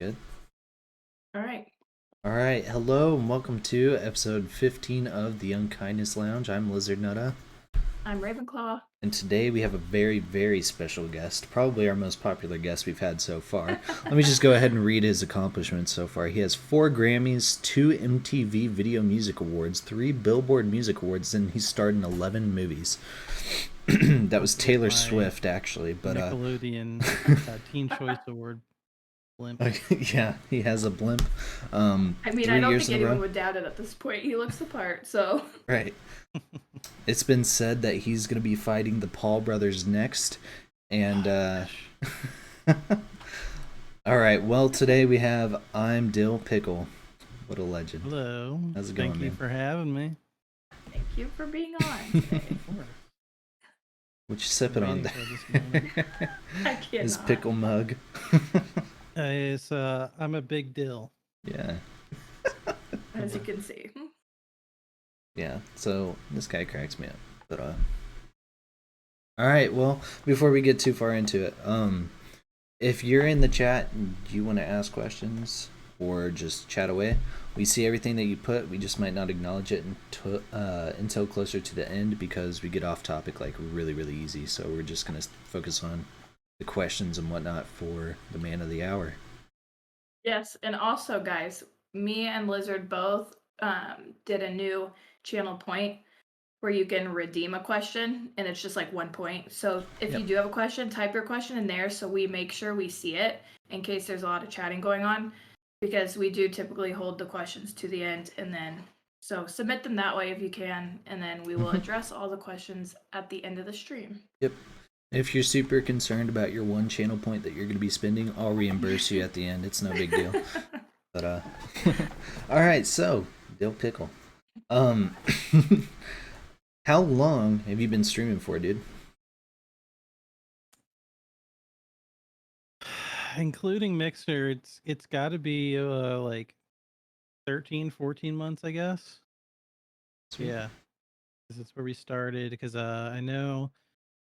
Good. All right. All right. Hello and welcome to episode 15 of the Unkindness Lounge. I'm Lizardnutta. I'm Ravenclaw. And today we have a very, very special guest. Probably our most popular guest we've had so far. Let me just go ahead and read his accomplishments so far. He has 4 Grammys, 2 MTV Video Music Awards, 3 Billboard Music Awards, and he's starred in 11 movies. That was Taylor Swift, actually. But Nickelodeon Teen Choice Award blimp. yeah, he has a blimp. I mean, I don't think anyone would doubt it at this point. He looks the part, so. Right. It's been said that he's going to be fighting the Paul brothers next. And, all right. Well, today we have I'm Dill Pickle. What a legend. Hello. How's it going, Thank you for having me. Thank you for being on today. What you sipping on there? I can't. His pickle mug. I'm a big Dill. Yeah. As you can see. Yeah, so this guy cracks me up. But all right, well, before we get too far into it, if you're in the chat and you want to ask questions or just chat away, we see everything that you put. We just might not acknowledge it until closer to the end because we get off topic like really, really easy. So we're just gonna focus on the questions and whatnot for the man of the hour. Yes, and also, guys, me and Lizard both did a new channel point where you can redeem a question, and it's just like 1 point. So if you do have a question, type your question in there so we make sure we see it in case there's a lot of chatting going on, because we do typically hold the questions to the end, and then so submit them that way if you can, and then we will address all the questions at the end of the stream. Yep. If you're super concerned about your 1 channel point that you're going to be spending, I'll reimburse you at the end. It's no big deal. But all right, so Dill Pickle. How long have you been streaming for, dude? Including Mixer, it's got to be like 13, 14 months, I guess. Sweet. Yeah, because it's where we started. Because I know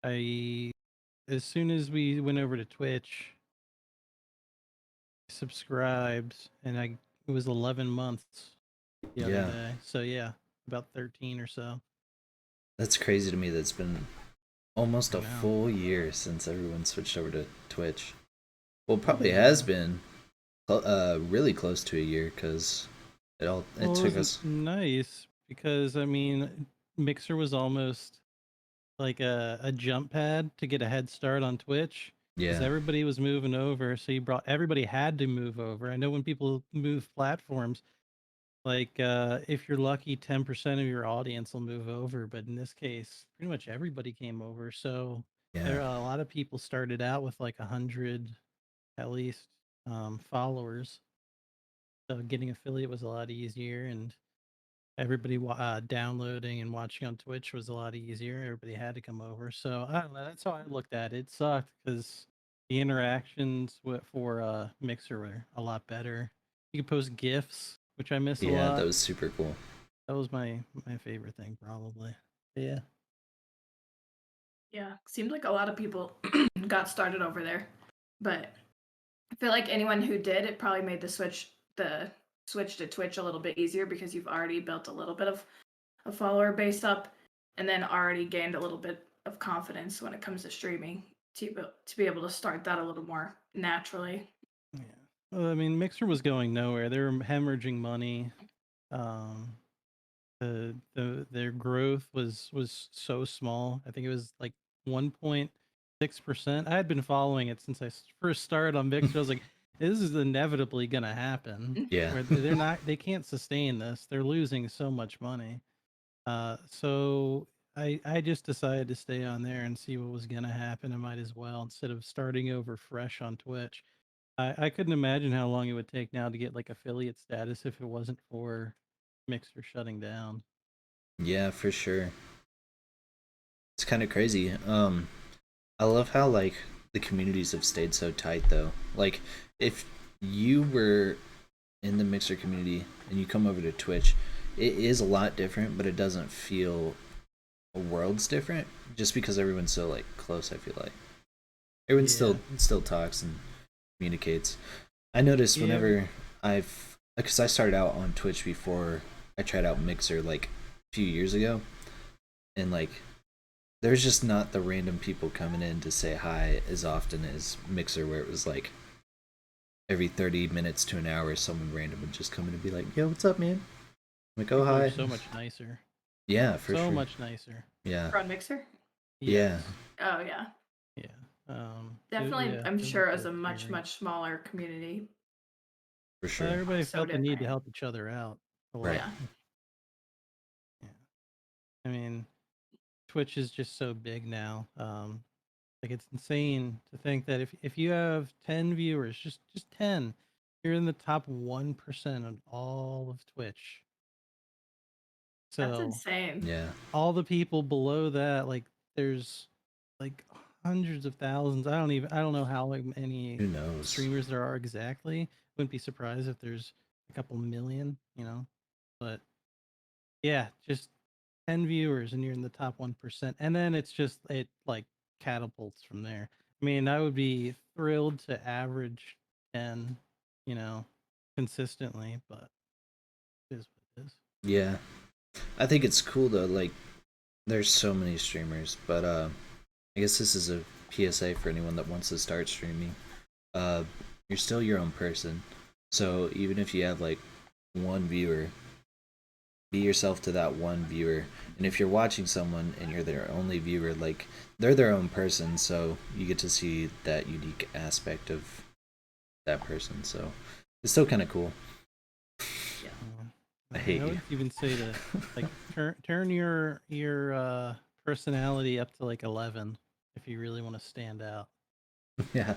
as soon as we went over to Twitch, subscribed, and it was 11 months the other day. So yeah, about 13 or so. That's crazy to me that it's been almost a full year since everyone switched over to Twitch. Well, it probably has been really close to a year because it took us nice because I mean Mixer was almost like a jump pad to get a head start on Twitch. Yeah, because everybody was moving over, so everybody had to move over. I know when people move platforms, like if you're lucky, 10% of your audience will move over, but in this case, pretty much everybody came over. So there a lot of people started out with like 100 at least followers. So getting affiliate was a lot easier, and everybody downloading and watching on Twitch was a lot easier. Everybody had to come over. So I don't know. That's how I looked at it. It sucked because the interactions for Mixer were a lot better. You could post GIFs, which I miss a lot. Yeah, that was super cool. That was my favorite thing, probably. Yeah. Yeah, seemed like a lot of people got started over there, but I feel like anyone who did, it probably made the switch to Twitch a little bit easier because you've already built a little bit of a follower base up, and then already gained a little bit of confidence when it comes to streaming to be able to start that a little more naturally. Yeah. Well, I mean, Mixer was going nowhere. They were hemorrhaging money. Their growth was so small. I think it was like 1.6%. I had been following it since I first started on Mixer. I was like, this is inevitably gonna happen. Yeah. Where they can't sustain this. They're losing so much money. So I just decided to stay on there and see what was gonna happen. I might as well instead of starting over fresh on Twitch. I couldn't imagine how long it would take now to get like affiliate status if it wasn't for Mixer shutting down. Yeah, for sure. It's kind of crazy. I love how like the communities have stayed so tight though. Like if you were in the Mixer community and you come over to Twitch, it is a lot different, but it doesn't feel a world's different just because everyone's so like close. I feel like everyone still talks and communicates. I noticed Yeah. whenever because I started out on Twitch before I tried out Mixer like a few years ago, and like there's just not the random people coming in to say hi as often as Mixer, where it was like every 30 minutes to an hour, someone random would just come in and be like, "Yo, what's up, man?" I'm like, "Oh, People hi." are so much nicer. Yeah, for so sure. much nicer. Yeah. Ron Mixer? Yeah. Oh yeah. Yeah. Definitely, I'm it was sure a as good a much, experience. much smaller community. For sure. Everybody So felt the need to different. help each other out a lot. Right. Yeah. Yeah. I mean, Twitch is just so big now. Like it's insane to think that if you have 10 viewers, just 10, you're in the top 1% of all of Twitch. That's So insane. Yeah. all the people below that, like there's like hundreds of thousands. I don't know how many Who knows? streamers there are exactly. Wouldn't be surprised if there's a couple million, But yeah, just 10 viewers and you're in the top 1%. And then it like catapults from there. I mean, I would be thrilled to average 10, consistently, but it is what it is. Yeah. I think it's cool though, like there's so many streamers, but I guess this is a PSA for anyone that wants to start streaming. You're still your own person. So even if you have like one viewer, be yourself to that one viewer. And if you're watching someone and you're their only viewer, like they're their own person, so you get to see that unique aspect of that person. So it's still kind of cool. I hate I you. would even say to like turn your personality up to like 11 if you really want to stand out. Yeah.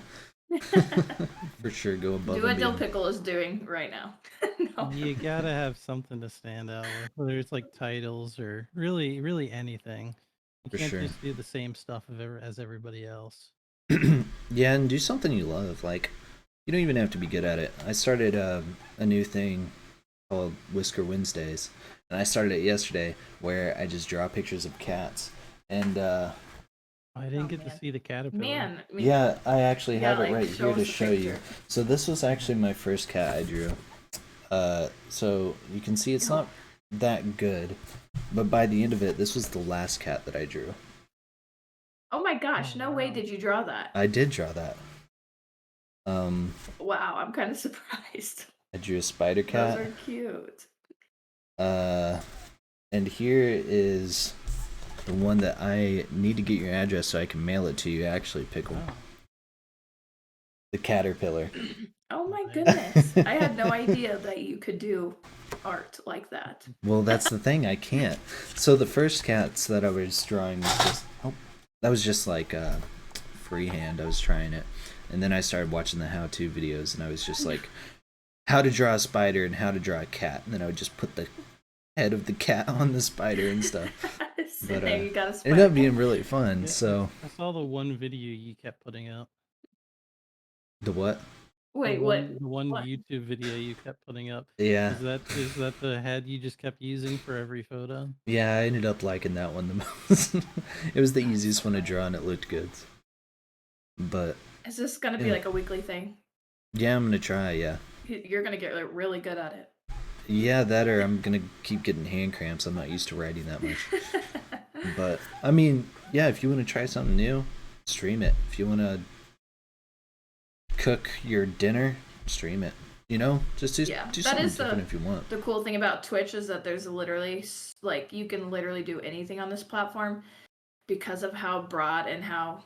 For sure, go above Do what and Dill beyond. Pickle is doing right now. No. You gotta have something to stand out with, whether it's like titles or really anything. You For can't sure. just do the same stuff as everybody else. Yeah, and do something you love. Like, you don't even have to be good at it. I started a new thing called Whisker Wednesdays, and I started it yesterday, where I just draw pictures of cats. And I didn't get to Man. see the caterpillar. Man, I mean, yeah, I actually you have gotta, it like, right show here us to the show you. picture. So this was actually my first cat I drew. So you can see it's not that good, but by the end of it, this was the last cat that I drew. Oh my gosh, Oh, no way wow. did you draw that. I did draw that. Wow, I'm kind of surprised. I drew a spider cat. Those are cute. And here is the one that I need to get your address so I can mail it to you. Actually, Pickle. Oh. The caterpillar. Oh my Nice. goodness. I had no idea that you could do art like that. Well, that's the thing. I can't. So the first cats that I was drawing was just that was just like freehand. I was trying it, and then I started watching the how-to videos, and I was just like, how to draw a spider and how to draw a cat, and then I would just put the head of the cat on the spider and stuff. But There you got a it ended up spider. being really fun. Yeah, So I saw the one video you kept putting up. the what? Wait, the what? one what? YouTube video you kept putting up. Yeah. Is that the head you just kept using for every photo? Yeah, I ended up liking that one the most. It was the easiest one to draw and it looked good. But Is this gonna be Yeah. like a weekly thing? yeah, I'm gonna try, yeah. You're gonna get like, really good at it. Yeah, that or I'm gonna keep getting hand cramps. I'm not used to writing that much. But I mean, yeah, if you wanna try something new, stream it. If you wanna cook your dinner, stream it. You know? Just do Yeah, that something is different if you want. The cool thing about Twitch is that there's literally like you can literally do anything on this platform because of how broad and how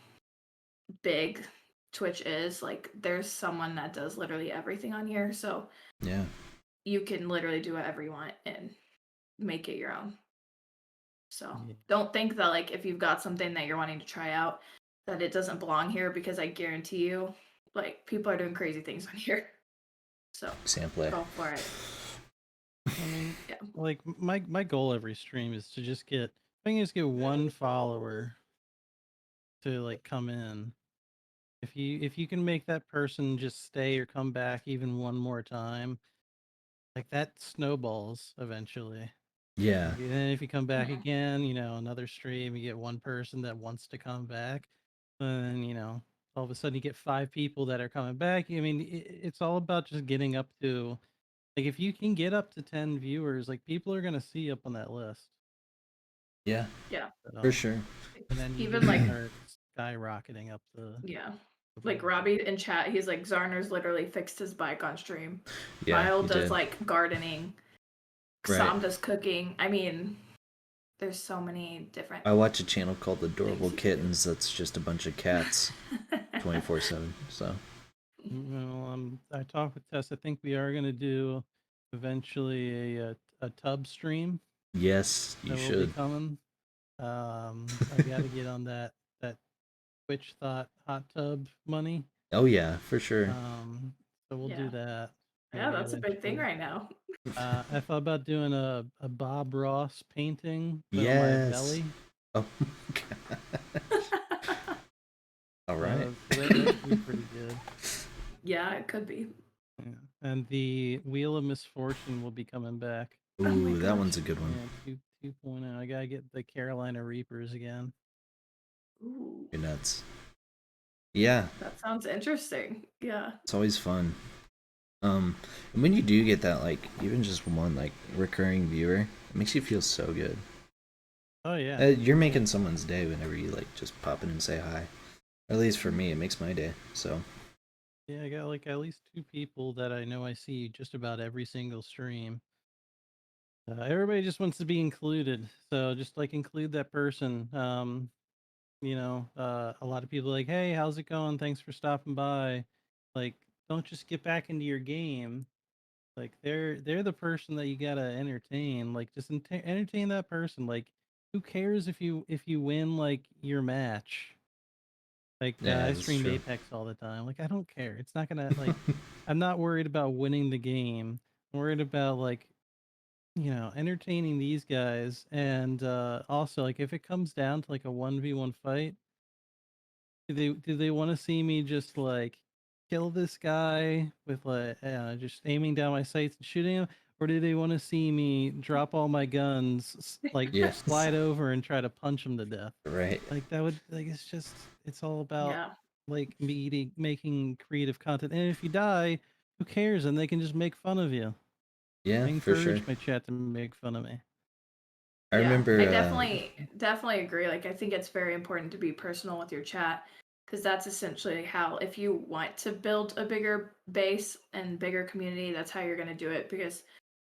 big Twitch is. Like there's someone that does literally everything on here, so Yeah. you can literally do whatever you want and make it your own. So Yeah. don't think that like if you've got something that you're wanting to try out that it doesn't belong here, because I guarantee you, like people are doing crazy things on here. So Sampler. go for it. I mean, Yeah. like my goal every stream is to just get, if I can just get one follower to like come in. If you can make that person just stay or come back even one more time, like that snowballs eventually. Yeah. And then if you come back Mhm. again, another stream, you get one person that wants to come back, then all of a sudden you get 5 people that are coming back. I mean, it's all about just getting up to, like, if you can get up to 10 viewers, like, people are gonna see up on that list. Yeah, Yeah. for So, sure. and then you Even just like start skyrocketing up the yeah. Like board. Robbie in chat, he's like Zarner's literally fixed his bike on stream. Yeah, Vile he does did. like gardening. Right. Sam does cooking. I mean, there's so many different I watch a channel called Adorable things you can do. Kittens. That's just a bunch of cats, 24/7. So Well, I talked with Tess. I think we are gonna do eventually a tub stream yes, you that will be should. coming. I got to get on that Twitch thought hot tub money. Oh yeah, for sure. So we'll do Yeah. that. Yeah, Maybe that's a big thing eventually. right now. I thought about doing a Bob Ross painting, but on my Yes. belly. Oh my god. All right. So that should be pretty good. Yeah, it could be. Yeah. And the Wheel of Misfortune will be coming back. Oh my Ooh, that gosh. one's a good one. Yeah, 2.0. I gotta get the Carolina Reapers again. Ooh, You're nuts. Yeah, that sounds interesting. Yeah. it's always fun. And when you do get that, like, even just one like recurring viewer, it makes you feel so good. Oh yeah. You're making someone's day whenever you like just pop in and say hi. Or at least for me, it makes my day. So Yeah, I got like at least 2 people that I know I see just about every single stream. Everybody just wants to be included, so just like include that person. A lot of people are like, hey, how's it going? Thanks for stopping by. Like, don't just get back into your game. Like, they're the person that you gotta entertain. Like, just entertain that person. Like, who cares if you win like your match? Like, yeah, I that's stream true. Apex all the time. Like, I don't care. It's not gonna like. I'm not worried about winning the game. I'm worried about like entertaining these guys, and also like if it comes down to like a 1v1 fight, do they want to see me just like kill this guy with like just aiming down my sights and shooting him, or do they want to see me drop all my guns, like Yes. slide over and try to punch him to death? Right. Like that would like it's all about Yeah. like making creative content, and if you die, who cares? And they can just make fun of you. Yeah, I for sure. encourage my chat to make fun of me. I Yeah, remember. I definitely agree. Like, I think it's very important to be personal with your chat because that's essentially how, if you want to build a bigger base and bigger community, that's how you're going to do it. Because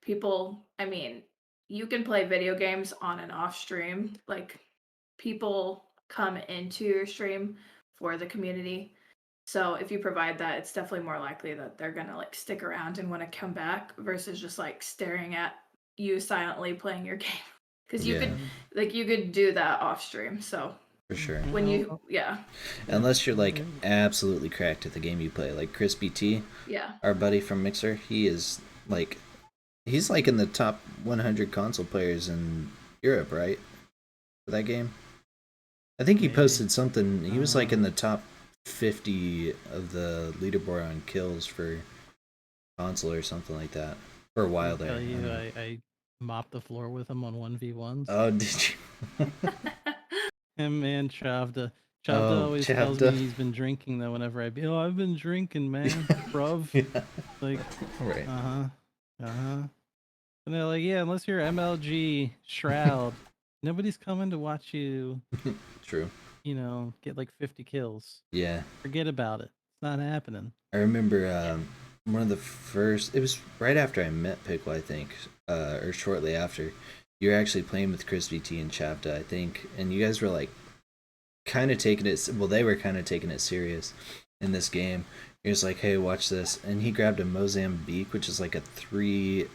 people, I mean, you can play video games on and off stream. Like, people come into your stream for the community. So if you provide that, it's definitely more likely that they're gonna like stick around and want to come back versus just like staring at you silently playing your game. Because you Yeah, could do that off stream. So for sure. when you Unless you're like absolutely cracked at the game you play, like Chris BT, yeah. our buddy from Mixer, he's like in the top 100 console players in Europe, right? For that game. I think he Maybe. posted something. He was like in the top 50 of the leaderboard on kills for console or something like that for a while there. I mopped the floor with him on 1v1s. Oh, did you? Him and Chavda. Chavda Oh, always tells me Chavda. he's been drinking though. Whenever I've been drinking, man, bruv. Yeah. Like, Right. And they're like, yeah, unless you're MLG Shroud, nobody's coming to watch you. True. Get like 50 kills. Yeah. Forget about it. It's not happening. I remember one of the first. It was right after I met Pickle, I think, or shortly after. You were actually playing with Chris VT and Chavda, I think, and you guys were like kind of taking it. Well, they were kind of taking it serious in this game. He was like, "Hey, watch this," and he grabbed a Mozambique, which is like a 3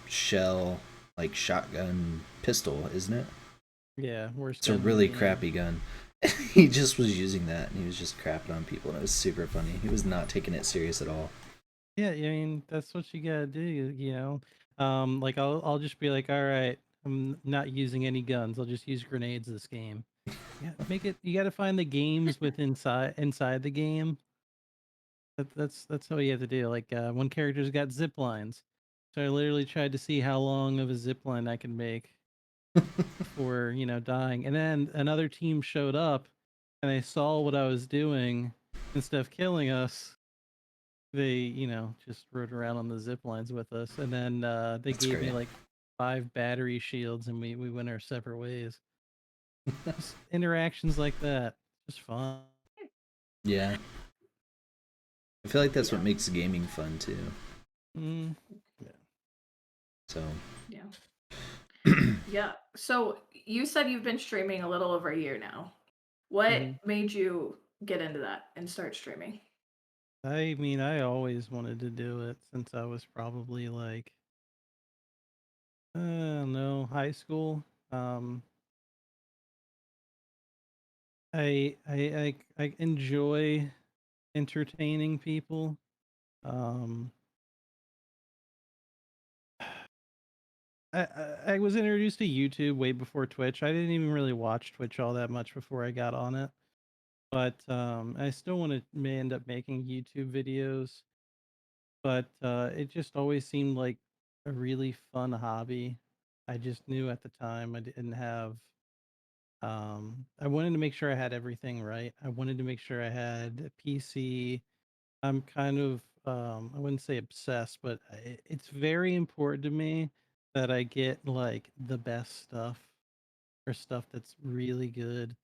shell like shotgun pistol, isn't it? Yeah, worse. It's a really crappy gun. He just was using that, and he was just crapping on people, and it was super funny. He was not taking it serious at all. Yeah, I mean that's what you gotta do. Like I'll just be like, all right, I'm not using any guns. I'll just use grenades this game. Yeah, make it. You got to find the games inside the game. That's how you have to do. Like one character's got zip lines, so I literally tried to see how long of a zip line I can make before dying. And then another team showed up, and they saw what I was doing. Instead of killing us, they, just rode around on the zip lines with us, and then they That's gave me great. like 5 battery shields, and we went our separate ways. Just interactions like that, just fun. Yeah. I feel like that's what makes gaming fun too. Yeah. So. Yeah. Yeah. So you said you've been streaming a little over a year now. What made you get into that and start streaming? I mean, I always wanted to do it since I was probably like, I don't know, high school. I enjoy entertaining people. Um, I was introduced to YouTube way before Twitch. I didn't even really watch Twitch all that much before I got on it, but I still want to may end up making YouTube videos. But it just always seemed like a really fun hobby. I just knew at the time I didn't have. I wanted to make sure I had everything right. I wanted to make sure I had a PC. I'm kind of, I wouldn't say obsessed, but it's very important to me that I get like the best stuff or stuff that's really good.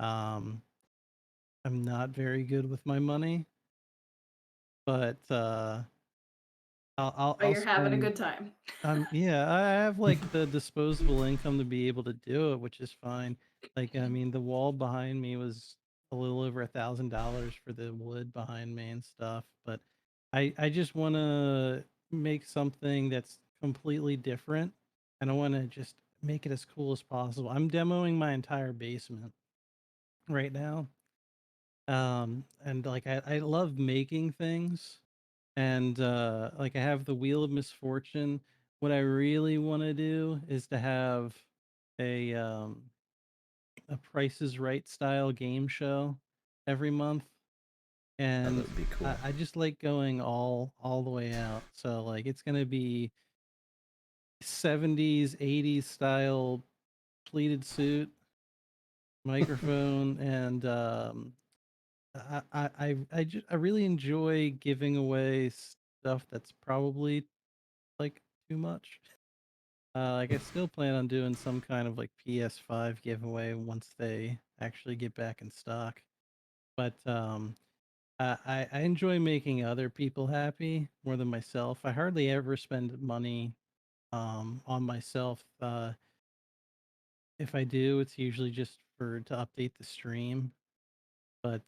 Um, I'm not very good with my money, but But I'll you're having a spend. good time. Yeah, I have like the disposable income to be able to do it, which is fine. Like, I mean, the wall behind me was a little over $1,000 for the wood behind me and stuff, but I just want to make something that's completely different, and I want to just make it as cool as possible. I'm demoing my entire basement right now. And like I love making things, and like I have the Wheel of Misfortune. What I really want to do is to have a um a Price is Right style game show every month, Oh, that and would be cool. I just like going all the way out. So like it's gonna be 70s 80s style pleated suit, microphone, and I really enjoy giving away stuff that's probably like too much. Like I still plan on doing some kind of like PS5 giveaway once they actually get back in stock. But I enjoy making other people happy more than myself. I hardly ever spend money on myself. If I do, it's usually just for to update the stream. But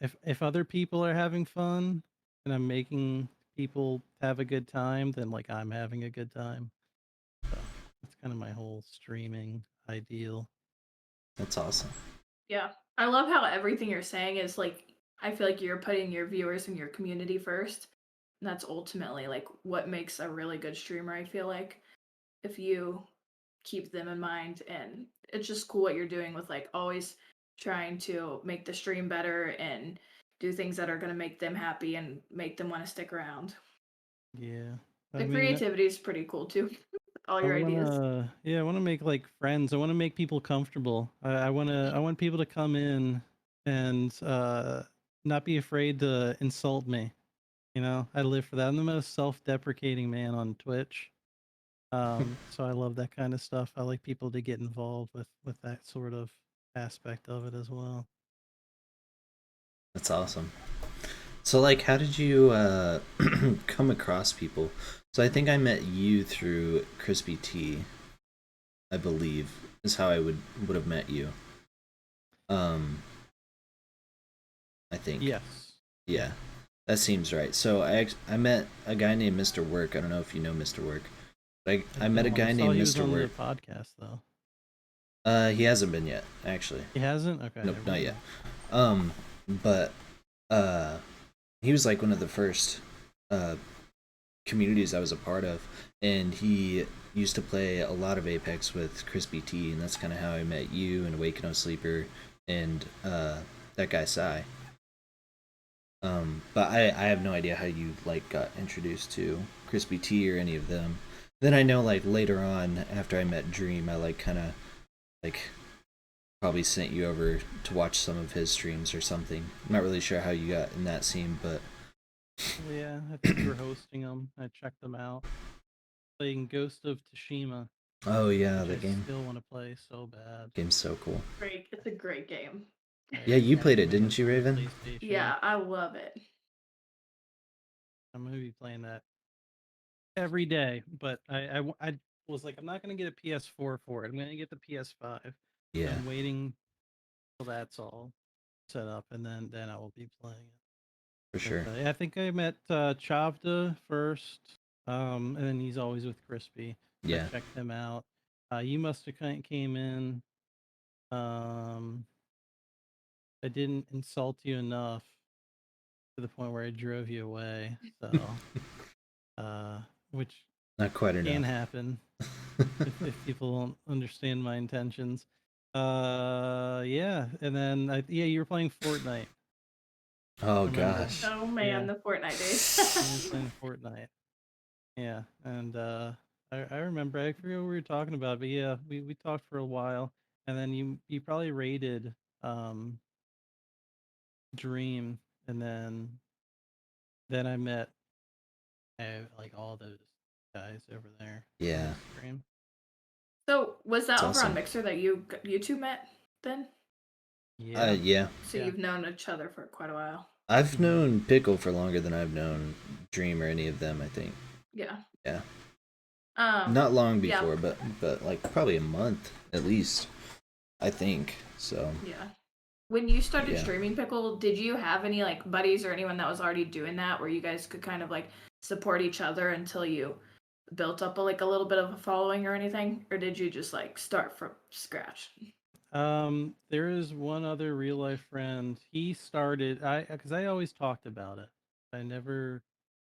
if other people are having fun and I'm making people have a good time, then like I'm having a good time. So that's kind of my whole streaming ideal. That's awesome. Yeah. I love how everything you're saying is like, I feel like you're putting your viewers and your community first. And that's ultimately like what makes a really good streamer, I feel like. If you keep them in mind, and it's just cool what you're doing with like always trying to make the stream better and do things that are going to make them happy and make them want to stick around. Yeah. I The mean, creativity is pretty cool too. All I your ideas. wanna, yeah, I wanna make like friends. I wanna make people comfortable. I want people to come in and not be afraid to insult me. I live for that. I'm the most self-deprecating man on Twitch. So I love that kind of stuff. I like people to get involved with that sort of aspect of it as well. That's awesome. So, like, how did you come across people? So, I think I met you through Crispy T, I believe, is how I would have met you. Um, I think. Yes. Yeah, that seems right. So, I met a guy named Mr. Work. I don't know if you know Mr. Work. I met a don't. I guy saw named he was Mr. on the Work. podcast though. He hasn't been yet, actually. He hasn't? Okay. Nope, not yet. Mind. But uh, he was like one of the first uh communities I was a part of, and he used to play a lot of Apex with Crispy T, and that's kind of how I met you and Awake No Sleeper and that guy Sai. But I have no idea how you like got introduced to Crispy T or any of them. Then I know like later on after I met Dream, I like kind of like probably sent you over to watch some of his streams or something. I'm not really sure how you got in that scene, but Yeah, I think you were hosting them. I checked them out. Playing Ghost of Tsushima. oh yeah, which the I game. still want to play so bad. Game's so cool. Great. It's a great game. Yeah, you played it, Catching my didn't hands you, on the Raven? PlayStation. Yeah, I love it. I'm gonna be playing that every day, but I was like, I'm not gonna get a PS4 for it. I'm gonna get the PS5. Yeah, I'm waiting till that's all set up, and then I will be playing it. for sure. But, I think I met Chavda first, and then he's always with Crispy. I Yeah, checked him out. You must have came in. Um, I didn't insult you enough to the point where I drove you away. So, which not quite can enough. happen if people don't understand my intentions. Yeah, and then yeah, you were playing Fortnite. Oh Remember? gosh. Oh man, Yeah. the Fortnite You were days. playing Fortnite. Yeah, and I remember. I forget what we were talking about, but yeah, we talked for a while, and then you probably raided Dream, and then I met like all those guys over there. Yeah. On the stream. So was that It's over awesome. on Mixer that you two met then? Yeah. Yeah. So you've known each other for quite a while. I've known Pickle for longer than I've known Dream or any of them, I think. Yeah. Yeah. Um. Not long before, yeah. but like probably a month at least, I think. So Yeah. When you started Yeah. streaming Pickle, did you have any like buddies or anyone that was already doing that where you guys could kind of like support each other until you built up a little bit of a following or anything? Or did you just like start from scratch? There is one other real life friend. He started because I always talked about it. I never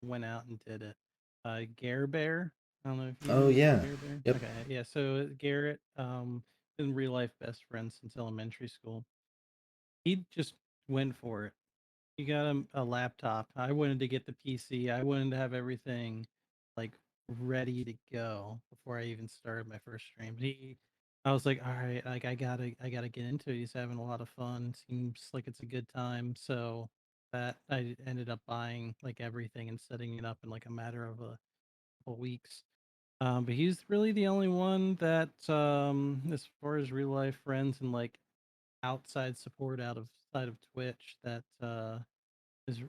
went out and did it. Gare Bear. I don't know if you Oh know yeah. Gare Bear. Yep. Okay, yeah. So Garrett, been real life best friends since elementary school. He just went for it. He got a laptop. I wanted to get the PC. I wanted to have everything like ready to go before I even started my first stream. I was like, all right, like I gotta get into it. He's having a lot of fun. Seems like it's a good time. So that I ended up buying like everything and setting it up in like a matter of a couple weeks. But he's really the only one that, as far as real life friends and like outside support outside of Twitch, that has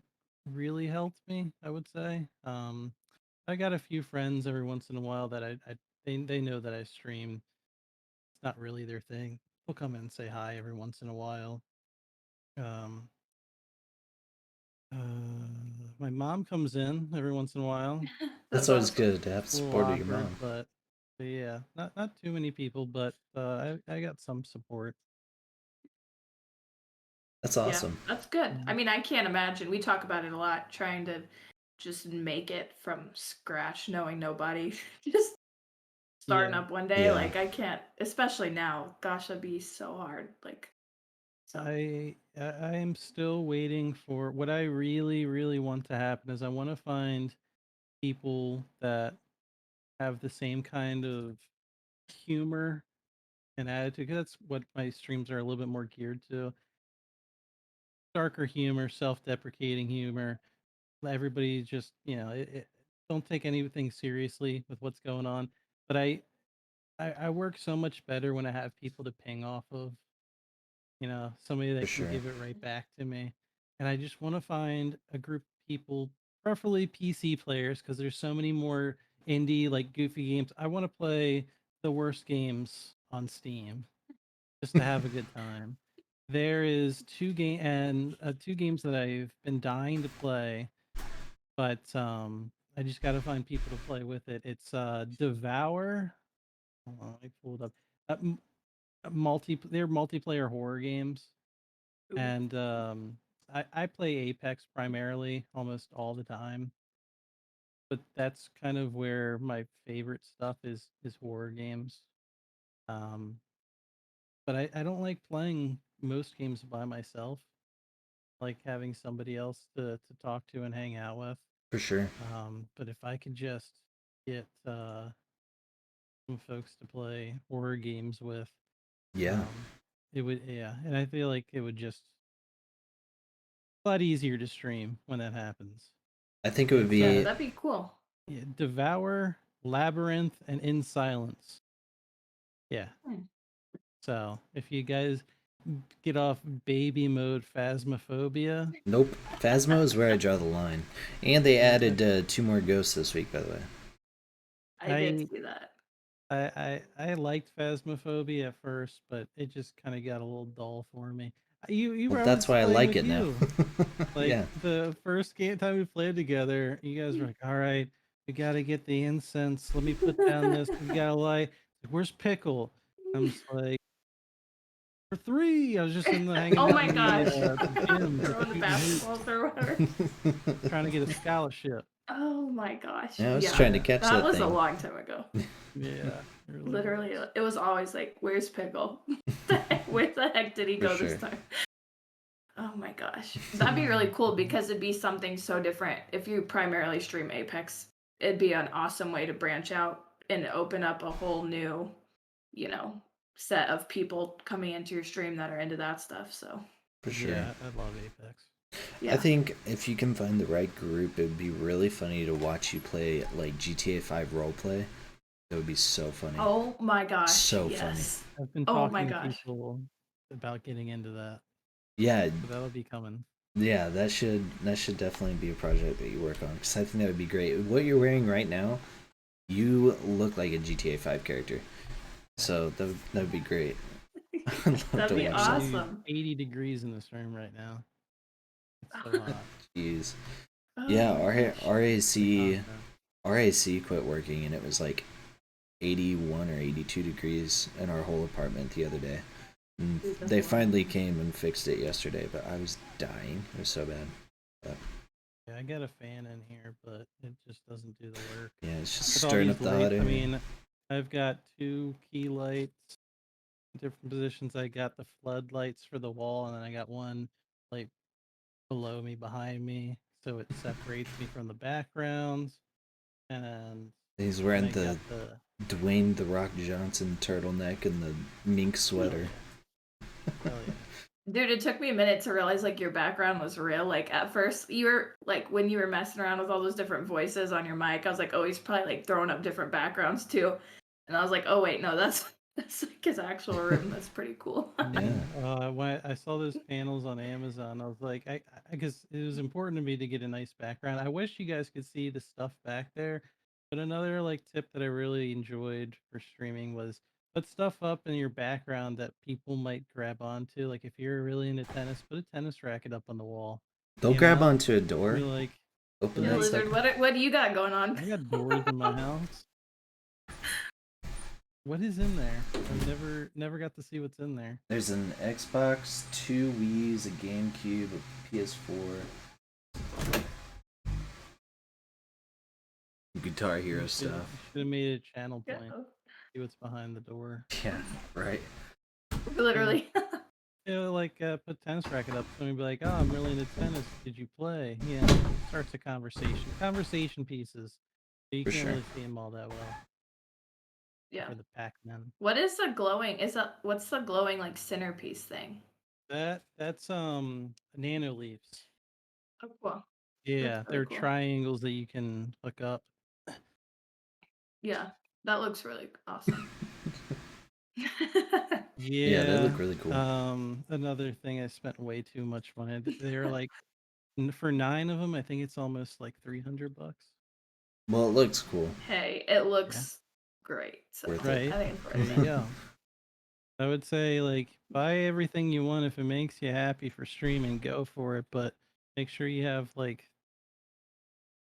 really helped me, I would say. I got a few friends every once in a while that they know that I stream. It's not really their thing. They'll come in and say hi every once in a while. Um, my mom comes in every once in a while. That's That's always awesome. good to have It's a little support of your awkward, mom. but yeah, not too many people, but I got some support. That's Yeah, awesome. that's good. Yeah. I mean, I can't imagine. We talk about it a lot, trying to just make it from scratch, knowing nobody. Just starting Yeah. up one day. Yeah. Like I can't, especially now. Gosh, that'd be so hard. Like so. I am still waiting for what I really want to happen is I want to find people that have the same kind of humor and attitude. 'Cause that's what my streams are a little bit more geared to. Darker humor, self-deprecating humor. Everybody just, don't take anything seriously with what's going on. But I work so much better when I have people to ping off of, somebody For that can sure. give it right back to me. And I just want to find a group of people, preferably PC players, because there's so many more indie, like goofy games. I want to play the worst games on Steam just to have a good time. There is two games that I've been dying to play, but I just got to find people to play with it. It's Devour. Hold on, let me pull it up. They're multiplayer horror games, Ooh. and I play Apex primarily almost all the time, but that's kind of where my favorite stuff is horror games. Um, but I don't like playing most games by myself. I like having somebody else to talk to and hang out with. For sure. But if I could just get some folks to play horror games with, Yeah. it would, yeah, and I feel like it would just a lot easier to stream when that happens. I think it would Yeah, be that'd be cool. Yeah, Devour, Labyrinth, and In Silence. Yeah. Hmm. So if you guys get off baby mode Phasmophobia, nope. Phasmo is where I draw the line, and they added 2 more ghosts this week, by the way. I did see that. I liked Phasmophobia at first, but it just kind of got a little dull for me. You Well, were that's why I like it now. Like yeah. the first time we played together, you guys were like, "All right, we got to get the incense. Let me put down this. We got to light. Where's Pickle?" I'm just like, "For 3." I was just in the hanging Oh out my in gosh. the gym, just Throwing the shooting hoops, basketballs or whatever. trying to get a scholarship. Oh my gosh. Yeah, I was trying to catch that was thing. a long time ago. Yeah, it really Literally, was. it was always like, "Where's Pickle? Where the heck did he For go sure. this time?" Oh my gosh. That'd be really cool because it'd be something so different. If you primarily stream Apex, it'd be an awesome way to branch out and open up a whole new, you know, set of people coming into your stream that are into that stuff. So For sure. Yeah, I love Apex. yeah. I think if you can find the right group, it would be really funny to watch you play like GTA 5 roleplay. That would be so funny. Oh my gosh. So yes. I've been Oh my talking to gosh. people about getting into that. Yeah, So that'll be coming. yeah, that should definitely be a project that you work on because I think that would be great. What you're wearing right now, you look like a GTA 5 character, so that would be great. I'd love That'd to be watch awesome. 80 degrees in this room right now. It's so that. hot. Jeez. Oh Yeah, my gosh. RAC quit working and it was like 81 or 82 degrees in our whole apartment the other day. And they finally came and fixed it yesterday, but I was dying. It was so bad. But, Yeah, I got a fan in here, but it just doesn't do the work. yeah, it's just With all stirring these up the hot lights, air. I mean, I've got 2 key lights in different positions. I got the floodlights for the wall, and then I got one light below me, behind me, so it separates me from the backgrounds. And He's then wearing I the got the Dwayne the Rock Johnson turtleneck and the mink sweater. hell yeah. Dude, it took me a minute to realize like your background was real. Like at first, you were like when you were messing around with all those different voices on your mic, I was like, oh, he's probably like throwing up different backgrounds too. And I was like, oh wait, no, that's like his actual room. That's pretty cool. Yeah. When I saw those panels on Amazon, I was like, I because it was important to me to get a nice background. I wish you guys could see the stuff back there. But another like tip that I really enjoyed for streaming was put stuff up in your background that people might grab onto. Like if you're really into tennis, put a tennis racket up on the wall. They'll You grab know? onto a door. You're like, Open Yeah, that Lizard, sucker. what do you got going on? I got doors in my house. What is in there? I've never got to see what's in there. There's an Xbox, 2 Wii's, a GameCube, a PS4. Guitar Hero stuff. Should have made a channel Yeah, point. See what's behind the door. Yeah, right. literally. Like put tennis racket up. Somebody be like, "Oh, I'm really into tennis. Did you play?" Yeah, starts a conversation. Conversation pieces. So you For can't sure. really see them all that well. Yeah. For the Pac-Man. What is the glowing? What's the glowing like centerpiece thing? That's nano leaves. Oh, cool. Yeah, really they're cool. triangles that you can hook up. Yeah, that looks really awesome. Yeah, they look really cool. Another thing I spent way too much money. They're like for 9 of them, I think it's almost like $300. Well, it looks cool. Hey, it looks great. So Worth Right. I think it's worth There it. you go. I would say like buy everything you want if it makes you happy for streaming, go for it, but make sure you have like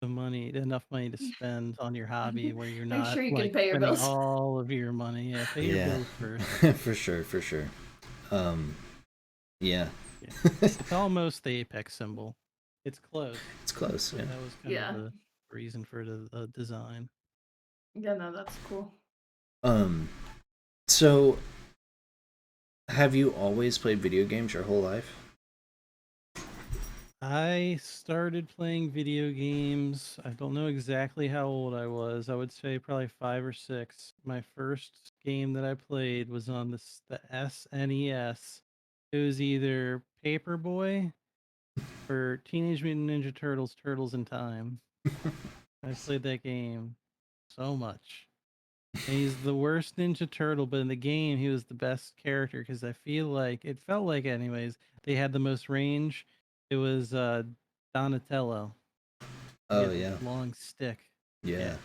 enough money to spend on your hobby where you're Make not sure you can like pay your spending bills. all of your money. Yeah, pay your Yeah. bills first. For sure. Yeah. It's almost the Apex symbol. It's close. It's close, But yeah. that was kind Yeah. of the reason for the design. Yeah, no, that's cool. So have you always played video games your whole life? I started playing video games. I don't know exactly how old I was. I would say probably 5 or 6. My first game that I played was on the SNES. It was either Paperboy or Teenage Mutant Ninja Turtles: Turtles in Time. I played that game so much. And he's the worst Ninja Turtle, but in the game, he was the best character because I feel like it felt like, anyways, they had the most range. It was Donatello. He Oh had the yeah. long stick. Yeah.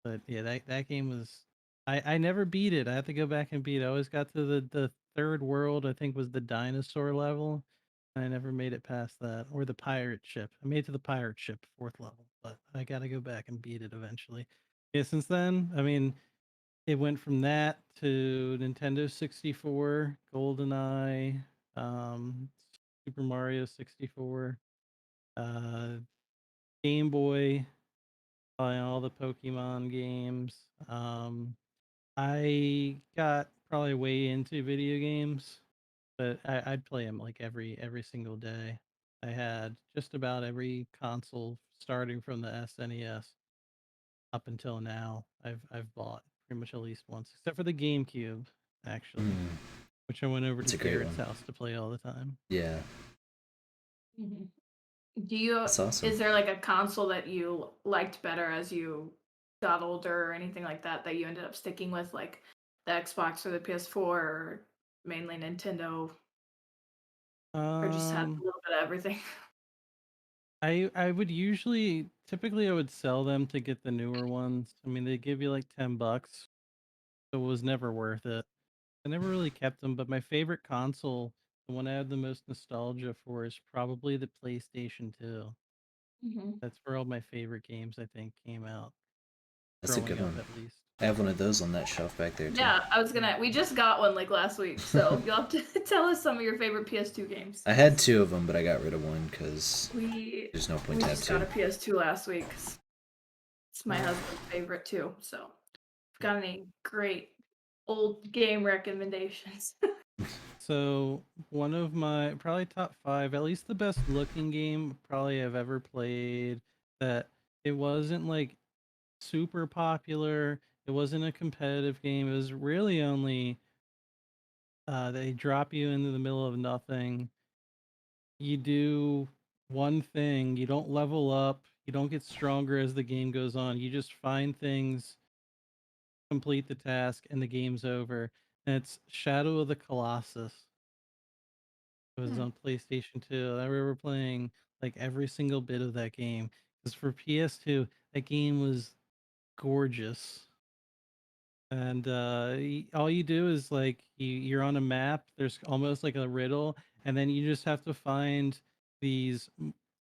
But yeah, that game was. I never beat it. I have to go back and beat it. I always got to the third world. I think was the dinosaur level. I never made it past that, or the pirate ship. I made it to the pirate ship, fourth level, but I got to go back and beat it eventually. Yeah, since then, I mean, it went from that to Nintendo 64, GoldenEye, um, Super Mario 64, uh, Game Boy, all the Pokemon games. I got probably way into video games, but I'd play them like every single day. I had just about every console starting from the SNES up until now. I've bought pretty much at least once, except for the GameCube, actually, which I went over That's to a great Garrett's one. house to play all the time. Yeah. Do you That's awesome. is there like a console that you liked better as you got older or anything like that that you ended up sticking with, like the Xbox or the PS4 or mainly Nintendo, or just had a Um, little bit of everything? I would typically I would sell them to get the newer ones. I mean, they give you like $10, so it was never worth it. I never really kept them, but my favorite console, the one I have the most nostalgia for, is probably the PlayStation 2. Mhm. That's where all my favorite games, I think, came out. That's a Growing good up, one. at least. I have one of those on that shelf back there too. Yeah, I was gonna. We just got one like last week, so you'll have to tell us some of your favorite PS2 games. I had two of them, but I got rid of one because We there's no point we to have just got two. a PS2 last week. It's my husband's favorite too. So, got any great old game recommendations? So one of my probably top five, at least the best looking game probably I've ever played. That it wasn't like super popular. It wasn't a competitive game. It was really only they drop you into the middle of nothing. You do one thing. You don't level up. You don't get stronger as the game goes on. You just find things, complete the task, and the game's over. And it's Shadow of the Colossus. It was on PlayStation 2. I remember playing like every single bit of that game. Because for PS2, that game was gorgeous. And all you do is like you're on a map. There's almost like a riddle, and then you just have to find these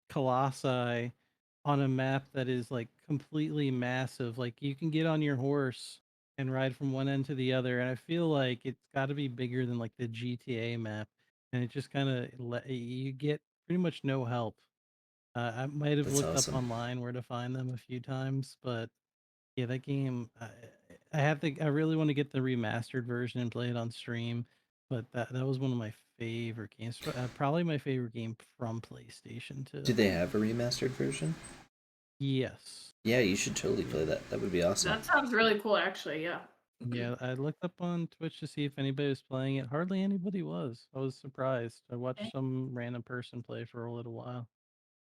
colossi on a map that is like completely massive. Like you can get on your horse and ride from one end to the other, and I feel like it's got to be bigger than like the GTA map, and it just kind of you get pretty much no help. I might have That's looked up awesome. online where to find them a few times, but yeah, that game. I have to. I really want to get the remastered version and play it on stream. But that was one of my favorite games. Probably my favorite game from PlayStation Do 2. they have a remastered version? Yes. Yeah, you should totally play Yeah. that. That would be awesome. That sounds really cool, actually. Yeah. Yeah, I looked up on Twitch to see if anybody was playing it. Hardly anybody was. I was surprised. I watched some random person play for a little while.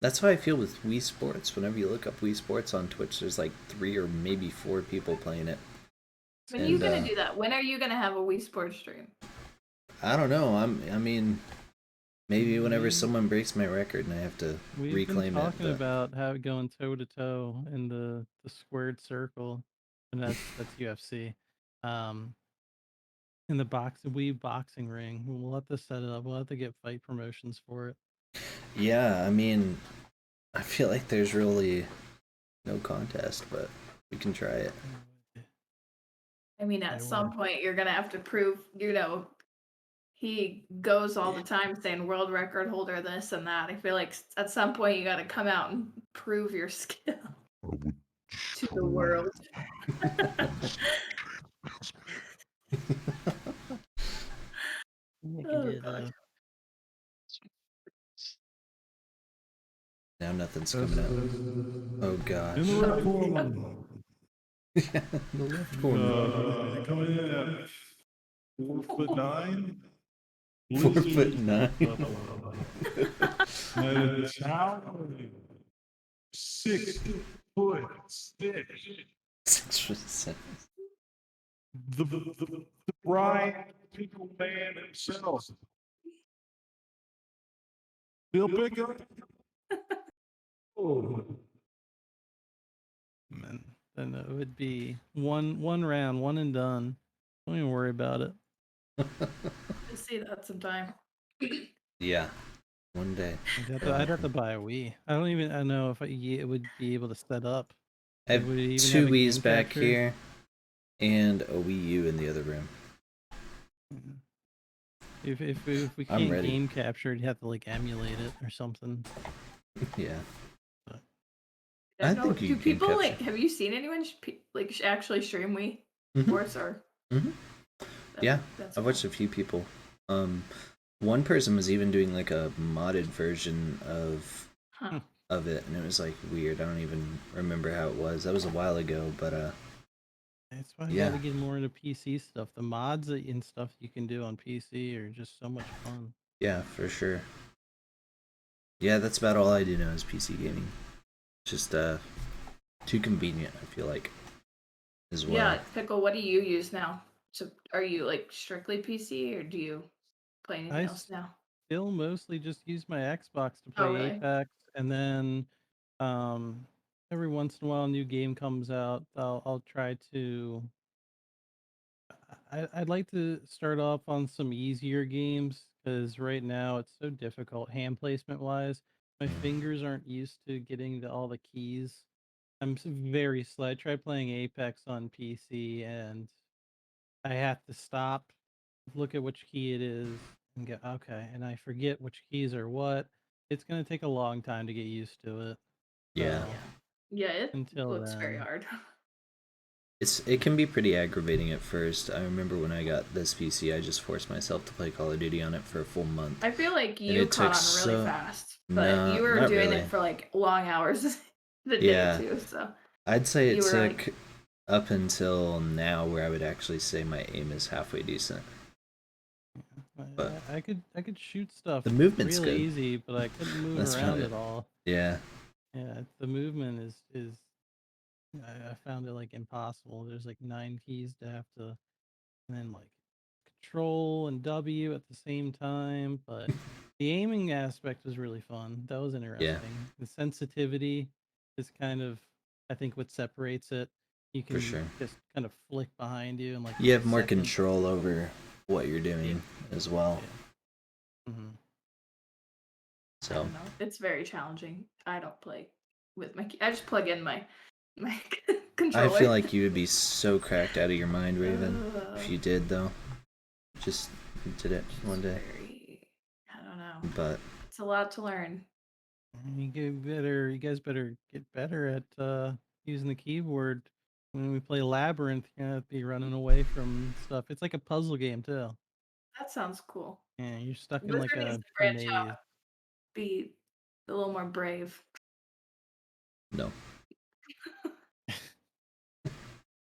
That's how I feel with Wii Sports. Whenever you look up Wii Sports on Twitch, there's like 3 or maybe 4 people playing it. When are you And gonna do that? When are you gonna have a Wii Sports stream? I don't know. I mean, maybe whenever We've someone breaks my record and I have to we've been reclaim it. talking But about how going toe to toe in the squared circle, and that's UFC. Um, in the Wii boxing ring. We'll have to set it up. We'll have to get fight promotions for it. yeah, I mean, I feel like there's really no contest, but we can try it. I mean, I at would. some point, you're gonna have to prove. He goes all the time saying world record holder this and that. I feel like at some point you got to come out and prove your skill to the world. I could Oh get gosh. Now nothing's coming Test, up. test. Oh gosh. In recording. Yeah, the left corner. Coming in at 4'9". 4'9". And towering 6'6". 6%. The Brian Pickle Man himself. Bill Pickle. Oh. Man, then it would be one round, one and done. Don't even worry about it. I see that sometime. Yeah, one day. I'd have to buy a Wii. I don't know if it would be able to set up. I have Would it even 2 have a Wii's game back capture? here and a Wii U in the other room. Mhm. If we I'm can't ready. game capture, you'd have to like emulate it or something. Yeah. I I know. think you Do can people capture. like? Have you seen anyone actually stream Wii Sports or? Mhm. Yeah, That's I've watched a few people. One person was even doing like a modded version Huh. of it, and it was like weird. I don't even remember how it was. That was a while ago, but That's why I yeah. gotta get more into PC stuff. The mods and stuff you can do on PC are just so much fun. Yeah, for sure. Yeah, that's about all I do now is PC gaming. Just too convenient, I feel like, as well. Yeah, Pickle. What do you use now? So, are you like strictly PC or do you play anything I else now? still mostly just use my Xbox to Oh, play really? Apex, and then every once in a while a new game comes out. I'll try to. I'd like to start off on some easier games because right now it's so difficult hand placement wise. My fingers aren't used to getting all the keys. I'm very slow. I tried playing Apex on PC and I have to stop, look at which key it is, and go, okay, and I forget which keys are what. It's gonna take a long time to get used to it. Yeah. So, Yeah, it until looks very then. hard. It can be pretty aggravating at first. I remember when I got this PC, I just forced myself to play Call of Duty on it for a full month. I feel like And you it caught took on really fast, but No, you were not doing really. it for like long hours the day Yeah. too. So I'd say it you were took like, up until now where I would actually say my aim is halfway decent. But I could shoot stuff the movement's really good. easy, but I couldn't move That's about around it. at all. Yeah. Yeah, the movement is I found it like impossible. There's like 9 keys to have to, and then like control and W at the same time. But the aiming aspect was really fun. That was interesting. The sensitivity is kind of, I think, what separates it. You For can sure. just kind of flick behind you and like You have more seconds. control over what you're doing as well. Yeah. Mm-hmm. I So don't know. It's very challenging. I don't play with my. I just plug in my I controller. feel like you would be so cracked out of your mind, Raven, if you did though. Just did it one day. I don't know. But It's a lot to learn. You guys better get better at using the keyboard. When we play Labyrinth, you're gonna be running away from stuff. It's like a puzzle game too. That sounds cool. Yeah, you're stuck in like Wizard needs a to branch maze. out, be a little more brave. no.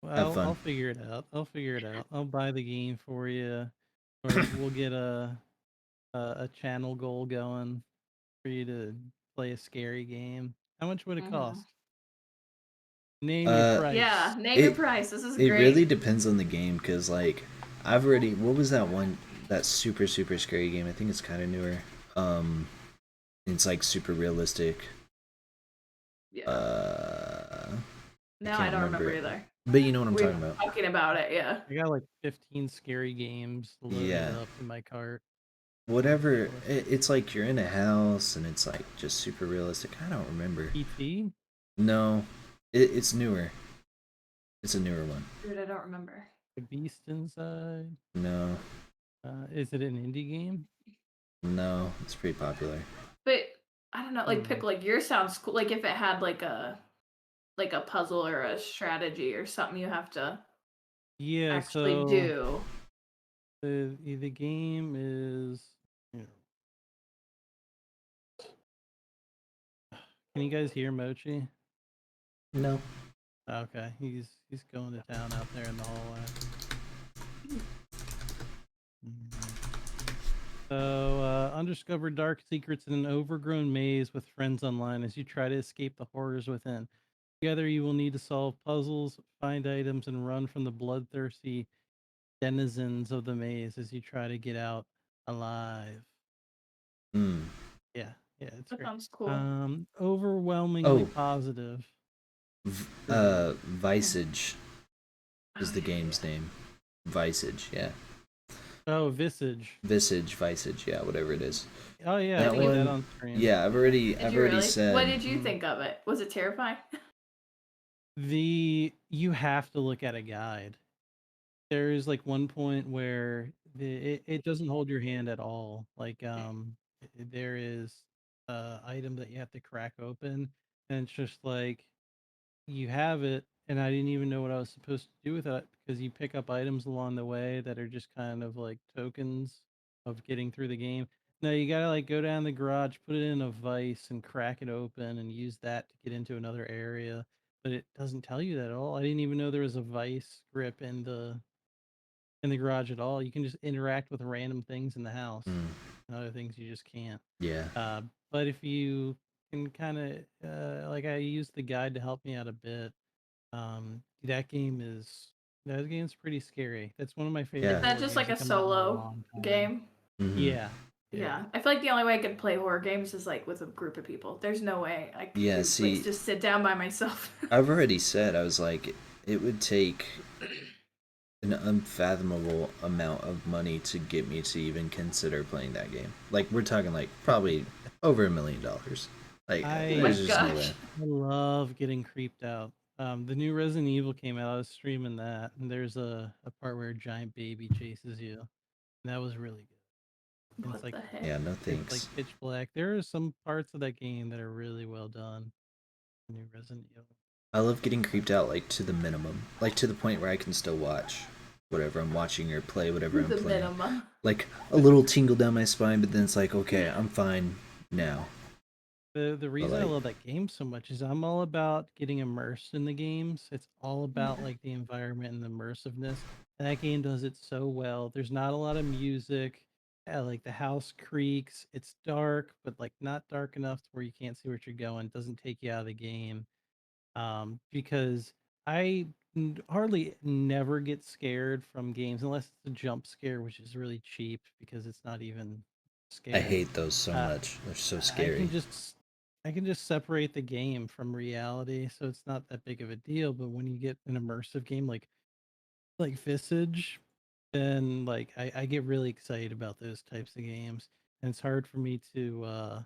Well, fun. I'll figure it out. I'll buy the game for you, or we'll get a channel goal going for you to play a scary game. How much would it cost? Name your price. Yeah, name your price. This is It great. really depends on the game because like I've already what was that one that super scary game? I think it's kind of newer. It's like super realistic. Yeah. Now I don't remember either. But you know what I'm We were talking about. talking about it, yeah. I got like 15 scary games loaded up in my cart. Whatever. It's like you're in a house and it's like just super realistic. I don't remember. PT? No, it's newer. It's a newer one. Dude, I don't remember. The Beast Inside? No. Is it an indie game? No, it's pretty popular. But I don't know, like Pickle, like yours sounds cool. Like if it had like a puzzle or a strategy or something you have to actually do. The game is. Can you guys hear Mochi? No. Okay, he's going to town out there in the hallway. So, undiscovered dark secrets in an overgrown maze with friends online as you try to escape the horrors within. Together, you will need to solve puzzles, find items, and run from the bloodthirsty denizens of the maze as you try to get out alive. Hmm. Yeah, it's That great. sounds cool. Overwhelmingly positive. review. Visage is Oh, the yeah, game's name. Visage, yeah. Oh, Visage. Visage, yeah, whatever it is. Oh yeah, I That played that one, on stream. yeah, I've already Did you really? said. What did you think of it? Was it terrifying? You have to look at a guide. There is like one point where it doesn't hold your hand at all. Like there is a item that you have to crack open, and it's just like you have it, and I didn't even know what I was supposed to do with it because you pick up items along the way that are just kind of like tokens of getting through the game. No, you gotta like go down the garage, put it in a vise, and crack it open, and use that to get into another area. But it doesn't tell you that at all. I didn't even know there was a vice grip in the garage at all. You can just interact with random things in the house, and other things you just can't. Yeah. But if you can kind of like I used the guide to help me out a bit. That game's pretty scary. That's one of my favorite Yeah. Is that horror just games like that a come out in a solo long time. game? Yeah. Yeah. I feel like the only way I could play horror games is like with a group of people. There's no way I could see, just sit down by myself. I've already said, I was like, it would take an unfathomable amount of money to get me to even consider playing that game. Like, we're talking like probably over $1 million. Like, there's just no way. I love getting creeped out. The new Resident Evil came out. I was streaming that, and there's a part where a giant baby chases you. And that was really good. What It's like the heck? Yeah, no it's thanks. like pitch black. There are some parts of that game that are really well done. New Resident Evil. I love getting creeped out, like, to the minimum. Like, to the point where I can still watch whatever I'm watching or play whatever I'm playing. Minimum. Like, a little tingle down my spine, but then it's like, okay, I'm fine now. The reason I love that game so much is I'm all about getting immersed in the games. It's all about like the environment and the immersiveness. And that game does it so well. There's not a lot of music. Like the house creaks. It's dark, but like not dark enough to where you can't see where you're going. It doesn't take you out of the game. Because I hardly never get scared from games unless it's a jump scare, which is really cheap because it's not even scary. I hate those so much. They're so scary. I can just separate the game from reality, so it's not that big of a deal. But when you get an immersive game like Visage, then like I get really excited about those types of games, and it's hard for me to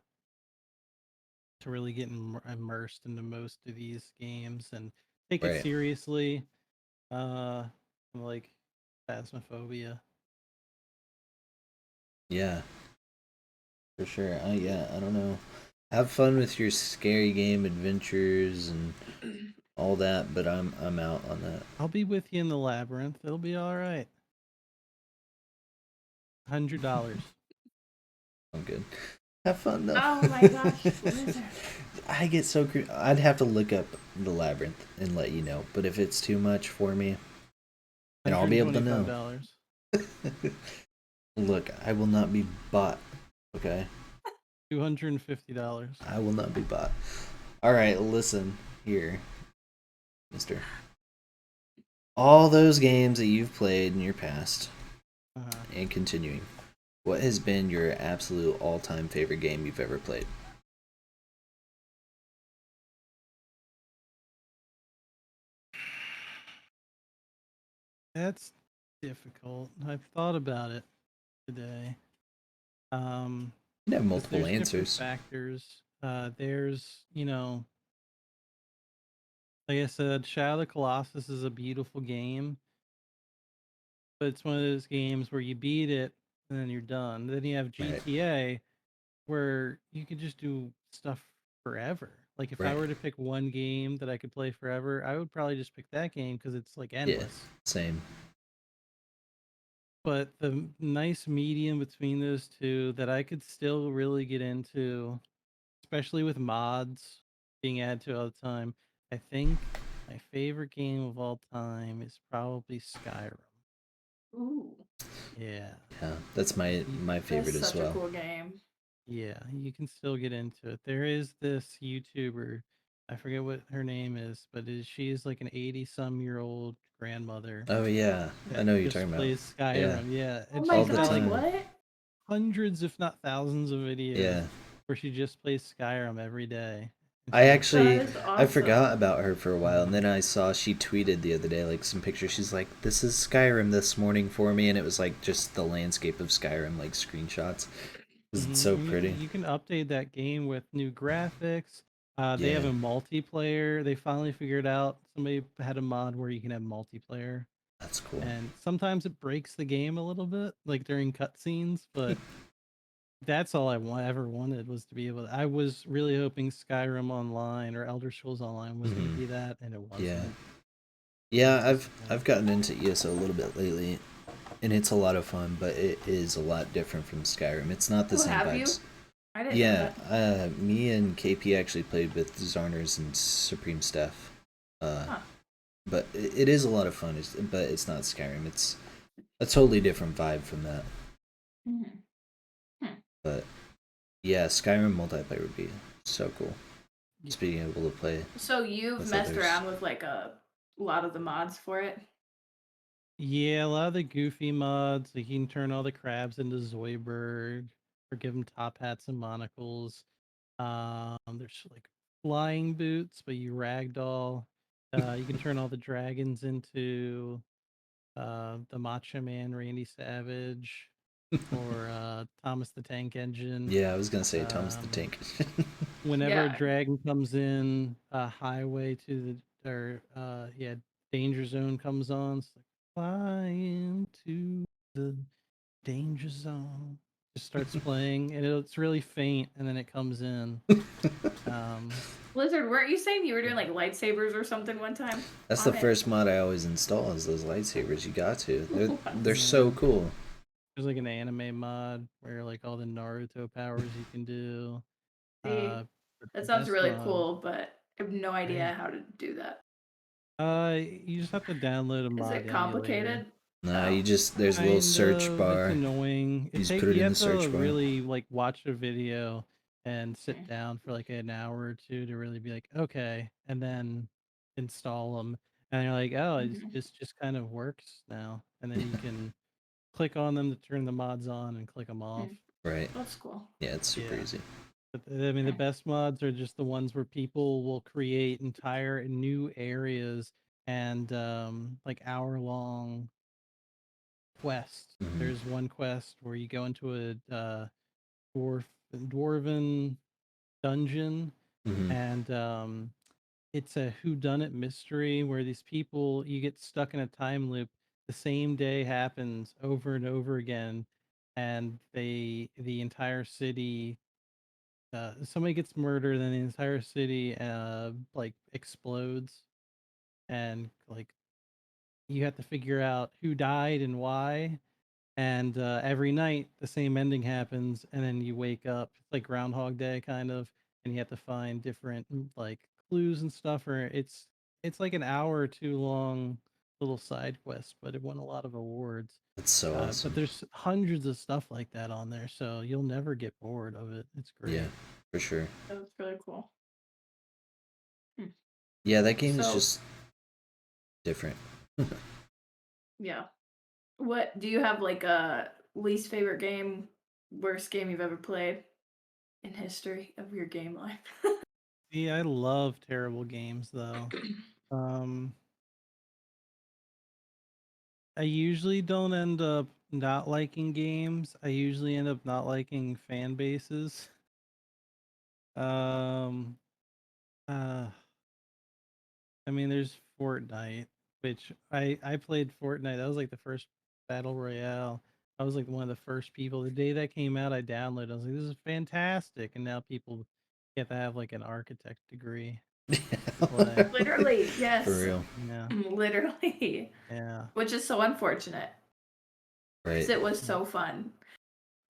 really get immersed into most of these games and take it seriously. Like Phasmophobia. Yeah, for sure. I don't know. Have fun with your scary game adventures and all that, but I'm out on that. I'll be with you in the labyrinth. It'll be all right. $100. I'm good. Have fun though. Oh my gosh, I get so I'd have to look up the labyrinth and let you know. But if it's too much for me, and I'll be able to know. Look, I will not be bought. Okay. $250. I will not be bought. All right, listen here, Mister. All those games that you've played in your past and continuing, what has been your absolute all-time favorite game you've ever played? That's difficult. I've thought about it today. You have multiple answers. Factors. There's, like I said, Shadow of the Colossus is a beautiful game, but it's one of those games where you beat it and then you're done. Then you have GTA, where you could just do stuff forever. Like if I were to pick one game that I could play forever, I would probably just pick that game because it's like endless. Yeah, same. But the nice medium between those two that I could still really get into, especially with mods being added to all the time, I think My favorite game of all time is probably Skyrim. Ooh, Yeah. Yeah, that's my favorite that's as such a well. cool game. Yeah, you can still get into it. There is this YouTuber, I forget what her name is, but she is like an 80-some-year-old grandmother Oh yeah, I that know who you're just talking about. plays Yeah, Skyrim. Yeah, Oh and my all she's the got gosh, like time. what? hundreds, if not thousands, of videos Yeah, where she just plays Skyrim every day. And I she's That actually is I forgot awesome. about her for a while, and then I saw she tweeted the other day like some pictures. She's like, "This is Skyrim this morning for me," and it was like just the landscape of Skyrim, like screenshots. 'Cause it's so pretty. You can update that game with new graphics. They have Yeah, a multiplayer. They finally figured out, somebody had a mod where you can have multiplayer. that's cool. And sometimes it breaks the game a little bit, like during cutscenes, but that's all I ever wanted was to be able to, I was really hoping Skyrim Online or Elder Scrolls Online was going to Hmm. be that, and it Yeah, wasn't. yeah. It's I've gotten into ESO a little bit lately, and it's a lot of fun, but it is a lot different from Skyrim. It's not the Oh, same have you? vibes. I didn't know Yeah, that. me and KP actually played with Zarners and Supreme Staff. Huh. But it is a lot of fun. But it's not Skyrim. It's a totally different vibe from that. Mhm. But yeah, Skyrim multiplayer would be so cool. Yeah. Just being able to play So you've with messed others. around with like a lot of the mods for it? Yeah, a lot of the goofy mods, like you can turn all the crabs into Zoidberg or give them top hats and monocles. There's like flying boots, but you ragdoll. You can turn all the dragons into the Macho Man Randy Savage or Thomas the Tank Engine. Yeah, I was gonna say Thomas the Um, Tank. Whenever a Yeah. dragon comes in, a highway to danger zone comes on. It's like fly into the danger zone. Just starts playing, and it's really faint, and then it comes in. Blizzard, weren't you saying you were doing like lightsabers or something one time That's the on it? first mod I always install is those lightsabers. You got to. They're What? so Yeah. cool. There's like an anime mod where like all the Naruto powers you can do. See, But that the sounds best really mod, cool, but I have no idea right? how to do that. You just have to download a Is mod it emulator. complicated? Nah, Oh. you just there's a little Kind search of. It's bar. annoying. You just put it You in the have to search bar. really like watch a video and sit Mm. down for like an hour or two to really be like, okay, and then install them. And you're like, oh, Mhm. just kind of works now. And then you can click on them to turn the mods on and click them off. Mm. Right. That's cool. Yeah, it's super Yeah. easy. But I mean, the Okay. best mods are just the ones where people will create entire new areas and like hour-long quest. Hmm. There's one quest where you go into a dwarven dungeon, Hmm. and it's a whodunit mystery where these people, you get stuck in a time loop. The same day happens over and over again, and the entire city, somebody gets murdered, and the entire city like explodes, and like you have to figure out who died and why. And every night the same ending happens, and then you wake up. It's like Groundhog Day kind of, and you have to find different like clues and stuff. Or it's like an hour or two long little side quest, but it won a lot of awards. It's so But awesome. there's hundreds of stuff like that on there, so you'll never get bored of it. It's Yeah, great. for sure. That's really cool. Hmm. Yeah, that game is So, just different. yeah. What do you have like a least favorite game, worst game you've ever played in history of your game life? See, I love terrible games though. Um, I usually don't end up not liking games. I usually end up not liking fan bases. Um, uh, I mean, there's Fortnite, which I played Fortnite. That was like the first battle royale. I was like one of the first people. The day that came out, I downloaded. I was like, this is fantastic. And now people have to have like an architect degree to play. Literally, For yes. real. Yeah, Literally. yeah, Which is so unfortunate because Right. it was so fun.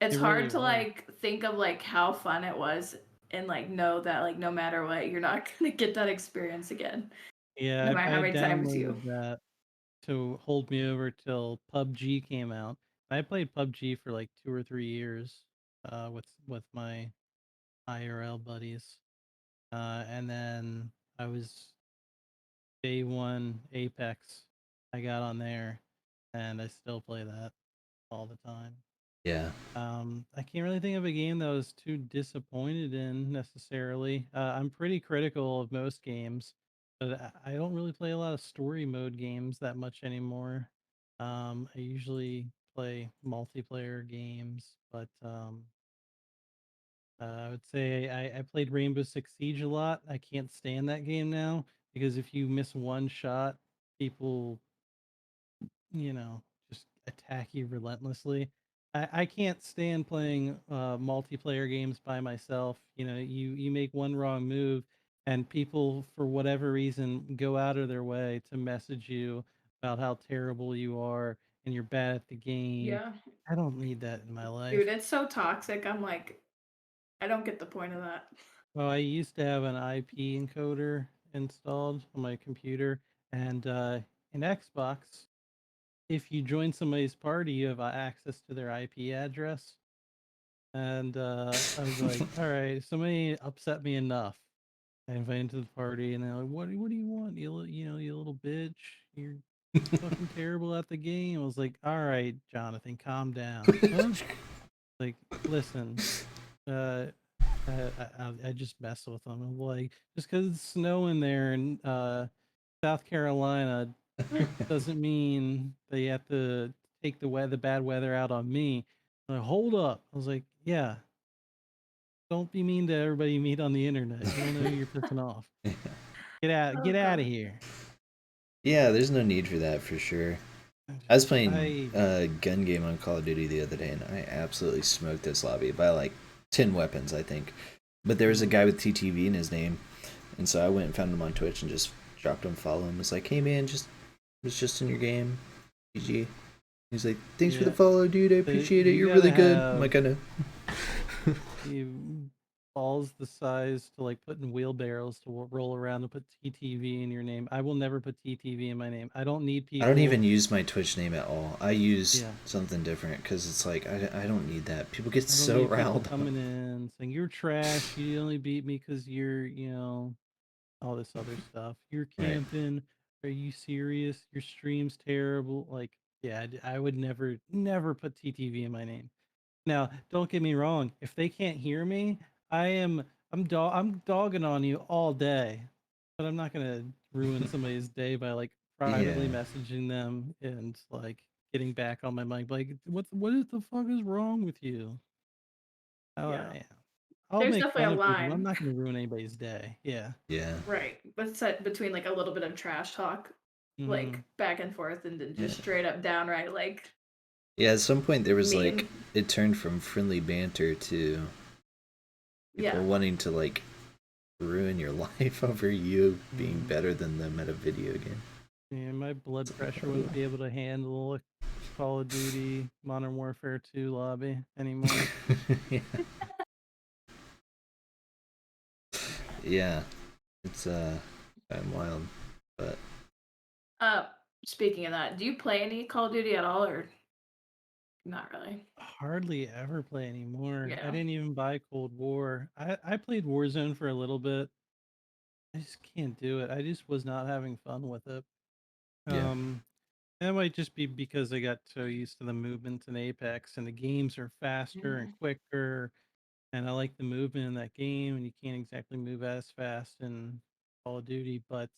It's it hard really to was. like think of like how fun it was and like know that like no matter what, you're not gonna get that experience again. Yeah, no matter I how had many times you. downloaded that to hold me over till PUBG came out. I played PUBG for like 2 or 3 years with my IRL buddies. And then I was day one Apex. I got on there, and I still play that all the time. Yeah. I can't really think of a game that I was too disappointed in necessarily. I'm pretty critical of most games, but I don't really play a lot of story mode games that much anymore. I usually play multiplayer games, but I would say I played Rainbow Six Siege a lot. I can't stand that game now because if you miss one shot, people, just attack you relentlessly. I can't stand playing multiplayer games by myself. You make one wrong move, and people, for whatever reason, go out of their way to message you about how terrible you are and you're bad at the game. Yeah, I don't need that in my life. dude, it's so toxic. I'm like, I don't get the point of that. Well, I used to have an IP encoder installed on my computer, and in Xbox, if you join somebody's party, you have access to their IP address. And I was like, all right, somebody upset me enough. I invited to the party, and they're like, what do you want? You little bitch. You're fucking terrible at the game. I was like, all right, Jonathan, calm down. Huh? Like, listen, uh, I just mess with them. I'm like, just because it's snowing there in South Carolina doesn't mean that you have to take the bad weather out on me. Like, hold up. I was like, yeah, don't be mean to everybody you meet on the internet. You don't know who you're pissing off. Oh Get out of god. here. Yeah, there's no need for that for sure. I was playing I a gun game on Call of Duty the other day, and I absolutely smoked this lobby by like 10 weapons, I think. But there was a guy with TTV in his name, and so I went and found him on Twitch and just dropped him, follow him. Was like, hey man, just was just in your game, GG. He's like, thanks for the yeah, follow, dude. I appreciate it. you You're gotta really good. I'm have like, I know. you balls the size to like put in wheelbarrows to roll around and put TTV in your name. I will never put TTV in my name. I don't need I don't people. even use my Twitch name at all. I use Yeah, something different because it's like I don't need that. People get I don't so need people riled up. coming in saying you're trash. You only beat me because you're all this other stuff. You're Right. camping. Are you serious? Your stream's terrible. Like, yeah, I would never put TTV in my name. Now, don't get me wrong. If they can't hear me, I'm dogging on you all day, but I'm not gonna ruin somebody's day by like Yeah. privately messaging them and like getting back on my mic. Like, what is the fuck is wrong with you? Yeah. Yeah. I'll There's make definitely fun a of people, but I'm line. not gonna ruin anybody's day. Yeah. Yeah. Right. But set between like a little bit of trash talk, Mm-hmm. like back and forth, and then Yeah. just straight up downright like Yeah, at some point there was like mean. it turned from friendly banter to people Yeah. wanting to like ruin your life over you being Mm-hmm. better than them at a video game. Yeah, my blood It's like, pressure oh. wouldn't be able to handle a Call of Duty Modern Warfare 2 lobby anymore. Yeah. Yeah. It's kind of wild. But Uh speaking of that, do you play any Call of Duty at all or not really? Hardly ever play anymore. I Yeah. didn't even buy Cold War. I played Warzone for a little bit. I just can't do it. I just was not having fun with it. yeah. Um, that might just be because I got so used to the movements in Apex and the games are faster and Mhm. quicker, and I like the movement in that game, and you can't exactly move as fast in Call of Duty. But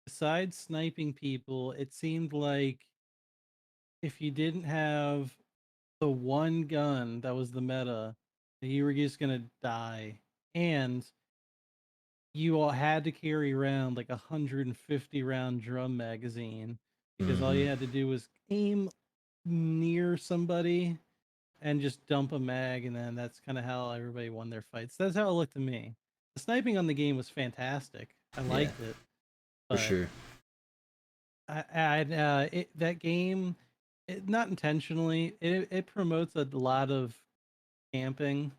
besides sniping people, it seemed like if you didn't have the one gun that was the meta, you were just gonna die. And you all had to carry around like 150 round drum magazine because all Mm-hmm. you had to do was aim near somebody and just dump a mag, and then that's kind of how everybody won their fights. That's how it looked to me. The sniping on the game was fantastic. I Yeah, liked it, for but sure. that game, not intentionally, it promotes a lot of camping,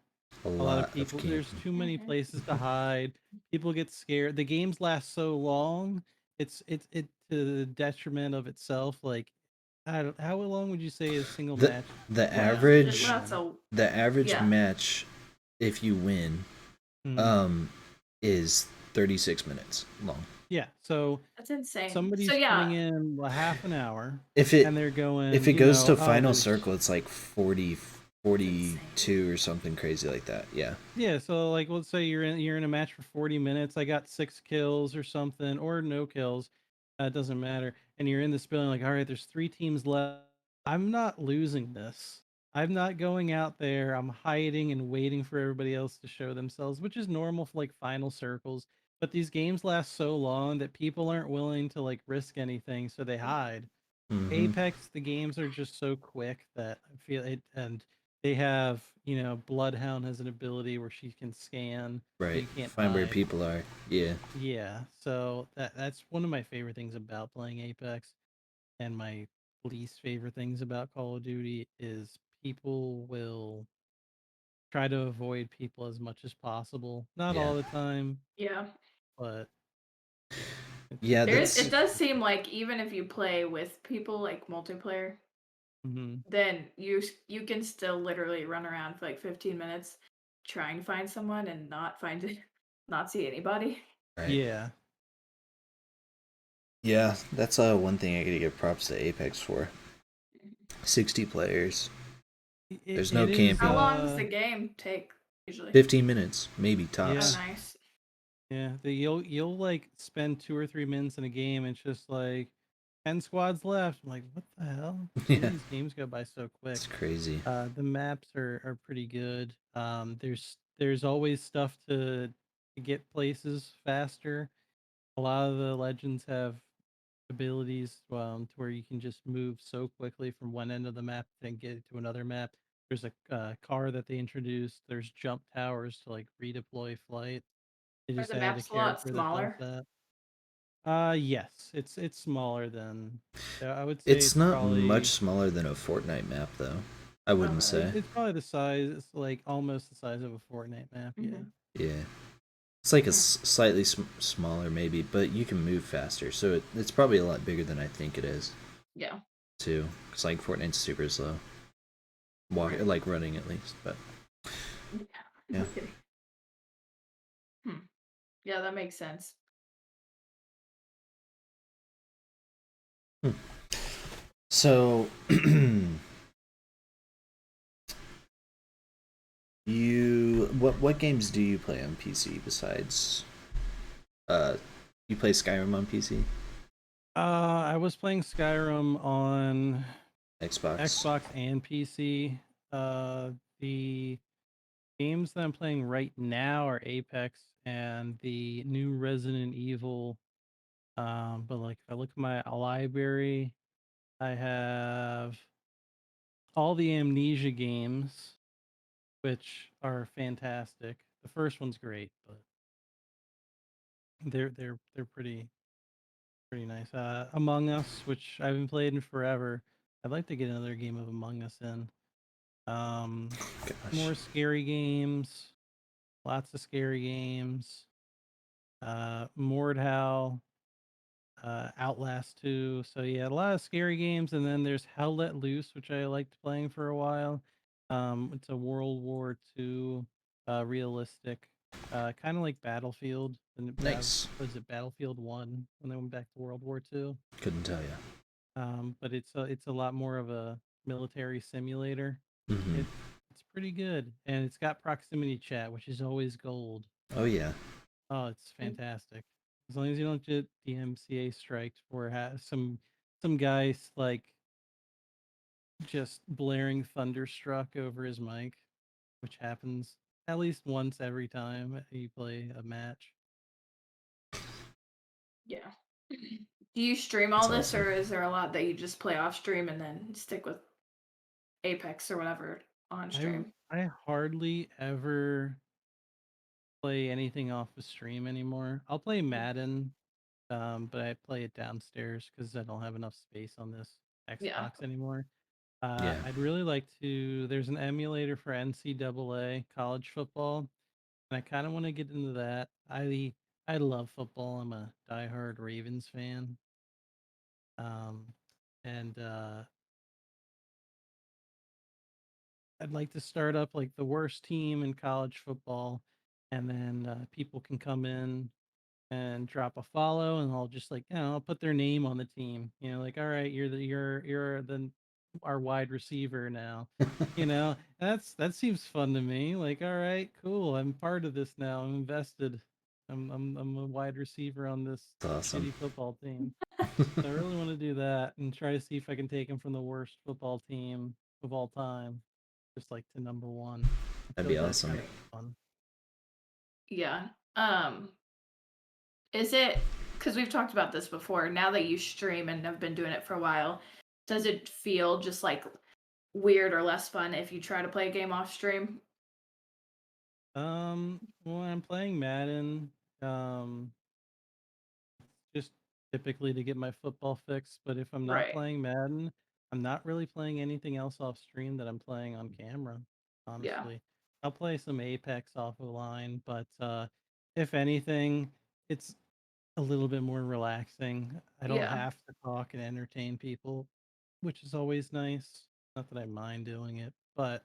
A A lot of lot of people, there's camping. too many Mhm. places to hide. People get scared. The games last so long. It's to the detriment of itself. Like, I don't, how long would you say a single The match the lasts It average lasts anymore? a the average yeah. match, if you win, Mhm. um, is 36 minutes long. Yeah. So That's insane. So somebody's yeah, putting in a half an hour, If it and they're if going, it goes to oh, final there's circle, it's like 40, it's insane. 42 or something crazy like that. Yeah. yeah. So like, let's say you're in a match for 40 minutes. I got 6 kills or something, or no kills. It doesn't matter. And you're in this building, like, all right, there's 3 teams left. I'm not losing this. I'm not going out there. I'm hiding and waiting for everybody else to show themselves, which is normal for like final circles. But these games last so long that people aren't willing to like risk anything, so they hide. Mm-hmm. Apex, the games are just so quick that I feel it, and they have, Bloodhound has an ability where she can scan, so Right. you can't Find where hide. people are. Yeah. Yeah, so that's one of my favorite things about playing Apex, and my least favorite things about Call of Duty is people will try to avoid people as much as possible. Not Yeah. all the time, Yeah. but it's Yeah. There is, it's it That's it's does seem like even if you play with people like multiplayer, mhm. then you can still literally run around for like 15 minutes trying to find someone and not find it, not see anybody. right. Yeah. Yeah. That's one thing I gotta give props to Apex for. 60 players. There's no It is How camping. long does the game take usually? 15 minutes, maybe Oh, yeah. tops. nice. Yeah, you'll like spend 2 or 3 minutes in a game, and it's just like 10 squads left. I'm like, what the hell? Yeah. These games go by so quick. It's crazy. The maps are pretty good. There's always stuff to get places faster. A lot of the legends have abilities to where you can just move so quickly from one end of the map and get to another map. There's a car that they introduced. There's jump towers to like redeploy flight. They Are just the added a maps a lot character that does smaller? that. Yes, it's smaller than. I would say It's it's not much probably smaller than a Fortnite map, though. I wouldn't Oh, really? say. it's probably the size. It's like almost the size of a Fortnite map. Yeah. Hmm. Yeah. It's like a slightly smaller, maybe, but you can move faster, so it's probably a lot bigger than I think it is, Yeah. too. It's like Fortnite's super slow. Walk, Right. like running at least, but Yeah. yeah. No kidding. Hmm. Yeah, that makes sense. Hmm. So, what games do you play on PC besides uh you play Skyrim on PC? I was playing Skyrim on Xbox? Xbox and PC. The games that I'm playing right now are Apex and the new Resident Evil. But like if I look at my library, I have all the Amnesia games, which are fantastic. The first one's great, but they're pretty nice. Among Us, which I haven't played in forever. I'd like to get another game of Among Us in. Um, Gosh. more scary games, lots of scary games. Mordhau, Outlast 2. So yeah, a lot of scary games, and then there's Hell Let Loose, which I liked playing for a while. It's a World War II realistic, kind of like Battlefield. And Nice. was it Battlefield 1 when they went back to World War II? Couldn't tell you. But it's a lot more of a military simulator. Mm-hmm. It's pretty good, and it's got proximity chat, which is always gold. Oh yeah. Oh, it's fantastic. As long as you don't get DMCA striked for some guys like just blaring Thunderstruck over his mic, which happens at least once every time you play a match. Yeah. Do you stream all That's this, awesome. or is there a lot that you just play off stream and then stick with Apex or whatever on I stream? I hardly ever play anything off the stream anymore. I'll play Madden, but I play it downstairs because I don't have enough space on this Yeah. Xbox anymore. Yeah. I'd really like to. There's an emulator for NCAA college football, and I kind of want to get into that. I love football. I'm a diehard Ravens fan. Um, and I'd like to start up like the worst team in college football, and then people can come in and drop a follow, and I'll just like I'll put their name on the team. Like all right, you're the our wide receiver now. That seems fun to me. Like all right, cool. I'm part of this now. I'm invested. I'm a wide receiver on this That's awesome. shitty football team. So I really want to do that and try to see if I can take him from the worst football team of all time, just like to number one. I That'd feel be like that's awesome. kind of fun. Yeah. Is it, because we've talked about this before, now that you stream and have been doing it for a while, does it feel just like weird or less fun if you try to play a game off stream? When I'm playing Madden, just typically to get my football fix. But if I'm not Right. playing Madden, I'm not really playing anything else off stream that I'm playing on camera. Yeah. Honestly, I'll play some Apex off of line, but if anything, it's a little bit more relaxing. I don't Yeah. have to talk and entertain people, which is always nice. Not that I mind doing it, but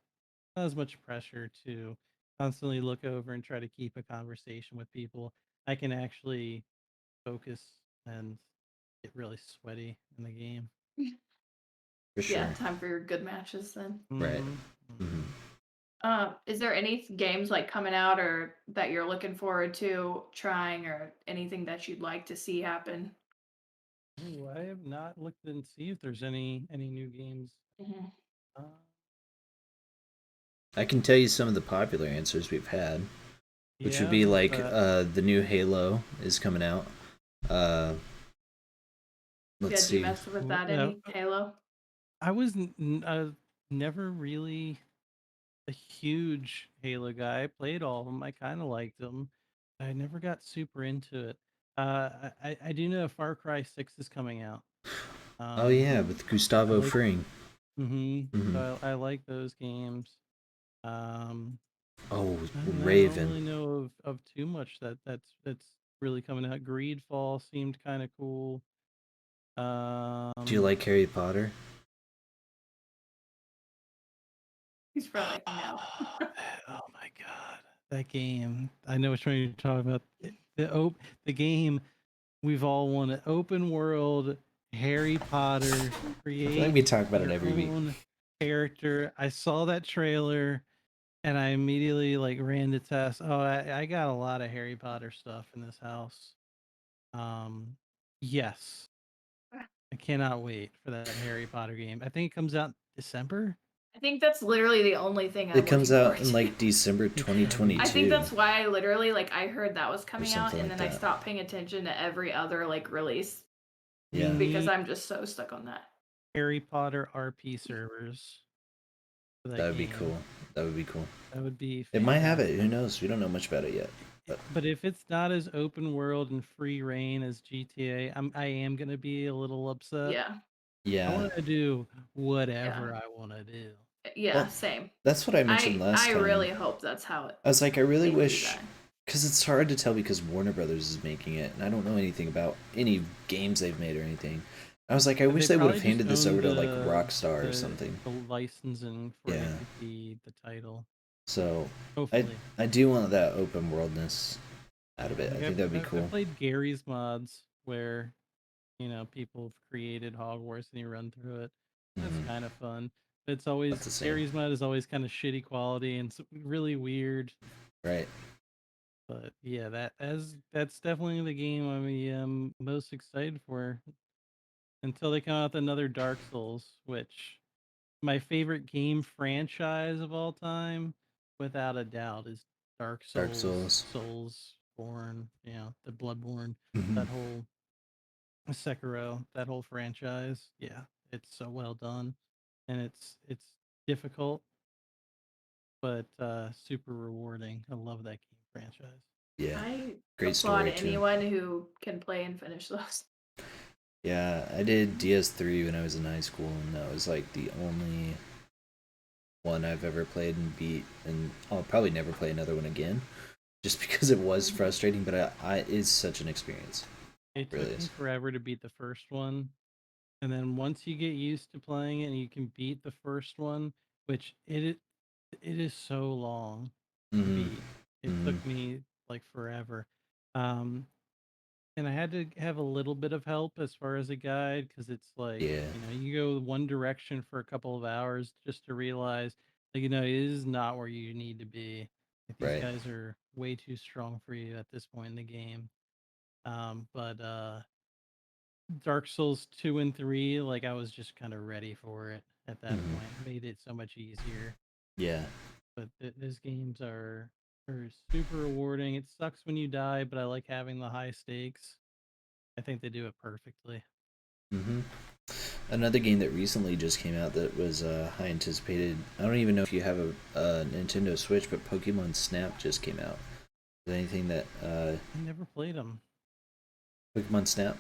not as much pressure to constantly look over and try to keep a conversation with people. I can actually focus and get really sweaty in the game. For Yeah, sure. time for your good matches then. Right. Mm-hmm. Is there any games like coming out or that you're looking forward to trying or anything that you'd like to see happen? Ooh, I have not looked and see if there's any new games. Mm-hmm. Uh, I can tell you some of the popular answers we've had, which would yeah, be what's like that? the new Halo is coming out. Uh, let's Yeah, do you see. mess with that Uh, any Halo? I was never really a huge Halo guy. I played all of them. I kind of liked them. I never got super into it. I do know Far Cry 6 is coming out. Oh Um, yeah, with I Gustavo like. Fring. So Hmm. I like those games. Um, Oh, I don't know. I don't Raven. really know of too much that's really coming out. Greedfall seemed kind of cool. Do you Um, like Harry Potter? He's probably like, no. oh my god, that game! I know which one you're talking about. The game we've all wanted. Open world Harry Potter. I feel like Create we talk about it your every week. own character. I saw that trailer and I immediately like ran to test. Oh, I got a lot of Harry Potter stuff in this house. Um, yes, I cannot wait for that Harry Potter game. I think it comes out December. I think that's literally the only thing It I'm comes looking out forward in to. like December December. I think 2022 that's why I literally like I heard that was or coming out something and like then I that. stopped paying attention to every other like release We Yeah, because need I'm just so stuck on that. Harry Potter RP servers for that that would be game. cool. That would be cool. That would be It might have it. fantastic. Who knows? We don't know much about it yet. But But if it's not as open world and free reign as GTA, I am gonna be a little upset. Yeah. I yeah. want to do Yeah. whatever I want to do. Yeah, Well, same. that's what I mentioned last I time. really hope that's how I was like, I really they do wish, that. because it's hard to tell because Warner Brothers is making it, and I don't know anything about any games they've made or anything. I was like, I wish They they would probably have just handed this own over to like Rockstar or the something. the licensing for Yeah. the title. So I Hopefully, I do want that open worldness out of it. I like think that'd be I've cool. played Gary's mods where people have created Hogwarts and you run through it. That's Hmm. kind of fun. It's That's always the same, Gary's mod is always kind of shitty quality and really weird. right? But yeah, that's definitely the game I'm most excited for until they come out with another Dark Souls, which my favorite game franchise of all time, without a doubt, is Dark Dark Souls, Souls. Soulsborne, the Bloodborne, Hmm. that whole Sekiro, that whole franchise. Yeah, it's so well done, and it's difficult, but super rewarding. I love that game franchise. Yeah, I great applaud story too. anyone who can play and finish those. Yeah, I did DS3 when I was in high school, and that was like the only one I've ever played and beat, and I'll probably never play another one again, just because it was frustrating. But it's such an experience. It really took me is. forever to beat the first one. And then once you get used to playing it and you can beat the first one, which it is so long to beat. It took me like forever. Um, and I had to have a little bit of help as far as a guide because it's like, Yeah. you go one direction for a couple of hours just to realize, like, it is not where you need to be. Like, these Right. guys are way too strong for you at this point in the game. But Dark Souls 2 and 3, like, I was just kind of ready for it at that point. Made it so much easier. Yeah. But those games are super rewarding. It sucks when you die, but I like having the high stakes. I think they do it perfectly. Another game that recently just came out that was high anticipated. I don't even know if you have a Nintendo Switch, but Pokemon Snap just came out. Is there anything that I never played them. Pokemon Snap?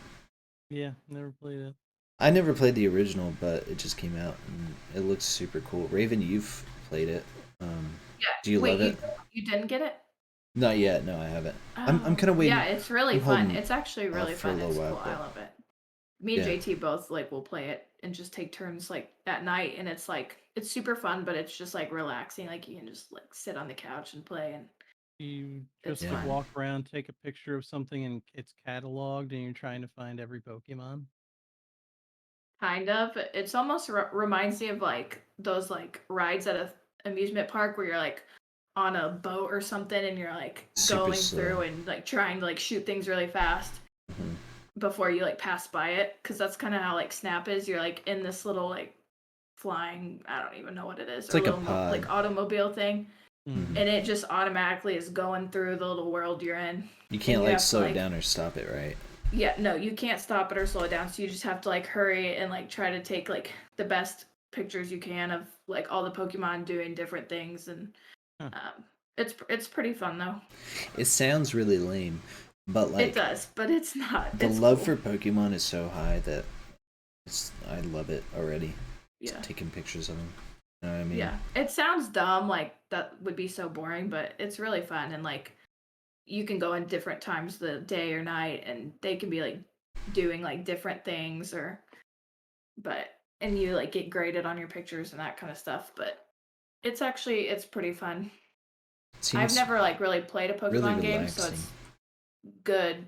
Yeah, never played it. I never played the original, but it just came out and it looks super cool. Raven, you've played it. Yeah. Do you love it? You didn't get it? Not yet. No, I haven't. I'm kind of waiting. Yeah, it's really I'm fun. holding It's actually really for a fun. little It's while, cool. but- I love it. Me and Yeah. JT both like will play it and just take turns like at night, and it's like it's super fun, but it's just like relaxing. Like you can just like sit on the couch and play, and You It's just like fun. walk around, take a picture of something, and it's cataloged, and you're trying to find every Pokemon. kind of it's almost reminds me of like those like rides at a amusement park where you're like on a boat or something, and you're like Super going slow. through and like trying to like shoot things really fast Mhm. before you like pass by it, because that's kind of how like Snap is. You're like in this little like flying, I don't even know what it is, It's like a little pod. like automobile thing, Mhm. and it just automatically is going through the little world you're in. You can't you like have to, slow it like- down or stop it, right? Yeah, no, you can't stop it or slow it down, so you just have to like hurry and like try to take like the best pictures you can of like all the Pokemon doing different things, and Huh. it's pretty fun though. It sounds really lame, but like It does, but it's not. the It's love cool. for Pokemon is so high that I love it already. Yeah. Just taking pictures of them. You know what I mean? Yeah, it sounds dumb, like that would be so boring, but it's really fun, and like you can go in different times of the day or night, and they can be like doing like different things, and you like get graded on your pictures and that kind of stuff. But it's pretty fun. I've Seems never like really played a Pokemon really game, so relaxing. it's good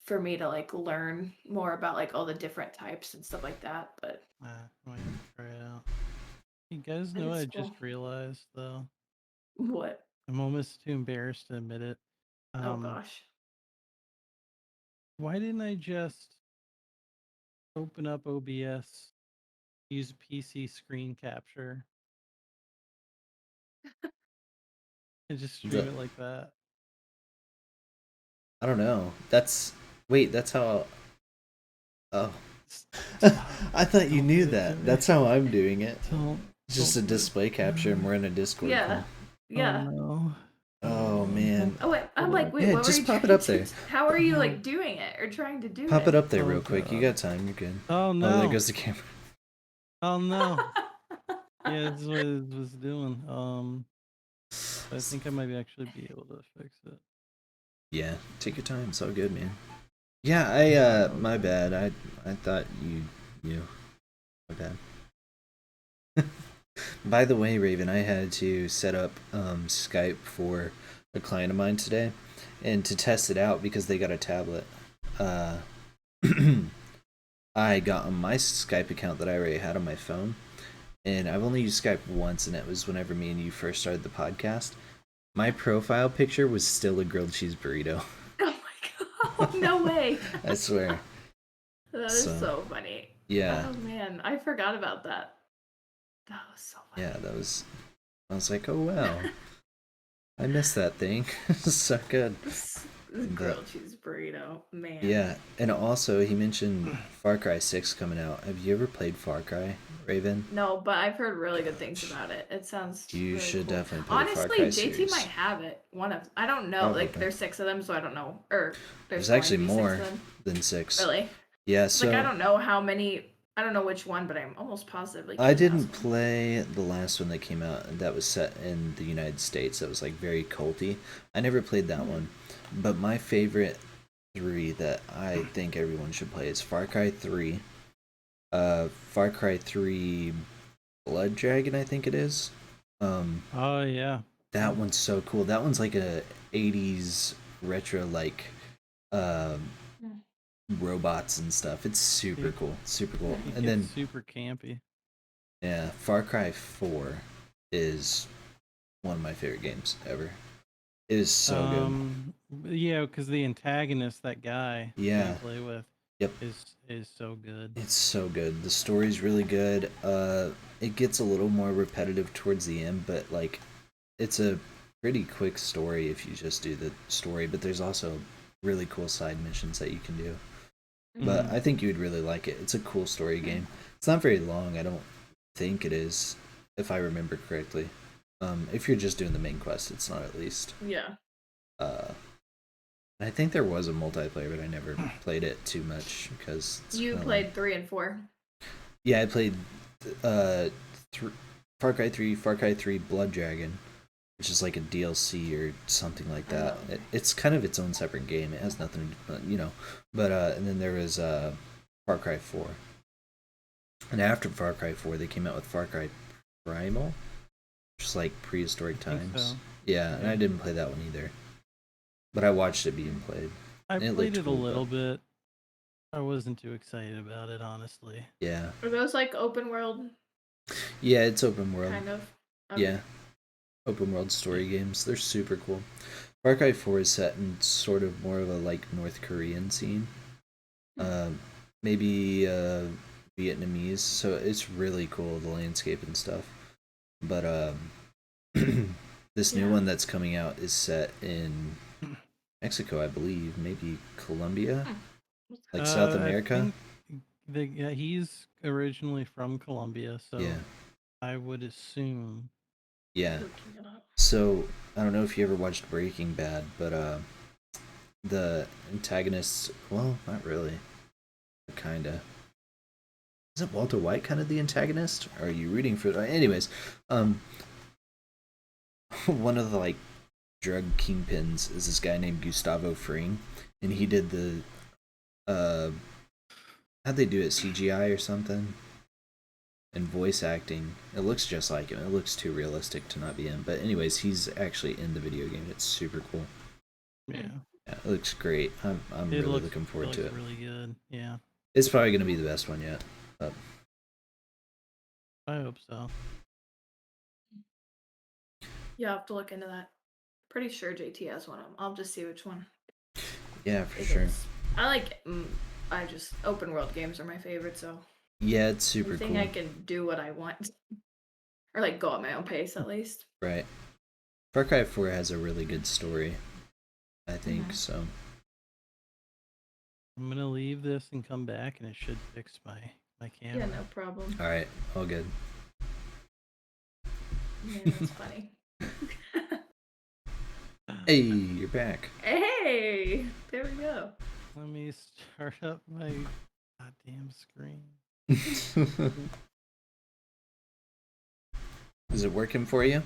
for me to like learn more about like all the different types and stuff like that. But I might have to try it out. You guys But know, it's I cool. just realized though. what? I'm almost too embarrassed to admit it. Oh gosh. Why didn't I just open up OBS, use PC screen capture, and just stream it like that? I don't know. That's how. Oh, I thought you Don't knew do it to that. me. That's how I'm doing it. Don't. Just a don't do it. display capture, and we're in a Discord Yeah. call. Yeah. Oh no. Oh man. Oh wait, I'm like, wait, Yeah, what just were you pop it trying up there. to- How are you like doing it or trying to do Pop it up there Oh, real quick. You God. got time. You're good. Oh Oh, no. there goes the camera. Oh no. Yeah, that's what it was doing. I think I might actually be able to fix it. Yeah, take your time. It's all good, man. Yeah, I my bad. I thought you. My bad. By the way, Raven, I had to set up Skype for a client of mine today, and to test it out because they got a tablet. I got on my Skype account that I already had on my phone, and I've only used Skype once, and it was whenever me and you first started the podcast. My profile picture was still a grilled cheese burrito. Oh my god! No way. I swear. That is so funny. Yeah. Oh man, I forgot about that. That was so funny. Yeah, that was. I was like, oh wow, I missed that thing. So good. This grilled cheese burrito, man. Yeah, and also he mentioned Far Cry 6 coming out. Have you ever played Far Cry, Raven? No, but I've heard really good things about it. It sounds. You really should cool. definitely play Honestly, the Far Cry JT series. might have it. I don't know. Probably. Like there's 6 of them, so I don't know. Or There's going actually to be 6 more of them. than 6. Really? Yeah, so Like I don't know how many. I don't know which one, but I'm almost positively. I King has didn't one. play the last one that came out that was set in the United States. That was like very culty. I never played that one, but my favorite 3 that I think everyone should play is Far Cry 3, Far Cry 3 Blood Dragon, I think it is. Oh yeah. That one's so cool. That one's like a 80s retro like um robots and stuff. It's super cool. Super cool. It And gets then super campy. yeah, Far Cry 4 is one of my favorite games ever. It is so good. Yeah, because the antagonist, that guy that you Yeah. play with, Yep. is so good. It's so good. The story's really good. It gets a little more repetitive towards the end, but like it's a pretty quick story if you just do the story, but there's also really cool side missions that you can do. But I think you would really like it. It's a cool story game. It's not very long. I don't think it is, if I remember correctly. If you're just doing the main quest, it's not at least. Yeah. I think there was a multiplayer, but I never played it too much because You played 3 and 4. Yeah, I played uh, Far Cry 3, Far Cry 3 Blood Dragon, which is like a DLC or something like that. It's kind of its own separate game. It has nothing, But and then there was Far Cry 4, and after Far Cry 4, they came out with Far Cry Primal, just like prehistoric times. So. Yeah, and I didn't play that one either, but I watched it being played. I played it a little bit. I wasn't too excited about it, honestly. Yeah. Are those like open world? Yeah, it's open world. Kind of. Okay. Yeah. Open world story games. They're super cool. Far Cry 4 is set in sort of more of a like North Korean scene. Maybe Vietnamese. So it's really cool, the landscape and stuff. But this new one that's coming out is set in Mexico, I believe. Maybe Colombia? Like South America? He's originally from Colombia, so yeah. I would assume. Yeah. So I don't know if you ever watched Breaking Bad, but the antagonists, well, not really. Kinda. Isn't Walter White kind of the antagonist? Or are you rooting for anyways, one of the like drug kingpins is this guy named Gustavo Fring, and he did the how'd they do it, CGI or something? And voice acting. It looks just like him. It looks too realistic to not be him. But anyways, he's actually in the video game. It's super cool. Yeah. Yeah, it looks great. I'm really looking forward to it. Really good. Yeah. It's probably gonna be the best one yet. But I hope so. Yeah, I'll have to look into that. Pretty sure JT has one of them. I'll just see which one. Yeah, for sure. I like. I just open world games are my favorite. So yeah, it's super cool. I can do what I want, or like go at my own pace at least. Right. Far Cry 4 has a really good story, I think. So I'm gonna leave this and come back, and it should fix my camera. Yeah, no problem. All right, all good. Yeah, that's funny. Hey, you're back. Hey, there we go. Let me start up my goddamn screen. Is it working for you?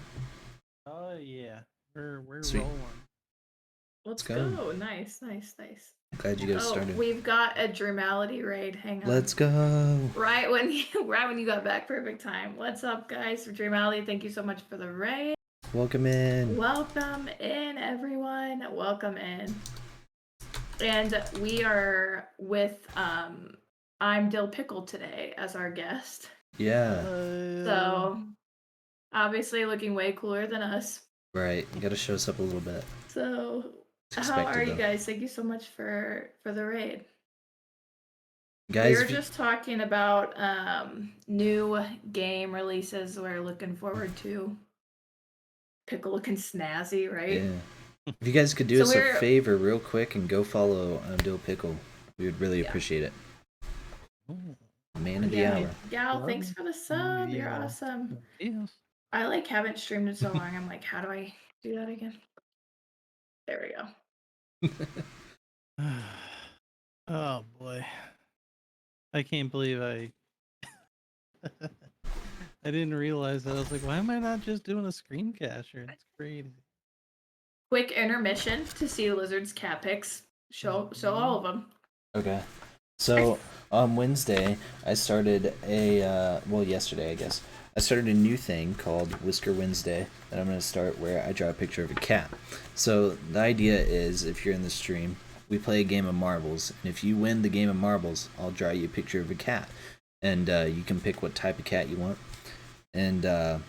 Oh yeah, we're Sweet. rolling. Let's go. Nice. Glad you guys started. We've got a Dreamality raid. Hang on. Let's go. Right when you got back, perfect time. What's up, guys? Dreamality, thank you so much for the raid. Welcome in. Welcome in, everyone. Welcome in. And we are with I'm Dill Pickle today as our guest. Yeah. So obviously looking way cooler than us. Right. You gotta show us up a little bit. So how are you guys? Thank you so much for the raid. Guys, we were just talking about new game releases we're looking forward to. Pickle looking snazzy, right? Yeah. If you guys could do us a favor real quick and go follow Dill Pickle, we would really appreciate it. Man of the hour. Gal, thanks for the sub. You're awesome. Yes. I haven't streamed in so long. I'm like, how do I do that again? There we go. Oh boy. I can't believe I I didn't realize that. I was like, why am I not just doing a screen capture? It's crazy. Quick intermission to see Lizard's cat pics. Show all of them. Okay. So on Wednesday, I started yesterday, I guess. I started a new thing called Whisker Wednesday that I'm going to start where I draw a picture of a cat. So the idea is if you're in the stream, we play a game of marbles. And if you win the game of marbles, I'll draw you a picture of a cat. And you can pick what type of cat you want. And I'll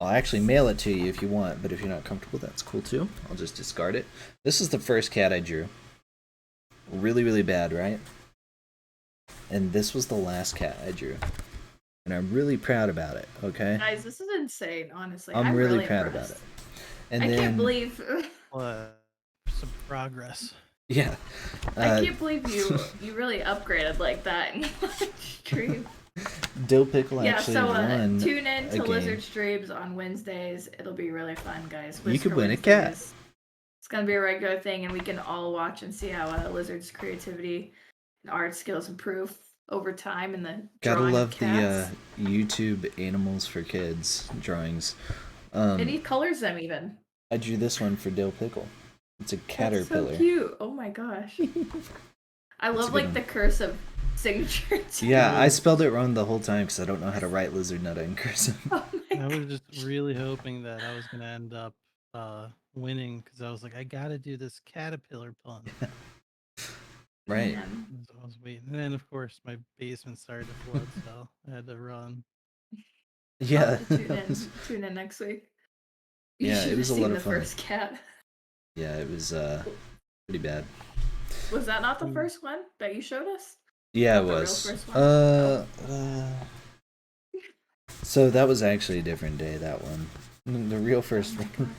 actually mail it to you if you want. But if you're not comfortable, that's cool too. I'll just discard it. This is the first cat I drew. Really, really bad, right? And this was the last cat I drew. And I'm really proud about it, okay? Guys, this is insane, honestly. I'm really proud impressed. about it. And I then, can't believe Some progress. Yeah. I can't believe you really upgraded like that in one stream. Dill Pickle Yeah, actually so won tune in a to game. Lizard streams on Wednesdays. It'll be really fun, guys. You could Whisker win a cat. Wednesdays. It's gonna be a regular thing, and we can all watch and see how Lizard's creativity and art skills improve over time in the Gotta drawing love of cats. the YouTube Animals for Kids drawings. And he colors them even. I drew this one for Dill Pickle. It's a caterpillar. That's so cute. Oh my gosh. I love like the cursive signature too. Yeah, I spelled it wrong the whole time because I don't know how to write Lizardnutta in cursive. Oh my I was just really hoping that I was gonna end up winning because I was like, I gotta do this caterpillar pun. Right. man. So I was waiting, and then of course my basement started to flood, so I had to run. Yeah. I'll have to tune in next week. You Yeah, should it was have a lot seen of the fun. first cat. Yeah, it was pretty bad. Was that not the first one that you showed us? Yeah, it Not the real was. first one? So that was actually a different day. That one, the real first one,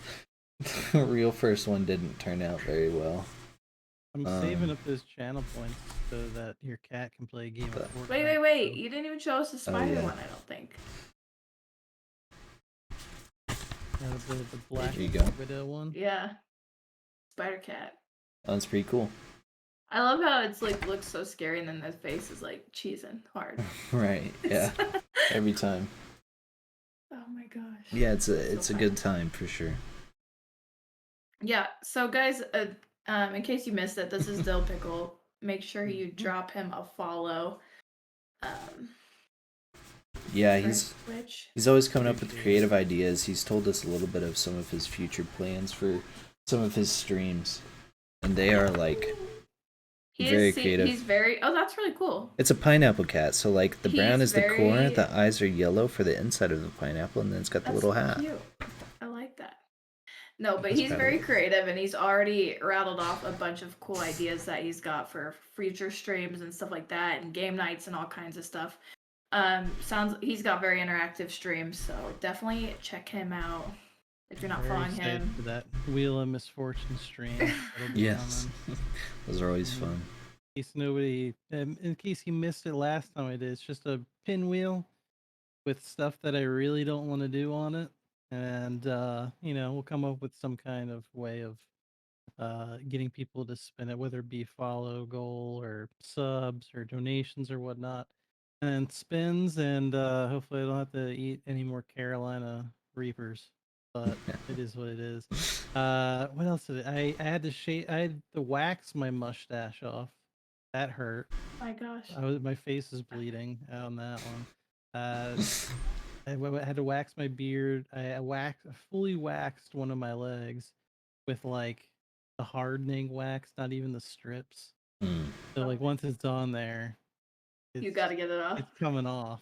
the real first one didn't turn out very well. I'm saving up those channel points so that your cat can play a game of Fortnite. Wait! You didn't even show us the spider yeah. one. I don't think. The Black There you go. Widow one. Yeah, spider cat. That's pretty cool. I love how it's like looks so scary, and then the face is like cheesing hard. Right. Yeah. Every time. Oh my gosh. Yeah, it's So a good time for sure. Yeah. So guys, in case you missed it, this is Dill Pickle. Make sure you drop him a follow. Yeah, for he's Twitch. always coming up with creative ideas. He's told us a little bit of some of his future plans for some of his streams, and they are like very creative. He's very. Oh, that's really cool. It's a pineapple cat, so like the brown He's is the core, very- the eyes are yellow for the inside of the pineapple, and then it's got the That's little so hat. cute. I like that. No, but That's he's proud of very it. creative, and he's already rattled off a bunch of cool ideas that he's got for future streams and stuff like that, and game nights and all kinds of stuff. He's got very interactive streams, so definitely check him out if you're not Very following excited him. for that Wheel of Misfortune stream. That'll be Yes, coming. those are always Mm. fun. In case nobody, in case you missed it last time I did, it's just a pinwheel with stuff that I really don't want to do on it, and we'll come up with some kind of way of getting people to spin it, whether it be follow goal or subs or donations or whatnot, and spins, and hopefully I don't have to eat any more Carolina Reapers. But it is what it is. What else did I had to shave? I had to wax my mustache off. That hurt. My gosh. My face is bleeding on that one. I had to wax my beard. I fully waxed one of my legs with like the hardening wax, not even the strips. So like once it's on there, You got to get it off. It's coming off.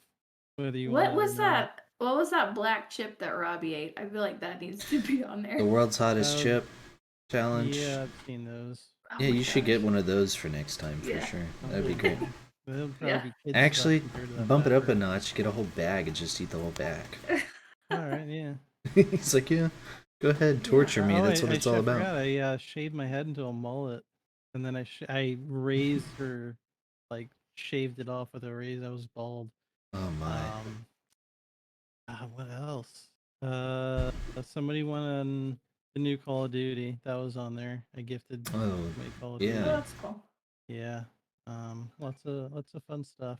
Whether you What want it was or not. that? What was that black chip that Robbie ate? I feel like that needs to be on there. The world's hottest chip challenge. Yeah, I've seen those. Oh Yeah, my you should gosh. get one of those for next time for Yeah. sure. That'd be great. They'll probably Yeah. be kids stuff Actually, compared to that bump it up a pepper. notch, get a whole bag, and just eat the whole bag. All right, yeah. He's like, yeah, go ahead, torture me. Oh, That's what it's all about. Forgot. I shaved my head into a mullet, and then I raised her, like shaved it off with a razor. I was bald. Oh my. What else? Somebody won on the new Call of Duty. That was on there. I gifted Oh, my Call of yeah. Duty. Oh, that's cool. Yeah. Lots of fun stuff.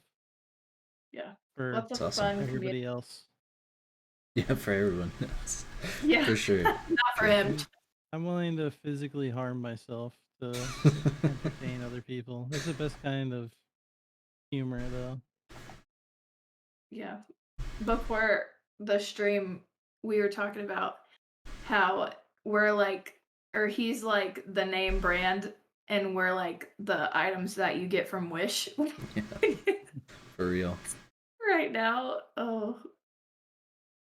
Yeah. for What's a That's awesome. fun community? everybody else. Yeah, for everyone. Yeah. For sure. Not for him. I'm willing to physically harm myself to entertain other people. That's the best kind of humor, though. Yeah. Before the stream, we were talking about how we're like, or he's like the name brand, and we're like the items that you get from Wish. For real. Right now. Oh,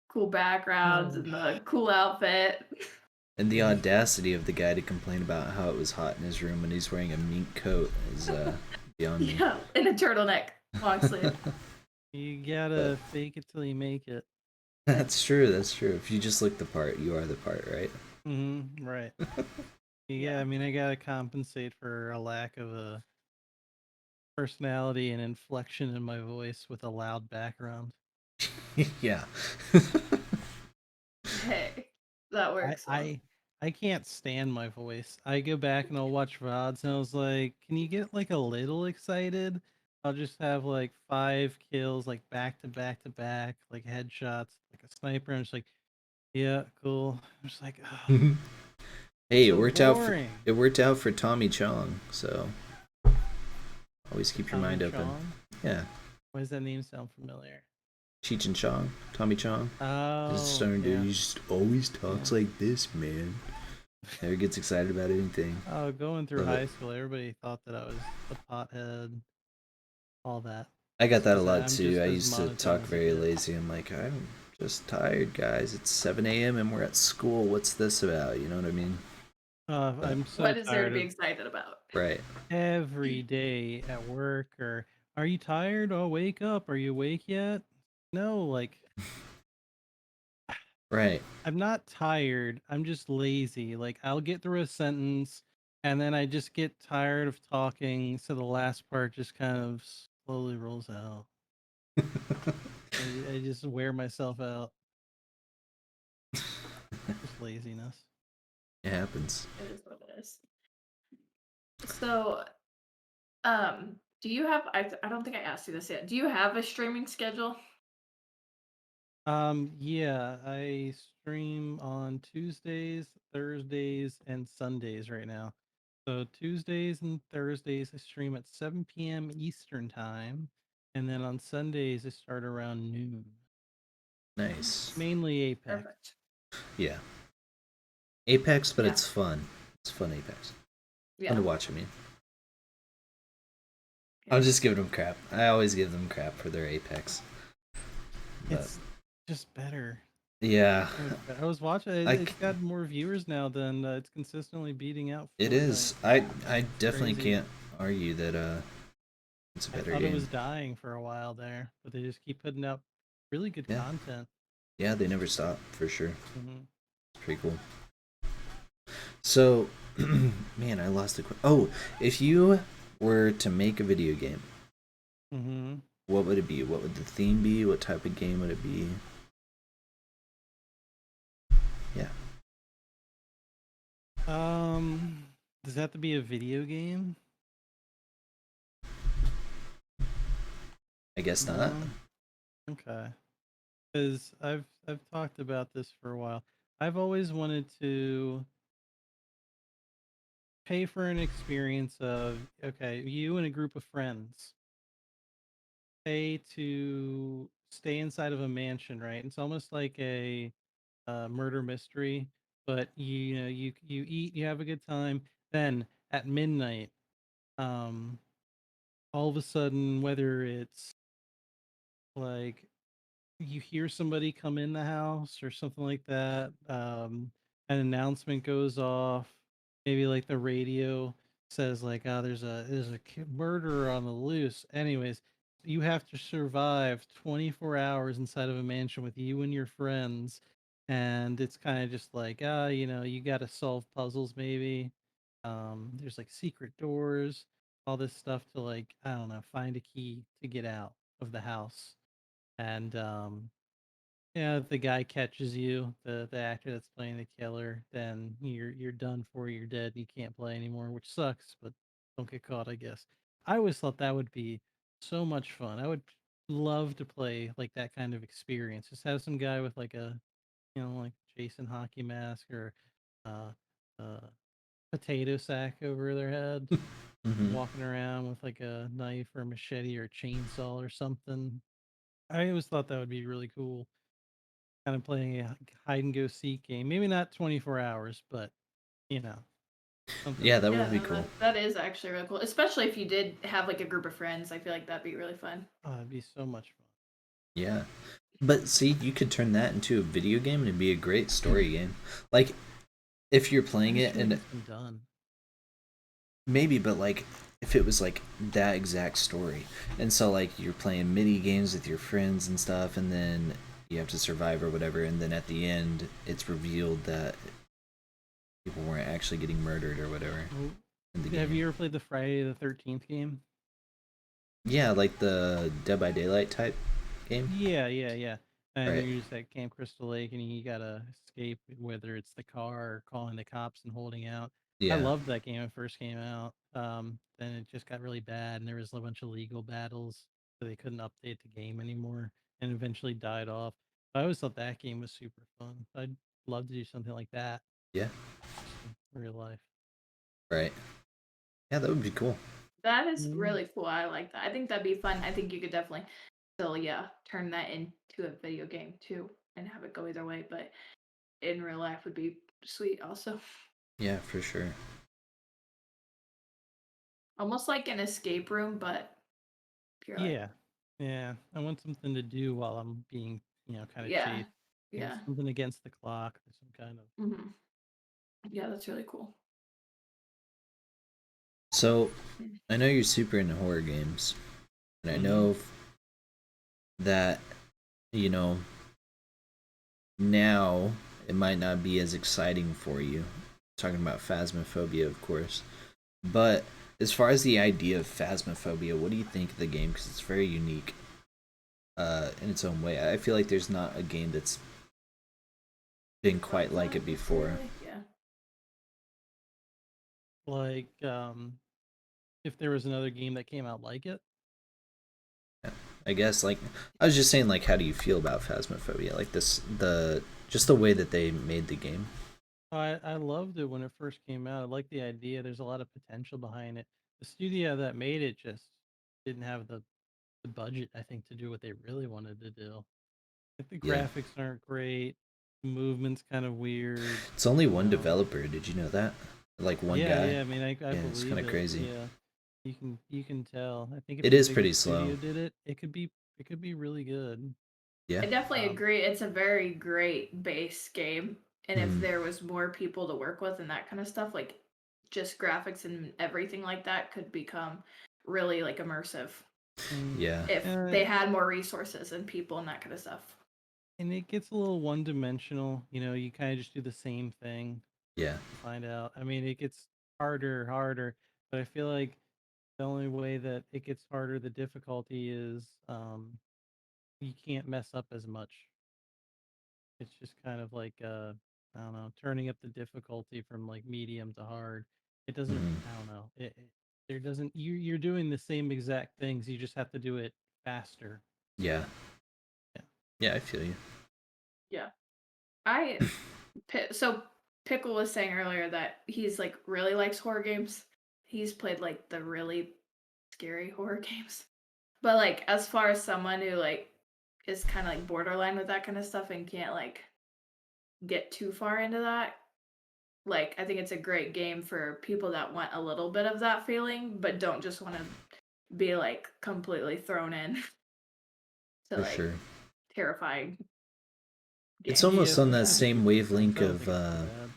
cool backgrounds and the cool outfit. And the audacity of the guy to complain about how it was hot in his room when he's wearing a mink coat is beyond me. Yeah, in a turtleneck, long sleeve. You gotta fake it till you make it. That's true. That's true. If you just look the part, you are the part, right? Right. Yeah, I mean, I gotta compensate for a lack of a personality and inflection in my voice with a loud background. Yeah. Hey, that works. I can't stand my voice. I go back and I'll watch VODs and I was like, can you get like a little excited? I'll just have like 5 kills, like back to back to back, like headshots, like a sniper. I'm just like, yeah, cool. I'm just like, oh, Hey, so boring. It worked out for Tommy Chong, so always keep your Tommy mind open. Chong? Yeah. Why does that name sound familiar? Cheech and Chong, Tommy Chong. Oh, Just starting yeah. to he just always talks like this, man. Never gets excited about anything. Oh, going through Love high it. school, everybody thought that I was a pothead, all that. I got that a 'Cause lot I'm too. just I as used to monotone talk as a very kid. lazy. I'm like, I'm just tired, guys. It's 7 a.m. and we're at school. What's this about? You know what I mean? I'm so What is there to tired be of excited about? Right. every day at work or are you tired? Oh, wake up. Are you awake yet? No, like Right. I'm not tired. I'm just lazy. Like I'll get through a sentence and then I just get tired of talking, so the last part just kind of slowly rolls out. I just wear myself out. Just laziness. It happens. It is what it is. So, do you have? I don't think I asked you this yet. Do you have a streaming schedule? Yeah, I stream on Tuesdays, Thursdays, and Sundays right now. So Tuesdays and Thursdays I stream at 7 p.m. Eastern time, and then on Sundays I start around noon. Nice. Mainly Apex. Perfect. Yeah. Apex, but Yeah. it's fun. It's fun Apex. Yeah. Fun to watch, I mean. I'm just giving them crap. I always give them crap for their Apex. But, It's just better. yeah. I was watching. It's got more viewers now than it's consistently beating out. It is. I definitely crazy. can't argue that it's a better I thought game. it was dying for a while there, but they just keep putting out really good content. Yeah, they never stop for sure. Mm-hmm. It's pretty cool. So, man, I lost the. Oh, if you were to make a video game, what would it be? What would the theme be? What type of game would it be? Yeah. Does that have to be a video game? I guess not. Okay. Because I've talked about this for a while. I've always wanted to pay for an experience of, okay, you and a group of friends pay to stay inside of a mansion, right? It's almost like a murder mystery, but you eat, you have a good time. Then at midnight, um, all of a sudden, whether it's like you hear somebody come in the house or something like that, an announcement goes off, maybe like the radio says like, oh, there's a murderer on the loose. Anyways, you have to survive 24 hours inside of a mansion with you and your friends, and it's kind of just like, you got to solve puzzles maybe. There's like secret doors, all this stuff to, like, I don't know, find a key to get out of the house. And yeah, if the guy catches you, the actor that's playing the killer, then you're done for. You're dead. You can't play anymore, which sucks. But don't get caught, I guess. I always thought that would be so much fun. I would love to play like that kind of experience. Just have some guy with like a, like Jason hockey mask or uh, uh, potato sack over their head, Hmm. walking around with like a knife or machete or chainsaw or something. I always thought that would be really cool. Kind of playing a hide and go seek game. Maybe not 24 hours, but you know, something Yeah, like that Yeah, would be no, cool. that is actually really cool. Especially if you did have like a group of friends. I feel like that'd be really fun. oh, it'd be so much fun. Yeah. But see, you could turn that into a video game and it'd be a great story game. Like, if you're playing I it, just feel like and it's been done. maybe, but like, if it was like that exact story, and so like you're playing mini games with your friends and stuff, and then you have to survive or whatever, and then at the end, it's revealed that people weren't actually getting murdered or whatever Oh, in the have game. you ever played the Friday the 13th game? Yeah, like the Dead by Daylight type game. Yeah, yeah, yeah. And Right. you're just at Camp Crystal Lake, and you gotta escape, whether it's the car or calling the cops and holding out. I Yeah. loved that game when it first came out. Then it just got really bad, and there was a bunch of legal battles, so they couldn't update the game anymore, and eventually died off. I always thought that game was super fun. I'd love to do something like that, Yeah. just in real life. Right. Yeah, that would be cool. That is Mm. really cool. I like that. I think that'd be fun. I think you could definitely still, yeah, turn that into a video game too and have it go either way. But in real life would be sweet also. Yeah, for sure. Almost like an escape room, but pure life. Yeah, yeah. I want something to do while I'm being, kind of Yeah. chased. Like Yeah. something against the clock or some kind of. Hmm. Yeah, that's really cool. So, I know you're super into horror games, and I know that, you know, now it might not be as exciting for you. Talking about Phasmophobia, of course. But as far as the idea of Phasmophobia, what do you think of the game? Because it's very unique in its own way. I feel like there's not a game that's been quite like it before. Yeah. Like, if there was another game that came out like it. Yeah. I guess, like, I was just saying, like, how do you feel about Phasmophobia? Like, just the way that they made the game. I loved it when it first came out. I like the idea. There's a lot of potential behind it. The studio that made it just didn't have the budget, I think, to do what they really wanted to do. Like the Yeah. graphics aren't great. The movement's kind of weird. It's only You one know. developer. Did you know that? Like, one Yeah, guy. yeah. I mean, I Yeah, it's believe kind of it. crazy. Yeah, you can tell. I think if It a is bigger pretty slow. studio did it, it could be really good. Yeah. I definitely Um, agree. It's a very great base game. And if Mhm. there was more people to work with and that kind of stuff, like just graphics and everything like that could become really like immersive mm, Yeah. if uh, they had more resources and people and that kind of stuff. and it gets a little one-dimensional. You kind of just do the same thing Yeah. to find out. I mean, it gets harder, but I feel like the only way that it gets harder, the difficulty is you can't mess up as much. It's just kind of like I don't know, turning up the difficulty from like medium to hard. It doesn't. Mhm. I don't know. There doesn't. You're doing the same exact things. You just have to do it faster. Yeah. Yeah. Yeah, I feel you. Yeah. So Pickle was saying earlier that he's like really likes horror games. He's played like the really scary horror games. But like as far as someone who like is kind of like borderline with that kind of stuff and can't like get too far into that, like I think it's a great game for people that want a little bit of that feeling but don't just want to be like completely thrown in to For like sure. terrifying It's games. Yeah, almost on for that some same people, I wavelength don't of think it's too bad.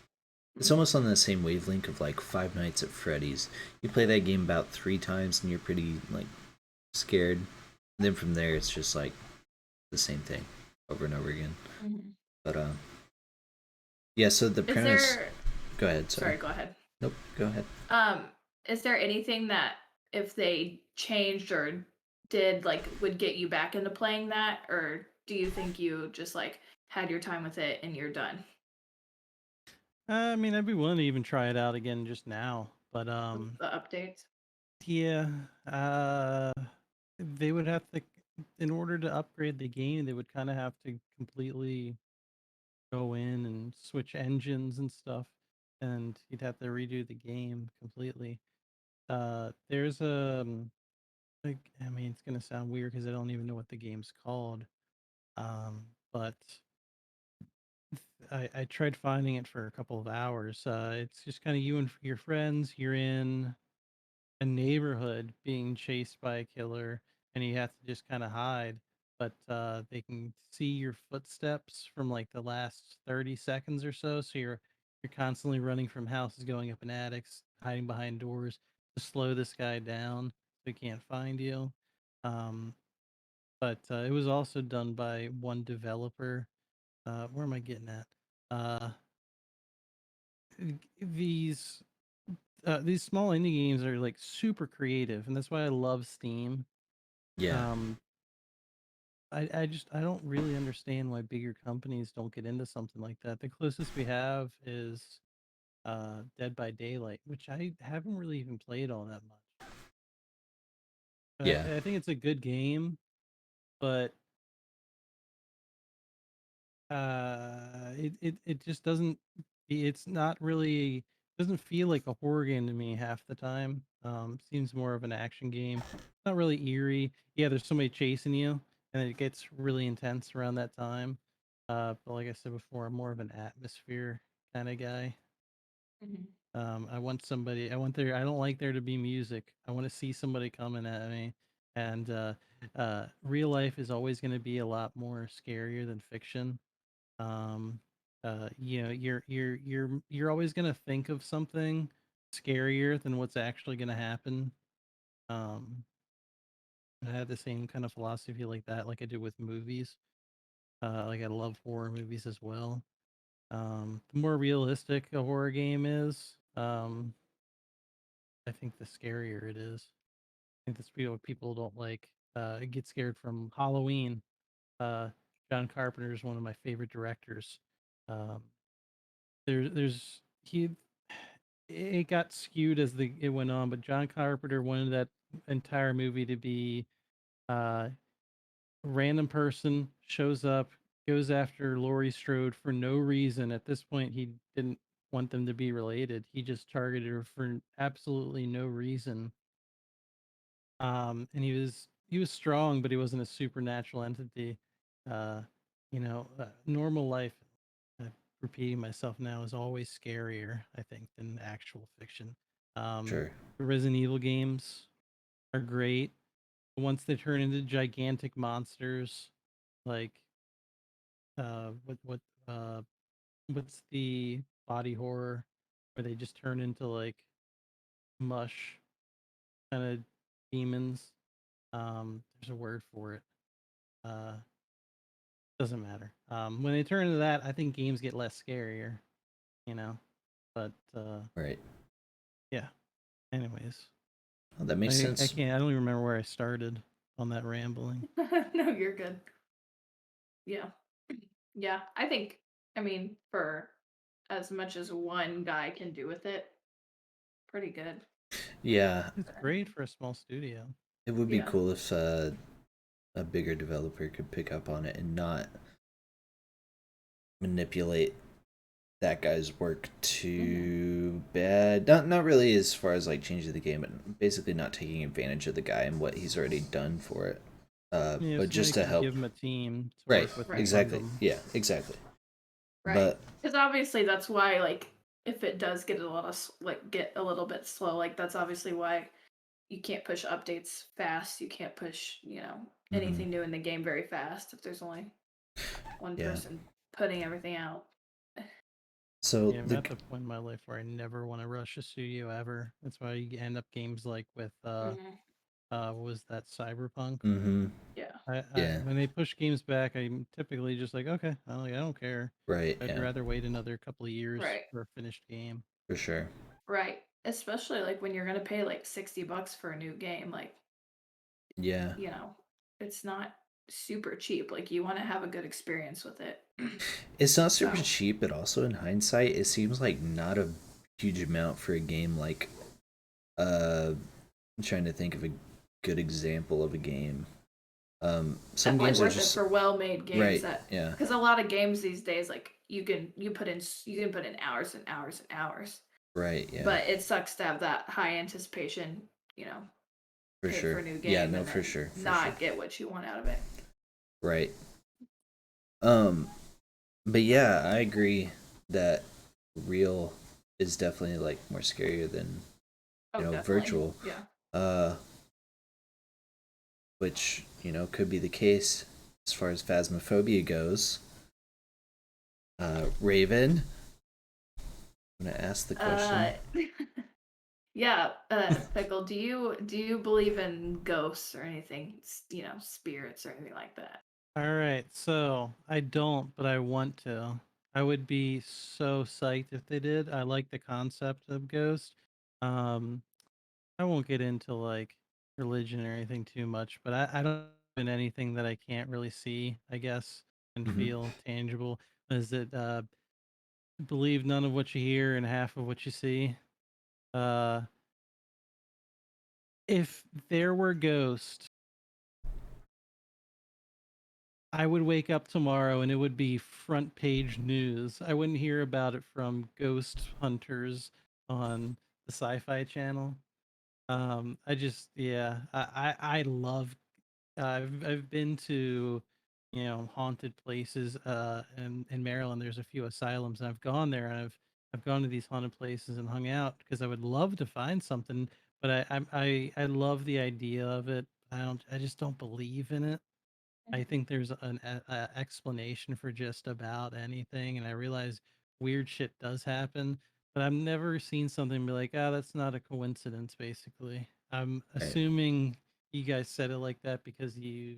it's almost on the same wavelength of like Five Nights at Freddy's. You play that game about 3 times and you're pretty like scared. And then from there it's just like the same thing over and over again. Mhm. But yeah, so the Is premise, there go ahead, sorry, sorry. go ahead. Nope, go ahead. Um, is there anything that if they changed or did like would get you back into playing that, or do you think you just like had your time with it and you're done? I mean, I'd be willing to even try it out again just now, but With the updates? yeah, they would have to. in order to upgrade the game, they would kind of have to completely go in and switch engines and stuff, and you'd have to redo the game completely. There's like, I mean, it's gonna sound weird because I don't even know what the game's called. But I tried finding it for a couple of hours. It's just kind of you and your friends. You're in a neighborhood being chased by a killer, and you have to just kind of hide. But they can see your footsteps from like the last 30 seconds or so. So you're constantly running from houses, going up in attics, hiding behind doors to slow this guy down so he can't find you. Um, but it was also done by one developer. Where am I getting at? Uh, these these small indie games are like super creative, and that's why I love Steam. Yeah. Um, I don't really understand why bigger companies don't get into something like that. The closest we have is Dead by Daylight, which I haven't really even played all that much. Yeah. I think it's a good game, but it just doesn't. It's not really doesn't feel like a horror game to me half the time. Seems more of an action game. Not really eerie. Yeah, there's somebody chasing you, and it gets really intense around that time. But like I said before, I'm more of an atmosphere kind of guy. Mhm. I want somebody. I want there. I don't like there to be music. I want to see somebody coming at me. And real life is always going to be a lot more scarier than fiction. um you know, you're always going to think of something scarier than what's actually going to happen. um I had the same kind of philosophy like that, like I do with movies. Like I love horror movies as well. The more realistic a horror game is, I think the scarier it is. I think that's what people don't like. Get scared from Halloween. John Carpenter is one of my favorite directors. um there's he it got skewed as it went on, but John Carpenter wanted that entire movie to be uh random person shows up, goes after Laurie Strode for no reason. At this point, he didn't want them to be related. He just targeted her for absolutely no reason. And he was strong, but he wasn't a supernatural entity. Uh, normal life. uh, Repeating myself now is always scarier, I think, than actual fiction. Sure. The Resident Evil games are great. Once they turn into gigantic monsters, like uh, what what uh, what's the body horror where they just turn into like mush kind of demons? There's a word for it. Uh, doesn't matter. When they turn into that, I think games get less scarier, you know. But Right. yeah. Anyways, Oh, that makes I sense. can't. I don't even remember where I started on that rambling. No, you're good. Yeah. Yeah. I mean, for as much as one guy can do with it, pretty good. Yeah. It's great for a small studio. It would be Yeah. cool if a bigger developer could pick up on it and not manipulate that guy's work too bad. Not really as far as like changing the game, but basically not taking advantage of the guy and what he's already done for it. Yeah, But just somebody to could help. give them a team to Right. work with and Right. fund Exactly. them. Yeah. Exactly. Right. But Because obviously that's why, like, if it does get get a little bit slow, like that's obviously why you can't push updates fast. You can't push, anything new in the game very fast if there's only one yeah. person putting everything out. So Yeah, I'm at the point in my life where I never want to rush a studio ever. That's why you end up games like with what was that, Cyberpunk? Yeah. Yeah. When they push games back, I'm typically just like, okay, I don't care. Right. I'd Yeah. rather wait another couple of years Right. for a finished game. For sure. Right. Especially like when you're gonna pay like $60 for a new game, like Yeah. it's not super cheap. Like you want to have a good experience with it. It's not super So, cheap, but also in hindsight, it seems like not a huge amount for a game like I'm trying to think of a good example of a game. Some Definitely games are worth just it for well-made games. right. That Yeah. because a lot of games these days, like you can put in hours and hours and hours. Right. Yeah. But it sucks to have that high anticipation, For pay sure. for a new Yeah. game No. and For then sure. For not sure. get what you want out of it. Right. Um. But yeah, I agree that real is definitely like more scarier than Definitely. virtual. Yeah. Which could be the case as far as phasmophobia goes. Raven, I'm gonna ask the question. Yeah, Pickle, do you believe in ghosts or anything, spirits or anything like that? All right, so I don't, but I want to. I would be so psyched if they did. I like the concept of ghost. Um, I won't get into like religion or anything too much, but I don't believe in anything that I can't really see, I guess, and Mhm. feel tangible. Is it believe none of what you hear and half of what you see? Uh, if there were ghosts, I would wake up tomorrow and it would be front page news. I wouldn't hear about it from ghost hunters on the Sci-Fi Channel. I just yeah, I love. I've been to haunted places. In Maryland, there's a few asylums, and I've gone there and I've gone to these haunted places and hung out because I would love to find something. But I love the idea of it. I just don't believe in it. I think there's an explanation for just about anything, and I realize weird shit does happen, but I've never seen something be like, "Ah, that's not a coincidence." Basically, I'm Right. assuming you guys said it like that because you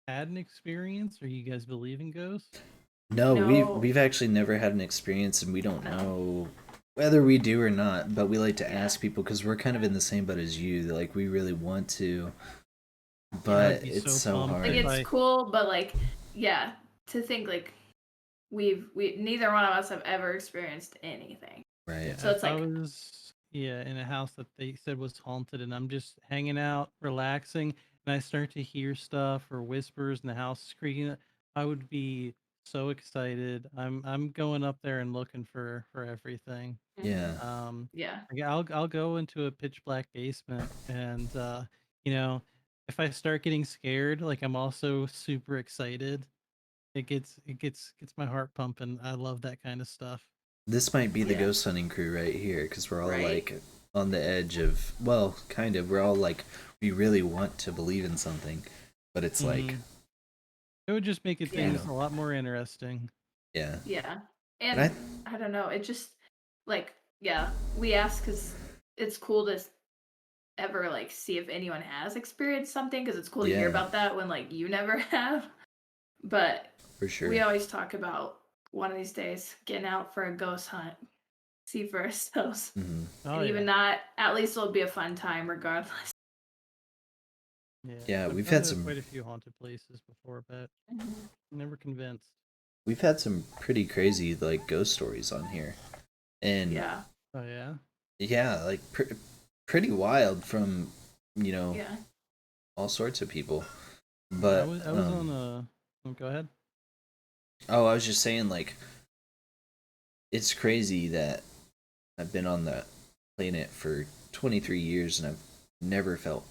had an experience, or you guys believe in ghosts. No, No. we've actually never had an experience, and we don't No. know whether we do or not. But we like to Yeah. ask people because we're kind of in the same boat as you. Like we really want to, I'd but be it's so so pumped hard. Like if it's I cool, but like yeah, to think like we neither one of us have ever experienced anything. Right. So if it's I like was in a house that they said was haunted and I'm just hanging out, relaxing, and I start to hear stuff or whispers and the house is creaking, I would be so excited. I'm going up there and looking for everything. Yeah. Yeah. I'll go into a pitch black basement and you know, if I start getting scared, like I'm also super excited. It gets my heart pumping. I love that kind of stuff. This might be the Yeah. ghost hunting crew right here because we're all Right. like on the edge of, well, kind of. We're all like, we really want to believe in something, but it's like, Mhm. It would just make it Yeah. things a lot more interesting. yeah. Yeah. And And I don't know, it just like yeah, we ask cuz it's cool to ever like see if anyone has experienced something because it's cool to hear yeah, about that when like you never have. But for sure. we always talk about one of these days getting out for a ghost hunt, see for ourselves. Mhm. Oh And yeah, even that, at least it'll be a fun time regardless. yeah. Yeah, I've we've gone had to some quite a few haunted places before, but never convinced. we've had some pretty crazy like ghost stories on here, and Yeah. Oh yeah. yeah, like pretty wild from Yeah. all sorts of people. I But was on a. Oh, go ahead. oh, I was just saying like it's crazy that I've been on the planet for 23 years and I've never felt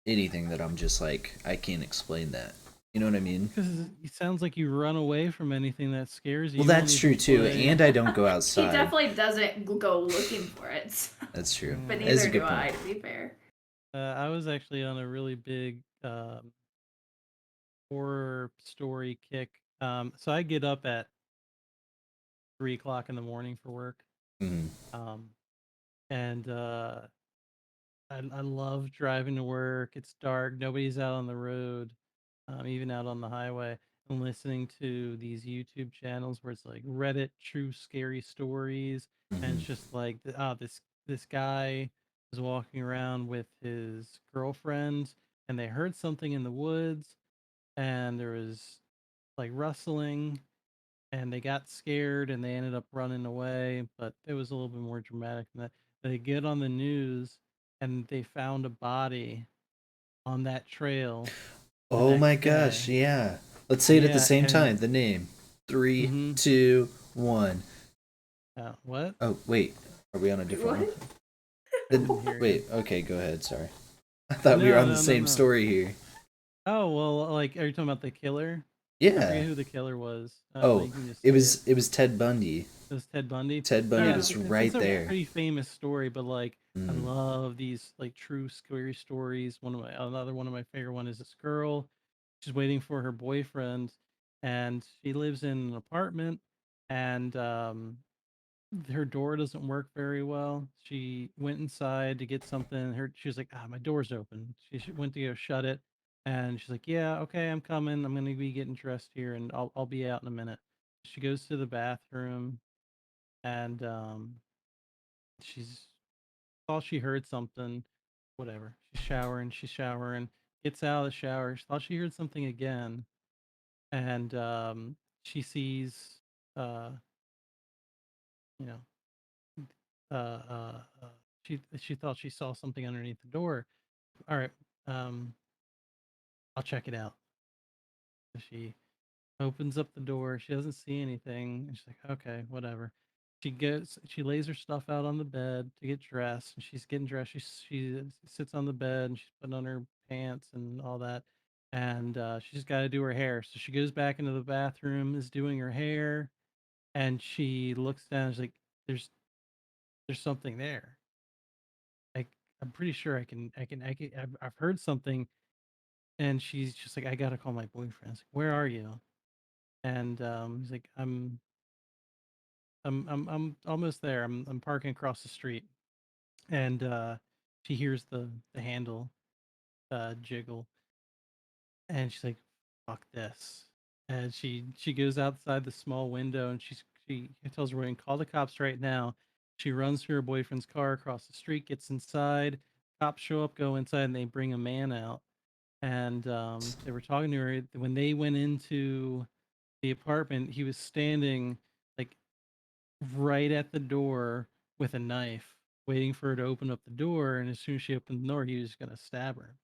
anything that I'm just like I can't explain that. You know what I mean? Because it sounds like you run away from anything that scares you. Well, You won't that's even true too, play. and I don't go He outside. definitely doesn't go looking for it. That's true. But That is a neither good do I, point. to be fair. I was actually on a really big horror story kick. So I get up at 3 o'clock in the morning for work. Mhm. Um, and I love driving to work. It's dark. Nobody's out on the road, even out on the highway. And listening to these YouTube channels where it's like Reddit true scary stories, and Mhm. it's just like, this guy is walking around with his girlfriend, and they heard something in the woods, and there was like rustling, and they got scared and they ended up running away, but it was a little bit more dramatic than that. They get on the news and they found a body on that trail Oh my gosh, yeah. Let's say it at the same time. The name. 3, 2, 1. What? Oh, wait. Are we on a different one? Wait, okay, go ahead. Sorry. I thought we were on the same story here. Oh, well, like, are you talking about the killer? Yeah. I forget who the killer was. It was Ted Bundy. It was Ted Bundy? Ted Bundy was right there. It's a pretty famous story, but, like, I love these, like, true scary stories. Another one of my favorite one is this girl. She's waiting for her boyfriend, and she lives in an apartment, and her door doesn't work very well. She went inside to get something. She was like, my door's open. She went to go shut it, and she's like, yeah, okay, I'm coming. I'm gonna be getting dressed here, and I'll be out in a minute. She goes to the bathroom, and she's thought she heard something. Whatever. She's showering. Gets out of the shower. She thought she heard something again, and she sees, uh, you know, uh, uh, uh, she thought she saw something underneath the door. All right, I'll check it out. So she opens up the door. She doesn't see anything, and she's like, okay, whatever. She lays her stuff out on the bed to get dressed, and she's getting dressed. She sits on the bed and she's putting on her pants and all that, and she's got to do her hair. So she goes back into the bathroom, is doing her hair, and she looks down. She's like, there's something there. I'm pretty sure I've heard something. And she's just like, I gotta call my boyfriend. I was like, where are you? And he's like, I'm almost there. I'm parking across the street. And she hears the handle jiggle, and she's like, fuck this. And she goes outside the small window, and she tells her boyfriend, call the cops right now. She runs to her boyfriend's car across the street, gets inside. Cops show up, go inside, and they bring a man out. And they were talking to her when they went into the apartment. He was standing like right at the door with a knife, waiting for her to open up the door. And as soon as she opened the door, he was going to stab her.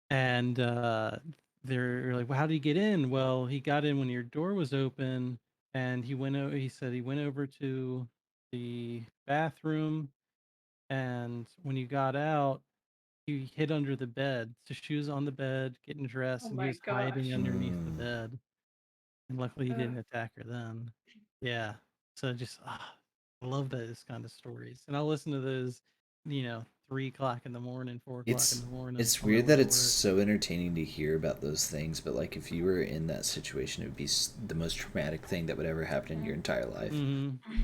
And they're like, well, how did he get in? Well, he got in when your door was open, and he said he went over to the bathroom, and when you got out, he hid under the bed. So she was on the bed getting dressed, and he was hiding underneath the bed. And luckily, he didn't attack her then. Yeah. So just, I love those kind of stories, and I'll listen to those, 3 o'clock in the morning, 4 o'clock in the morning. It's weird that it's so entertaining to hear about those things, but like if you were in that situation, it would be the most traumatic thing that would ever happen in your entire life.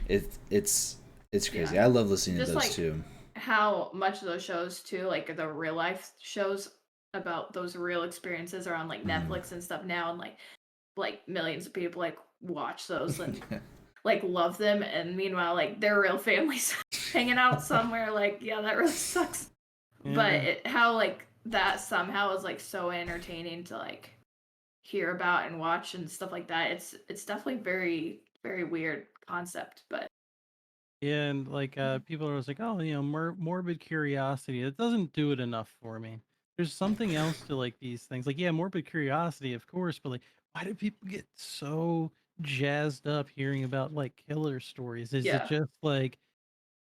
It's crazy. Yeah. I love listening to those too. How much of those shows too, like the real life shows about those real experiences are on like Netflix and stuff now, and like millions of people like watch those and like love them, and meanwhile like their real families hanging out somewhere. Like, yeah, that really sucks. But how like that somehow is like so entertaining to like hear about and watch and stuff like that. It's definitely very, very weird concept, but yeah, and like people are always like, oh, morbid curiosity. It doesn't do it enough for me. There's something else to like these things. Like, yeah, morbid curiosity, of course, but like, why do people get so jazzed up hearing about like killer stories? Is it just like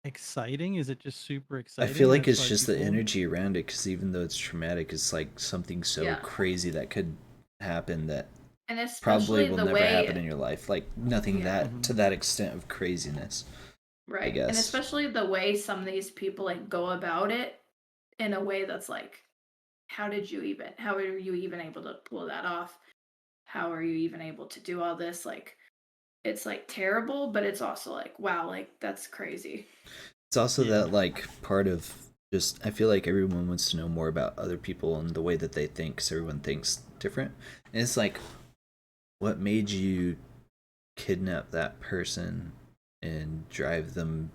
exciting? Is it just super exciting? I feel like it's just the energy around it, because even though it's traumatic, it's like something so crazy that could happen that probably will never happen in your life. Like nothing to that extent of craziness. Right. I guess. And especially the way some of these people like go about it in a way that's like, how are you even able to pull that off? How are you even able to do all this? Like, it's like terrible, but it's also like, wow, like that's crazy. It's also that like part of just, I feel like everyone wants to know more about other people and the way that they think, because everyone thinks different. And it's like, what made you kidnap that person and drive them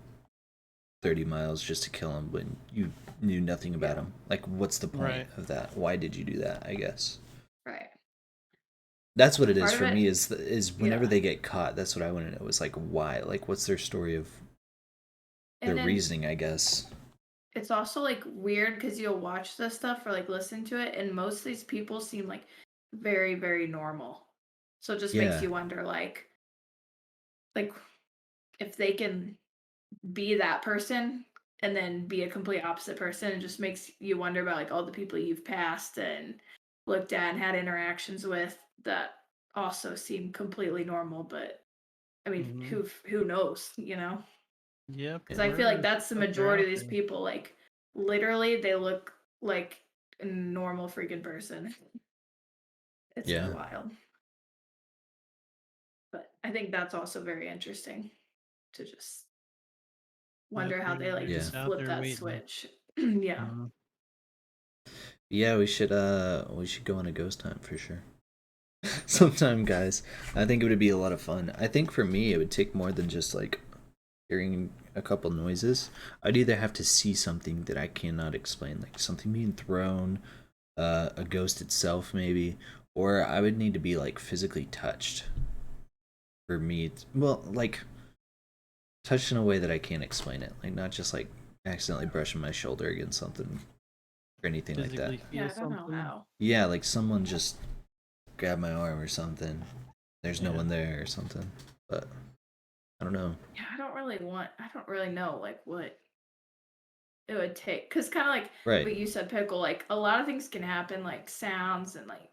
30 miles just to kill him when you knew nothing about him? Like, what's the point of that? Why did you do that, I guess? Right. That's what it is for me, is whenever they get caught, that's what I want to know, is like, why? Like, what's their story of their reasoning, I guess? it's also like weird because you'll watch this stuff or like listen to it, and most of these people seem like very, very normal. So it just makes Yeah. you wonder, like if they can be that person and then be a complete opposite person. It just makes you wonder about like all the people you've passed and looked at and had interactions with that also seem completely normal. But I mean, Mhm. who knows, you know? Yep. Because I feel like Murderous that's the stuff are majority out of these there. people. Like literally, they look like a normal freaking person. It's so Yeah. wild. But I think that's also very interesting to just Yep. wonder how they like They're Yeah. just just out flip there that waiting. switch. Yeah. Mhm. Yeah, we should go on a ghost hunt for sure. Sometime, guys. I think it would be a lot of fun. I think for me it would take more than just like hearing a couple noises. I'd either have to see something that I cannot explain, like something being thrown, a ghost itself maybe, or I would need to be like physically touched for me. Well, like touched in a way that I can't explain it, like not just like accidentally brushing my shoulder against something or anything like that. Physically Yeah, feel I don't know something. how. Yeah, like someone just grabbed my arm or something. There's no Yeah. one there or something, but I don't know. Yeah, I don't really know like what it would take. Cause kind of like Right. what you said, Pickle, like a lot of things can happen, like sounds and like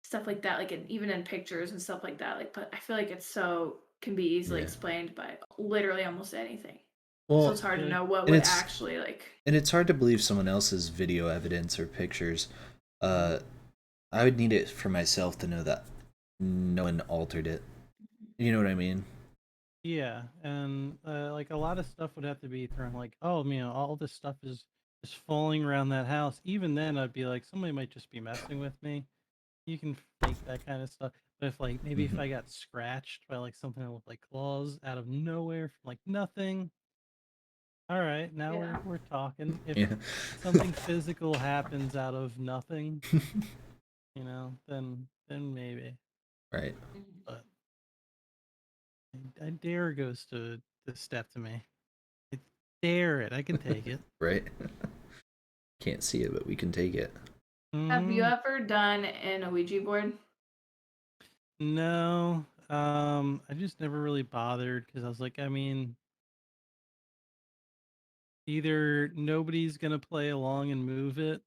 stuff like that, like even in pictures and stuff like that. Like, but I feel like can be easily Yeah. explained by literally almost anything. So Well, it's hard to Yeah. know what and would it's actually like. and it's hard to believe someone else's video evidence or pictures. Uh, I would need it for myself to know that no one altered it. You know what I mean? Yeah, and like a lot of stuff would have to be thrown. Like, oh, all this stuff is just falling around that house. Even then, I'd be like, somebody might just be messing with me. You can fake that kind of stuff. But if like maybe if Mm-hmm. I got scratched by like something that looked like claws out of nowhere from like nothing, all right, now Yeah. we're talking. If Yeah. something physical happens out of nothing, then maybe. Right. But I dare goes to the step to me. I dare it. I can take it. Right. Can't see it, but we can take it. Have you Mm, ever done an Ouija board? no, I just never really bothered because I was like, I mean, either nobody's gonna play along and move it,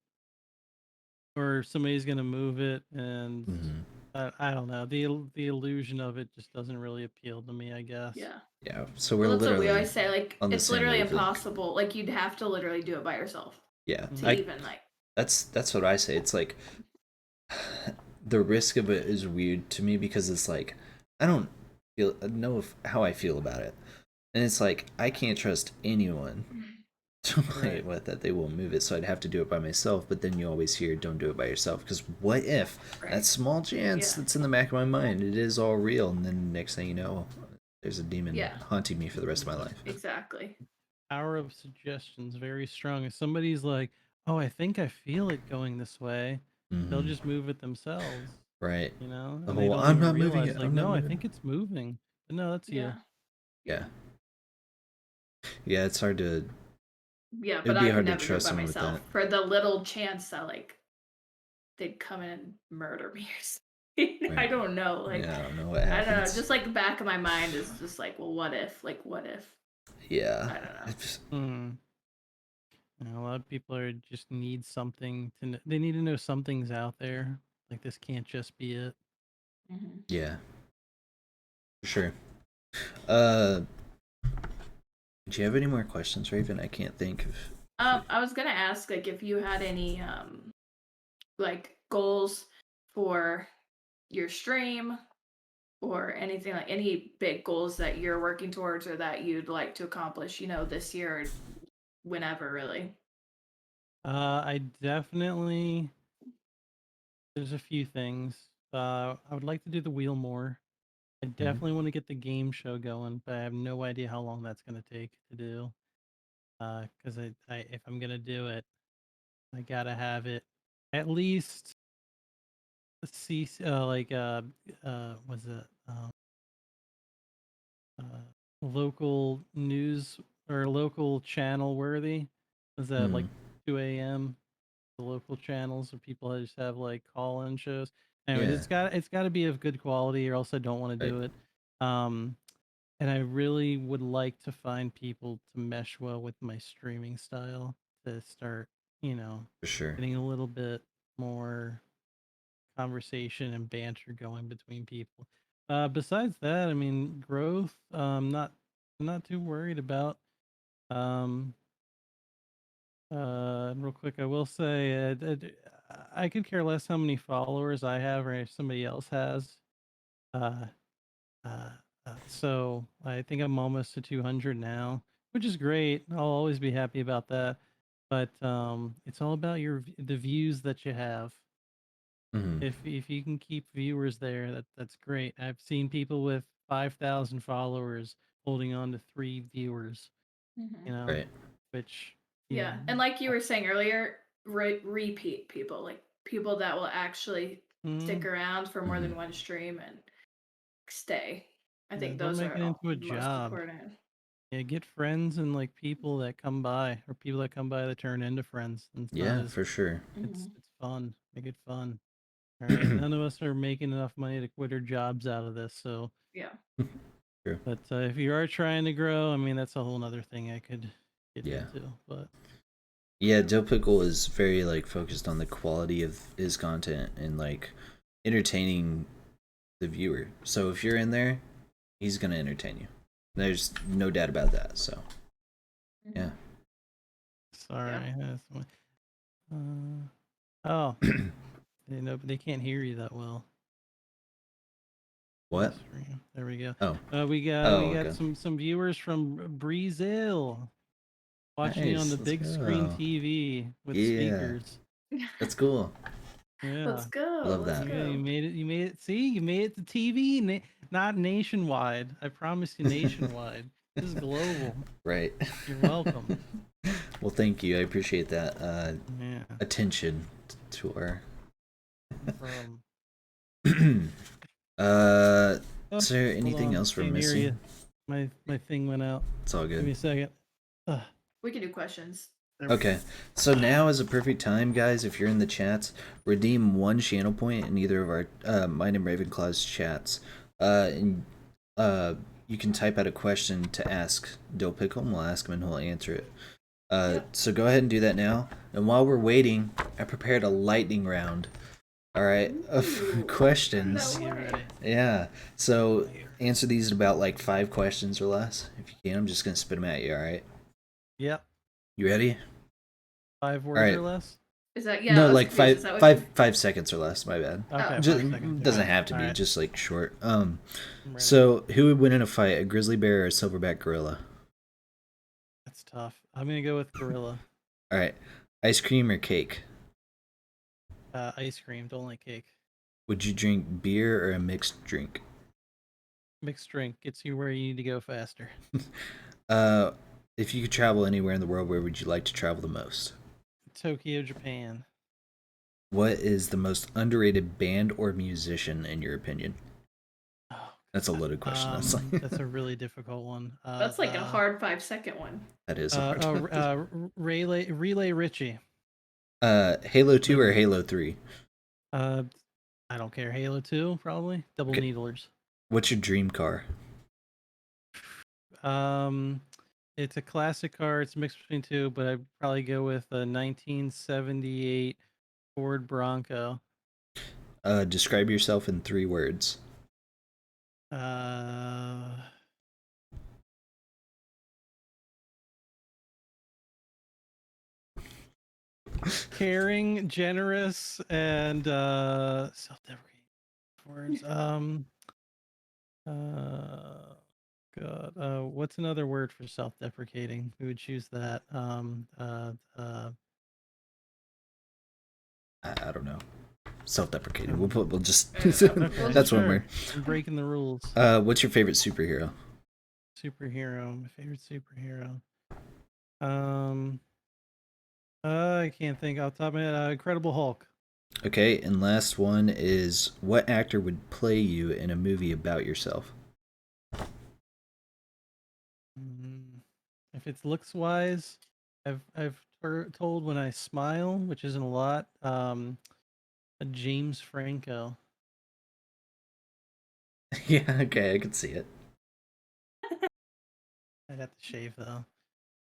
or somebody's gonna move it, and Mm-hmm. I don't know. The illusion of it just doesn't really appeal to me, I guess. Yeah. Yeah. So we're Well, that's what we literally always say. Like, on the it's same literally wavelength. impossible. Like, you'd have to literally do it by yourself Yeah. to Mm, even like. That's what I say. It's like the risk of it is weird to me because it's like I don't know how I feel about it, and it's like I can't trust anyone to play right. it with that they will move it, so I'd have to do it by myself. But then you always hear, "Don't do it by yourself," because what if that Right. small chance Yeah. that's in the back of my mind it is all real, and then next thing you know, there's a demon Yeah. haunting me for the rest of my life. Exactly. Power of suggestion's very strong. If somebody's like, "Oh, I think I feel it going this way," they'll Mm-hmm. just move it themselves, Right. The and they whole don't "I'm even not moving realize, it. like, I'm not no, I moving think it." it's moving, but no, that's you. Yeah. Yeah. Yeah, it's hard to. Yeah, It but would I be could hard to never do it trust by someone with myself that. for the little chance that like they'd come in and murder me or something. I Right. don't know. Like, Yeah, I don't know what I don't know. happens. Just like the back of my mind is just like, well, what if? Like, what if? Yeah. I don't know. Hmm. A lot of people are just need something to. They need to know something's out there. Like this can't just be it. Mm-hmm. Yeah, for sure. Uh, do you have any more questions, Raven? I can't think of. I was gonna ask like if you had any like goals for your stream or anything like any big goals that you're working towards or that you'd like to accomplish, this year or whenever really. I definitely. There's a few things. I would like to do the wheel more. I definitely want to get the game show going, but I have no idea how long that's going to take to do. Because if I'm gonna do it, I gotta have it at least see was it uh, local news or local channel worthy. Is that like 2 a.m. the local channels where people just have like call-in shows? Anyways, Yeah. it's got to be of good quality, or else I don't want to Right. do it. And I really would like to find people to mesh well with my streaming style to start, For sure. getting a little bit more conversation and banter going between people. Besides that, I mean, growth, not too worried about. Um, Real quick, I will say, I could care less how many followers I have or if somebody else has. Uh, uh, so I think I'm almost to 200 now, which is great. I'll always be happy about that. But it's all about the views that you have. Mm-hmm. If you can keep viewers there, that's great. I've seen people with 5,000 followers holding on to 3 viewers, Right. which Yeah, and like you were saying earlier, repeat people, like people that will actually stick around for more than one stream and stay. I think don't those make are it into a most job. important. Yeah, get friends and like people that come by, or people that come by that turn into friends. And For sure. it's fun. Make it fun. All right, none of us are making enough money to quit our jobs out of this, so Yeah. True. But if you are trying to grow, I mean, that's a whole nother thing I could get into. But yeah, Joe Pickle is very like focused on the quality of his content and like entertaining the viewer. So if you're in there, he's gonna entertain you. There's no doubt about that. So yeah. sorry. Oh, they can't hear you that well. What? There we go. Oh. We got okay. some viewers from Brazil watching you on the big screen TV with speakers. That's cool. Yeah. Let's go. Love Let's that. go. You made it. You made it. See, you made it to TV. Not nationwide. I promise you, nationwide. This is global. Right. You're welcome. Well, thank you. I appreciate that Yeah. attention to our. Is there anything else we're missing? My thing went out. It's all good. Give me a second. We can do questions. Okay, so now is a perfect time, guys. If you're in the chats, redeem 1 channel point in either of our mine and Ravenclaw's chats. And you can type out a question to ask Dill Pickle, and we'll ask him and he'll answer it. So go ahead and do that now. And while we're waiting, I prepared a lightning round. All right, of questions. Yeah. So answer these in about like 5 questions or less, if you can. I'm just gonna spit them at you. All right. Yep. You ready? 5 words or less? Is that No, like 5 seconds or less. My bad. Okay. Just, 5 seconds. doesn't have to be. Right. Just like short. So who would win in a fight, a grizzly bear or a silverback gorilla? That's tough. I'm gonna go with gorilla. All right. Ice cream or cake? Ice cream. Don't like cake. Would you drink beer or a mixed drink? Mixed drink gets you where you need to go faster. If you could travel anywhere in the world, where would you like to travel the most? Tokyo, Japan. What is the most underrated band or musician in your opinion? That's a loaded question. That's a really difficult one. That's like a hard 5-second one. That is a hard Relay Richie. Halo 2 or Halo 3? I don't care. Halo 2, probably. Double needlers. What's your dream car? It's a classic car. It's mixed between 2, but I'd probably go with a 1978 Ford Bronco. Describe yourself in 3 words. Caring, generous, and self-deprecating words. God. What's another word for self-deprecating? Who would choose that? I don't know. Self-deprecating. We'll just. Okay, That's one word. I'm breaking the rules. What's your favorite superhero? My favorite superhero. I can't think off the top of my head. Incredible Hulk. Okay, and last one is, what actor would play you in a movie about yourself? If it's looks wise, I've told when I smile, which isn't a lot. A James Franco. Yeah, okay, I can see it. I'd have to shave though.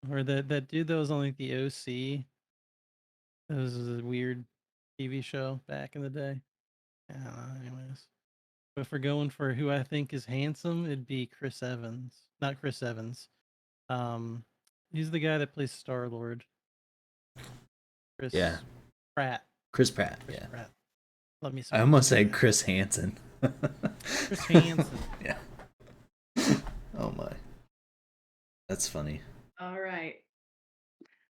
Or that dude that was on like the OC. That was a weird TV show back in the day. I don't know, anyways. But if we're going for who I think is handsome, it'd be Chris Evans. Not Chris Evans. Um, he's the guy that plays Star Lord. Chris Yeah. Pratt. Chris Pratt, Chris yeah. Pratt. Love me some I Chris almost said Pratt. Chris Hansen. Chris Hansen. Yeah. Oh my. That's funny. All right.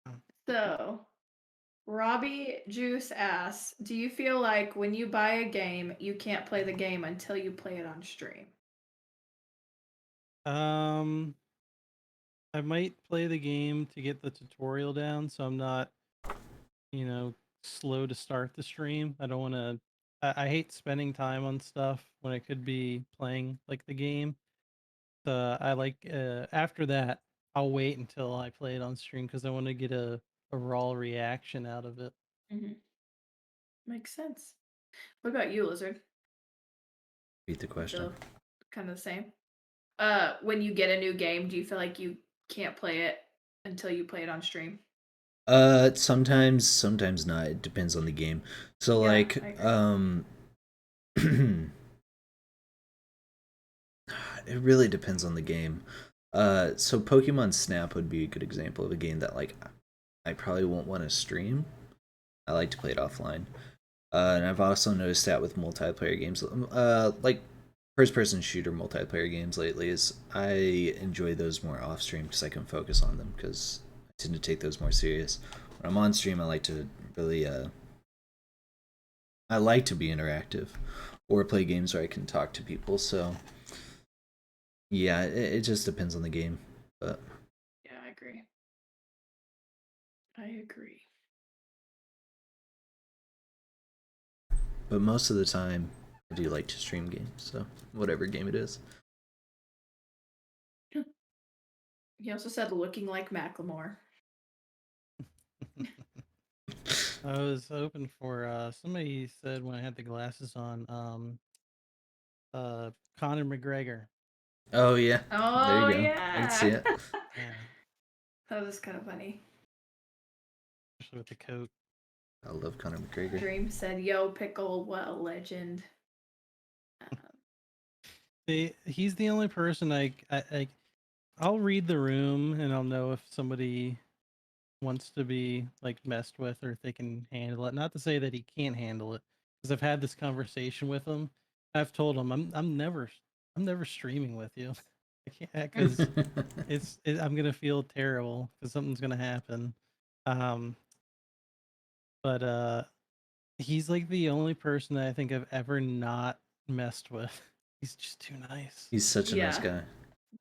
Oh. So, Robbie Juice asks, do you feel like when you buy a game, you can't play the game until you play it on stream? I might play the game to get the tutorial down, so I'm not, slow to start the stream. I don't want to. I hate spending time on stuff when I could be playing like the game. So I like after that, I'll wait until I play it on stream because I want to get a raw reaction out of it. Mm-hmm. Makes sense. What about you, Lizard? Read the question. Kind of the same. When you get a new game, do you feel like you can't play it until you play it on stream? Sometimes not. It depends on the game. So Yeah, like, it really depends on the game. So Pokemon Snap would be a good example of a game that like I probably won't want to stream. I like to play it offline. And I've also noticed that with multiplayer games, like first-person shooter multiplayer games lately, is I enjoy those more off-stream because I can focus on them because I tend to take those more serious. When I'm on stream, I like to really, I like to be interactive or play games where I can talk to people. So yeah, it just depends on the game, but yeah, I agree. I agree. But most of the time, I do like to stream games, so whatever game it is. He also said looking like Macklemore. I was hoping for somebody said when I had the glasses on, Conor McGregor. Oh yeah, there Oh you go. I can see yeah. it. Yeah, That was kind of funny. especially with the coat. I love Conor McGregor. Dream said, "Yo, Pickle, what a legend." He's the only person I'll read the room and I'll know if somebody wants to be like messed with or if they can handle it. Not to say that he can't handle it, because I've had this conversation with him. I've told him I'm never streaming with you. I can't because I'm gonna feel terrible because something's gonna happen. Um, but he's like the only person that I think I've ever not messed with. He's just too nice. He's such a nice Yeah. guy.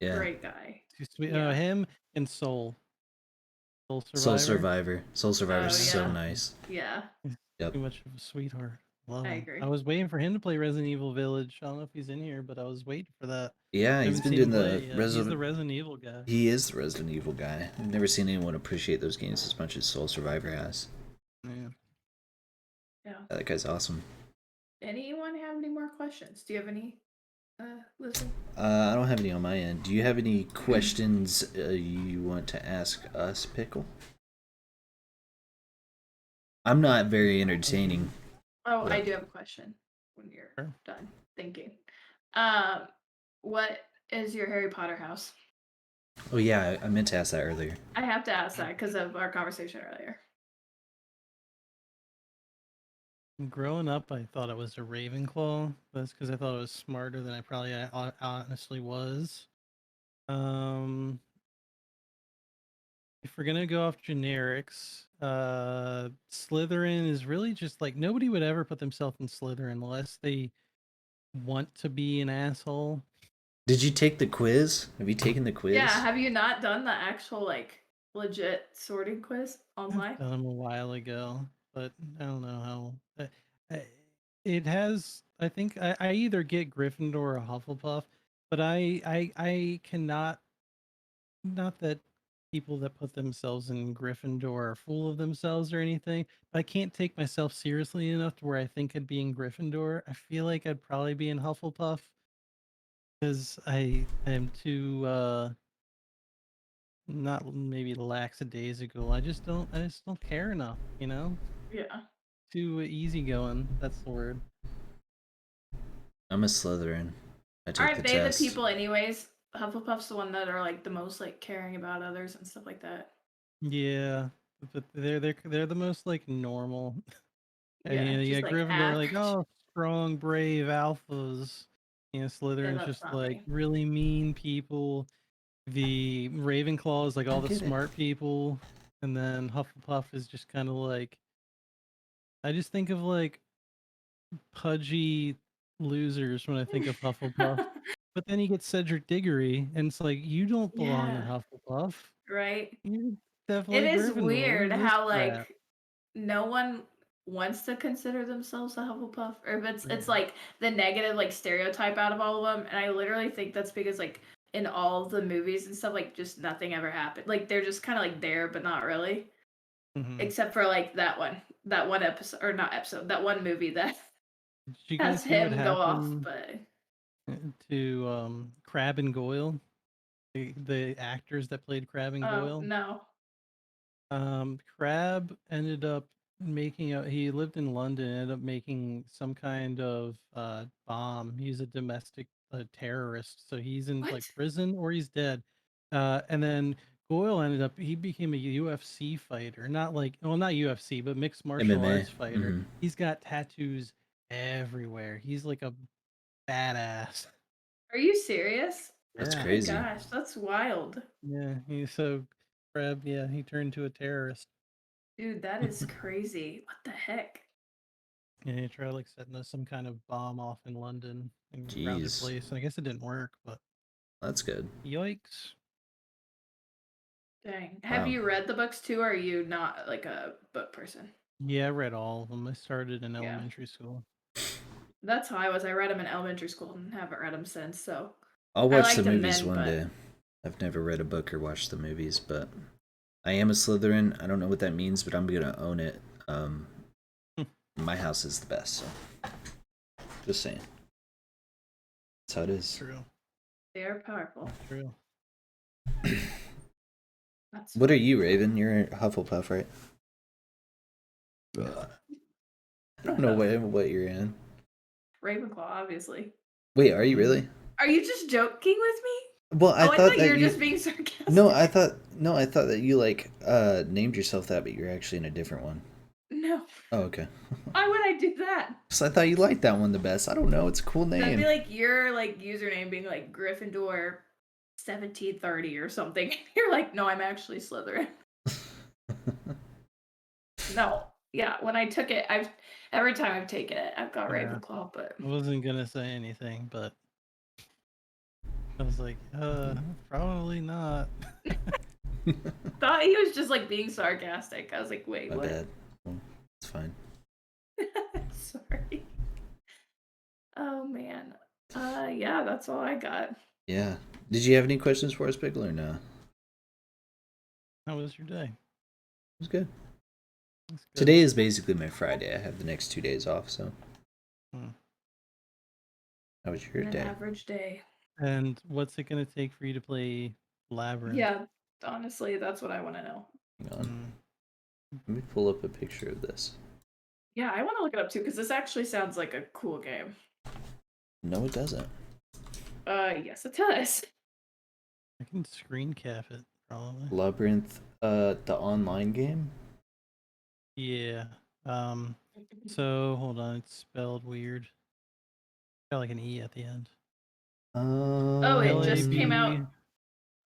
Yeah. Great guy. Too sweet. Yeah. Him and Soul Survivor. Soul Survivor. Soul Survivor's Oh, so yeah. nice. Yeah. Yep. Too much of a sweetheart. Love I him. agree. I was waiting for him to play Resident Evil Village. I don't know if he's in here, but I was waiting for that. Yeah, he's Haven't been seen him doing play the yet. Resident. He's the Resident Evil guy. He is the Resident Evil guy. I've never seen anyone appreciate those games as much as Soul Survivor has. Yeah. Yeah. That guy's awesome. Anyone have any more questions? Do you have any, Lizzie? I don't have any on my end. Do you have any questions you want to ask us, Pickle? I'm not very entertaining. Oh, but- I do have a question when you're Sure. done thinking. What is your Harry Potter house? Oh yeah, I meant to ask that earlier. I have to ask that because of our conversation earlier. Growing up, I thought it was a Ravenclaw. That's because I thought it was smarter than I probably honestly was. If we're gonna go off generics, Slytherin is really just like nobody would ever put themselves in Slytherin unless they want to be an asshole. Did you take the quiz? Have you taken the quiz? Yeah, have you not done the actual like legit sorting quiz online? I've done them a while ago, but I don't know how. It has. I think I either get Gryffindor or Hufflepuff, but I cannot. Not that people that put themselves in Gryffindor are full of themselves or anything. But I can't take myself seriously enough to where I think I'd be in Gryffindor. I feel like I'd probably be in Hufflepuff because I am too not maybe lackadaisical. I just don't care enough, you know? Yeah. Too easygoing. That's the word. I'm a Slytherin. I took Aren't the they test. the people anyways? Hufflepuff's the one that are like the most like caring about others and stuff like that. Yeah, but they're the most like normal. And Yeah, you just got like Gryffindor like, average. oh, strong, brave alphas. You know, Yeah, Slytherin's that's just not like me. really mean people. The Ravenclaw is like all the Get it. smart people, and then Hufflepuff is just kind of like, I just think of like pudgy losers when I think of Hufflepuff. But then you get Cedric Diggory, and it's like, you don't belong in Yeah, Hufflepuff. right. You're It definitely is Gryffindor. What weird is this how crap? like no one wants to consider themselves a Hufflepuff, or if it's Yeah. like the negative like stereotype out of all of them. And I literally think that's because like in all of the movies and stuff, like just nothing ever happened. Like they're just kind of like there, but not really, Mhm. except for like that one episode, or not episode, that one movie that Did you has guys hear what him go off. happened But to Crab and Goyle, the actors that played Crab and Goyle? no. Crab ended up making he lived in London, ended up making some kind of bomb. He's a domestic terrorist, so he's in like What? prison or he's dead. And then Goyle he became a UFC fighter, not like, well, not UFC, but mixed martial MMA. arts fighter. He's got tattoos everywhere. He's like a badass. Are you serious? That's Yeah. Oh my crazy. gosh, that's wild. Yeah, he's so Crab, yeah, he turned to a terrorist. Dude, that is crazy. What the heck? Yeah, he tried like setting some kind of bomb off in London in a crowded Jeez. place, and I guess it didn't work, but That's good. yikes. Dang. Have Wow. you read the books too, or are you not like a book person? Yeah, I read all of them. I started in Yeah. elementary school. That's how I was. I read them in elementary school and haven't read them since. So I'll I watch the liked them movies then, one but day. I've never read a book or watched the movies, but I am a Slytherin. I don't know what that means, but I'm gonna own it. My house is the best, so just saying. That's how it is. True. they are powerful. True. That's What are you, Raven? You're a Hufflepuff, right? I don't know what you're in. Ravenclaw, obviously. Wait, are you really? Are you just joking with me? Well, I thought that you were you. just being sarcastic. No, I thought that you like named yourself that, but you're actually in a different one. No. Oh, okay. Why would I do that? So I thought you liked that one the best. I don't know. It's a cool That'd name. be like your like username being like Gryffindor 1730 or something. You're like, no, I'm actually Slytherin. No. Yeah, when I took it, every time I've taken it, I've got Yeah. Ravenclaw, but I wasn't gonna say anything, but I was like, probably not. thought he was just like being sarcastic. I was like, wait, My what? bad. Well, it's fine. Sorry. Oh man. Yeah, that's all I got. Yeah. Did you have any questions for us, Pickle, or no? How was your day? It was good. That's good. Today is basically my Friday. I have the next 2 days off, so. How was your An day? average day. And what's it gonna take for you to play Labyrinth? Yeah, honestly, that's what I want to know. Hang on. Let me pull up a picture of this. Yeah, I want to look it up too because this actually sounds like a cool game. No, it doesn't. Yes, it does. I can screen cap it probably. Labyrinth, the online game? Yeah. So hold on, it's spelled weird. Got like an E at the end. Oh, it just came out. LAB.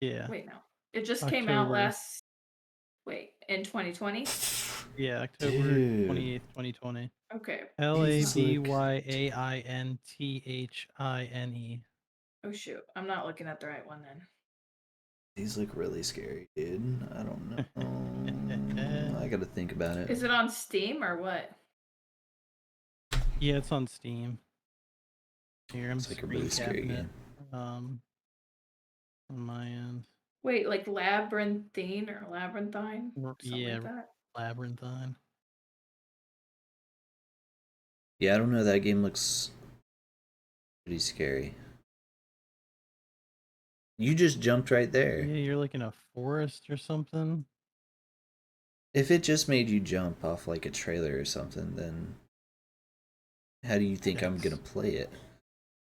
Yeah. Wait, no. It just came out October. in 2020? Yeah, October Dude. 28th, 2020. Okay. LABYAINTHINE. Oh shoot, I'm not looking at the right one then. These look really scary, dude. I don't know. I gotta think about it. Is it on Steam or what? Yeah, it's on Steam. Here, I'm It's like a really scary screen capping it. game. On my end. Wait, like labyrinthine or labyrinthine? Something Yeah, like that. Labyrinthine. Yeah, I don't know. That game looks pretty scary. You just jumped right there. Yeah, you're like in a forest or something. If it just made you jump off like a trailer or something, then how do you think I'm gonna play it?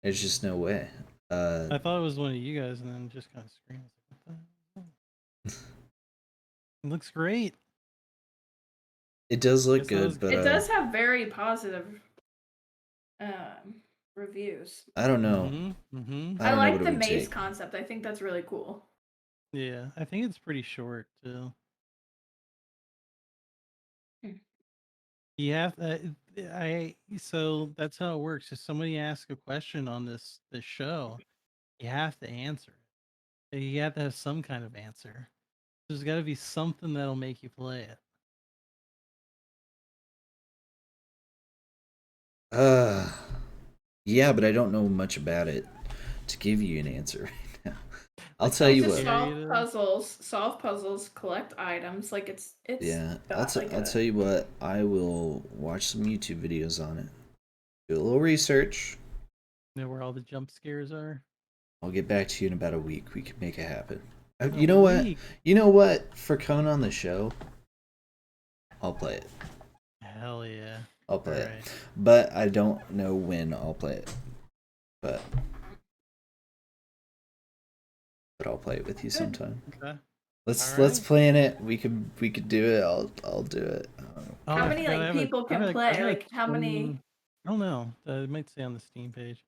There's just no way. I thought it was one of you guys, and then just kind of screamed. It looks great. It does look Guess that was- good, but It does have very positive reviews. I don't know. Mm-hmm. I I don't know like what it the would maze take. concept. I think that's really cool. Yeah, I think it's pretty short too. You have so that's how it works. If somebody asks a question on this show, you have to answer it. You have to have some kind of answer. There's got to be something that'll make you play it. Yeah, but I don't know much about it to give you an answer right now. I'll Like tell how you Just what. solve puzzles, collect items. Like it's Yeah, got like I'll tell you what. I will watch some YouTube videos on it. Do a little research. You know where all the jump scares are? I'll get back to you in about a week. We can make it happen. A You know what? week? You know what? For Cone on the show, I'll play it. Hell yeah. I'll play Alright. it. But I don't know when I'll play it. But I'll play it with you sometime. Okay. Let's plan it. We could do it. I'll do it. Oh, How I many forgot I like have a- people I have can a- I play? have a Like how many? Steam- I don't know. It might say on the Steam page.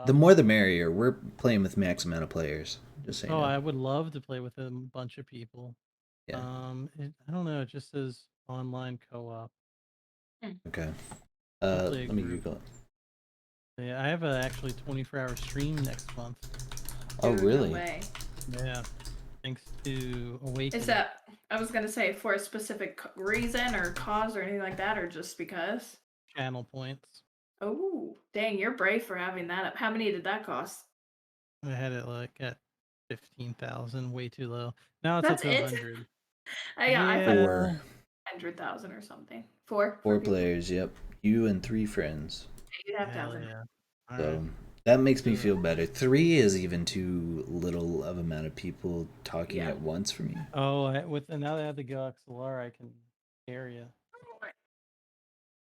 The more the merrier. We're playing with max amount of players. Just so you know. I would love to play with a bunch of people. Yeah. I don't know. It just says online co-op. Okay. Hopefully a Let me group. Google it. Yeah, I have a actually 24-hour stream next month. Oh, Dude, no really? way. Yeah. Thanks to Awaken. Is that? I was gonna say for a specific reason or cause or anything like that, or just because? Channel points. Oh, dang! You're brave for having that up. How many did that cost? I had it like at 15,000, way too low. Now it's That's up to it? 100. I thought 100,000 or something. Four Four people? players. Yep. You and 3 friends. You'd have to have Hell them. yeah. All So right. that makes me feel better. 3 is even too little of amount of people talking Yeah. at once for me. Oh, now that I have the Go XLR, I can scare you.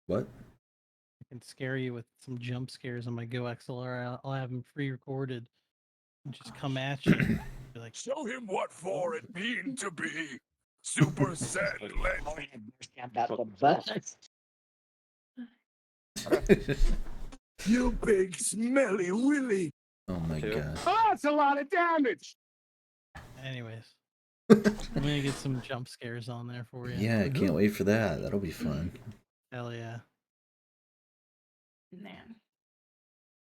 What? I can scare you with some jump scares on my Go XLR. I'll have them pre-recorded and just come at you. Be like, Show him what for it mean to be Super Saiyan. You big smelly willy. Oh my god. Oh, that's a lot of damage. anyways, I'm gonna get some jump scares on there for you. Yeah, I can't wait for that. That'll be fun. Hell yeah. Man.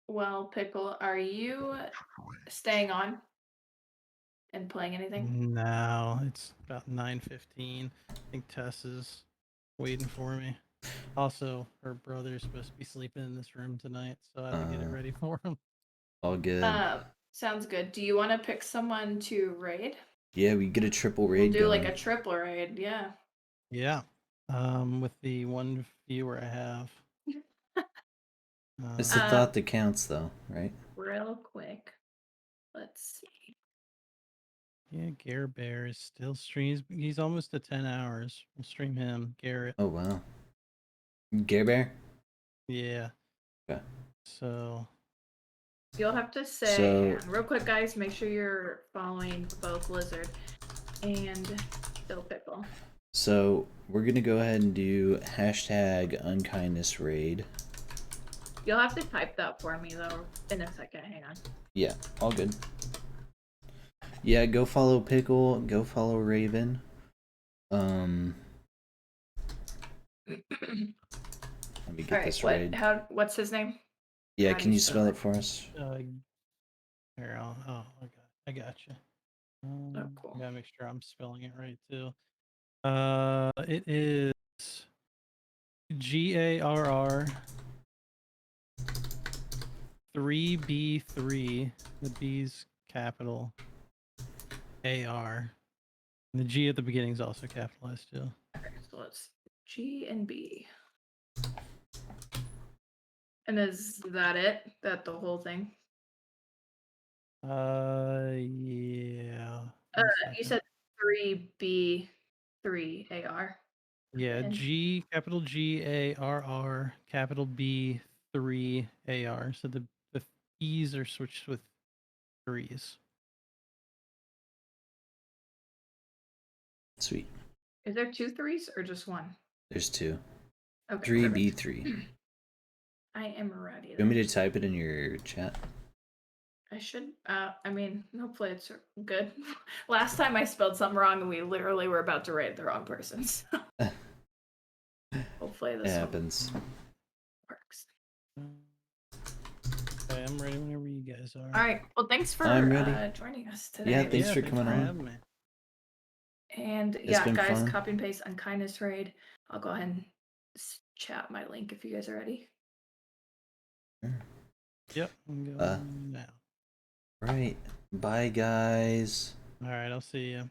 Well, Pickle, are you staying on and playing anything? No, it's about 9:15. I think Tess is waiting for me. Also, her brother's supposed to be sleeping in this room tonight, so I have to get it ready for him. All good. Sounds good. Do you want to pick someone to raid? Yeah, we get a triple raid We'll do going. like a triple raid, yeah. Yeah. With the one viewer I have. It's the thought that counts, though, right? Real quick. Let's see. Yeah, Garrett Bear is still streams. He's almost to 10 hours. We'll stream him, Garrett. Oh, wow. Gare Bear? Yeah. Okay. So. You'll have to say, real quick, guys, make sure you're following both Lizard and Bill Pickle. So, we're going to go ahead and do hashtag unkindness raid. You'll have to type that for me, though, in a second. Hang on. Yeah, all good. Yeah, go follow Pickle. Go follow Raven. Let me get this raid. What's his name? Yeah, can you spell it for us? Here, I got you. Oh, cool. Gotta make sure I'm spelling it right too. It is GARR 3B3. The B's capital AR. And the G at the beginning is also capitalized too. Okay, so let's G and B. And is that it? That the whole thing? Yeah. You said 3B3AR. Yeah, And G, capital GARR, capital B3AR. So the E's are switched with 3s. Sweet. is there 2 3s or just one? There's 2. Okay. 3B3. I am ready. You want me to type it in your chat? I should. I mean, hopefully it's good. Last time I spelled something wrong, and we literally were about to write the wrong person. So. Hopefully this It happens. works. Okay, I'm ready whenever you guys are. All right. Well, thanks for joining us today. Yeah, thanks for coming on. Me. And It's yeah, been guys, fun. copy and paste Unkindness raid. I'll go ahead and chat my link if you guys are ready. Yep, I'm going now. Right. Bye, guys. All right, I'll see you.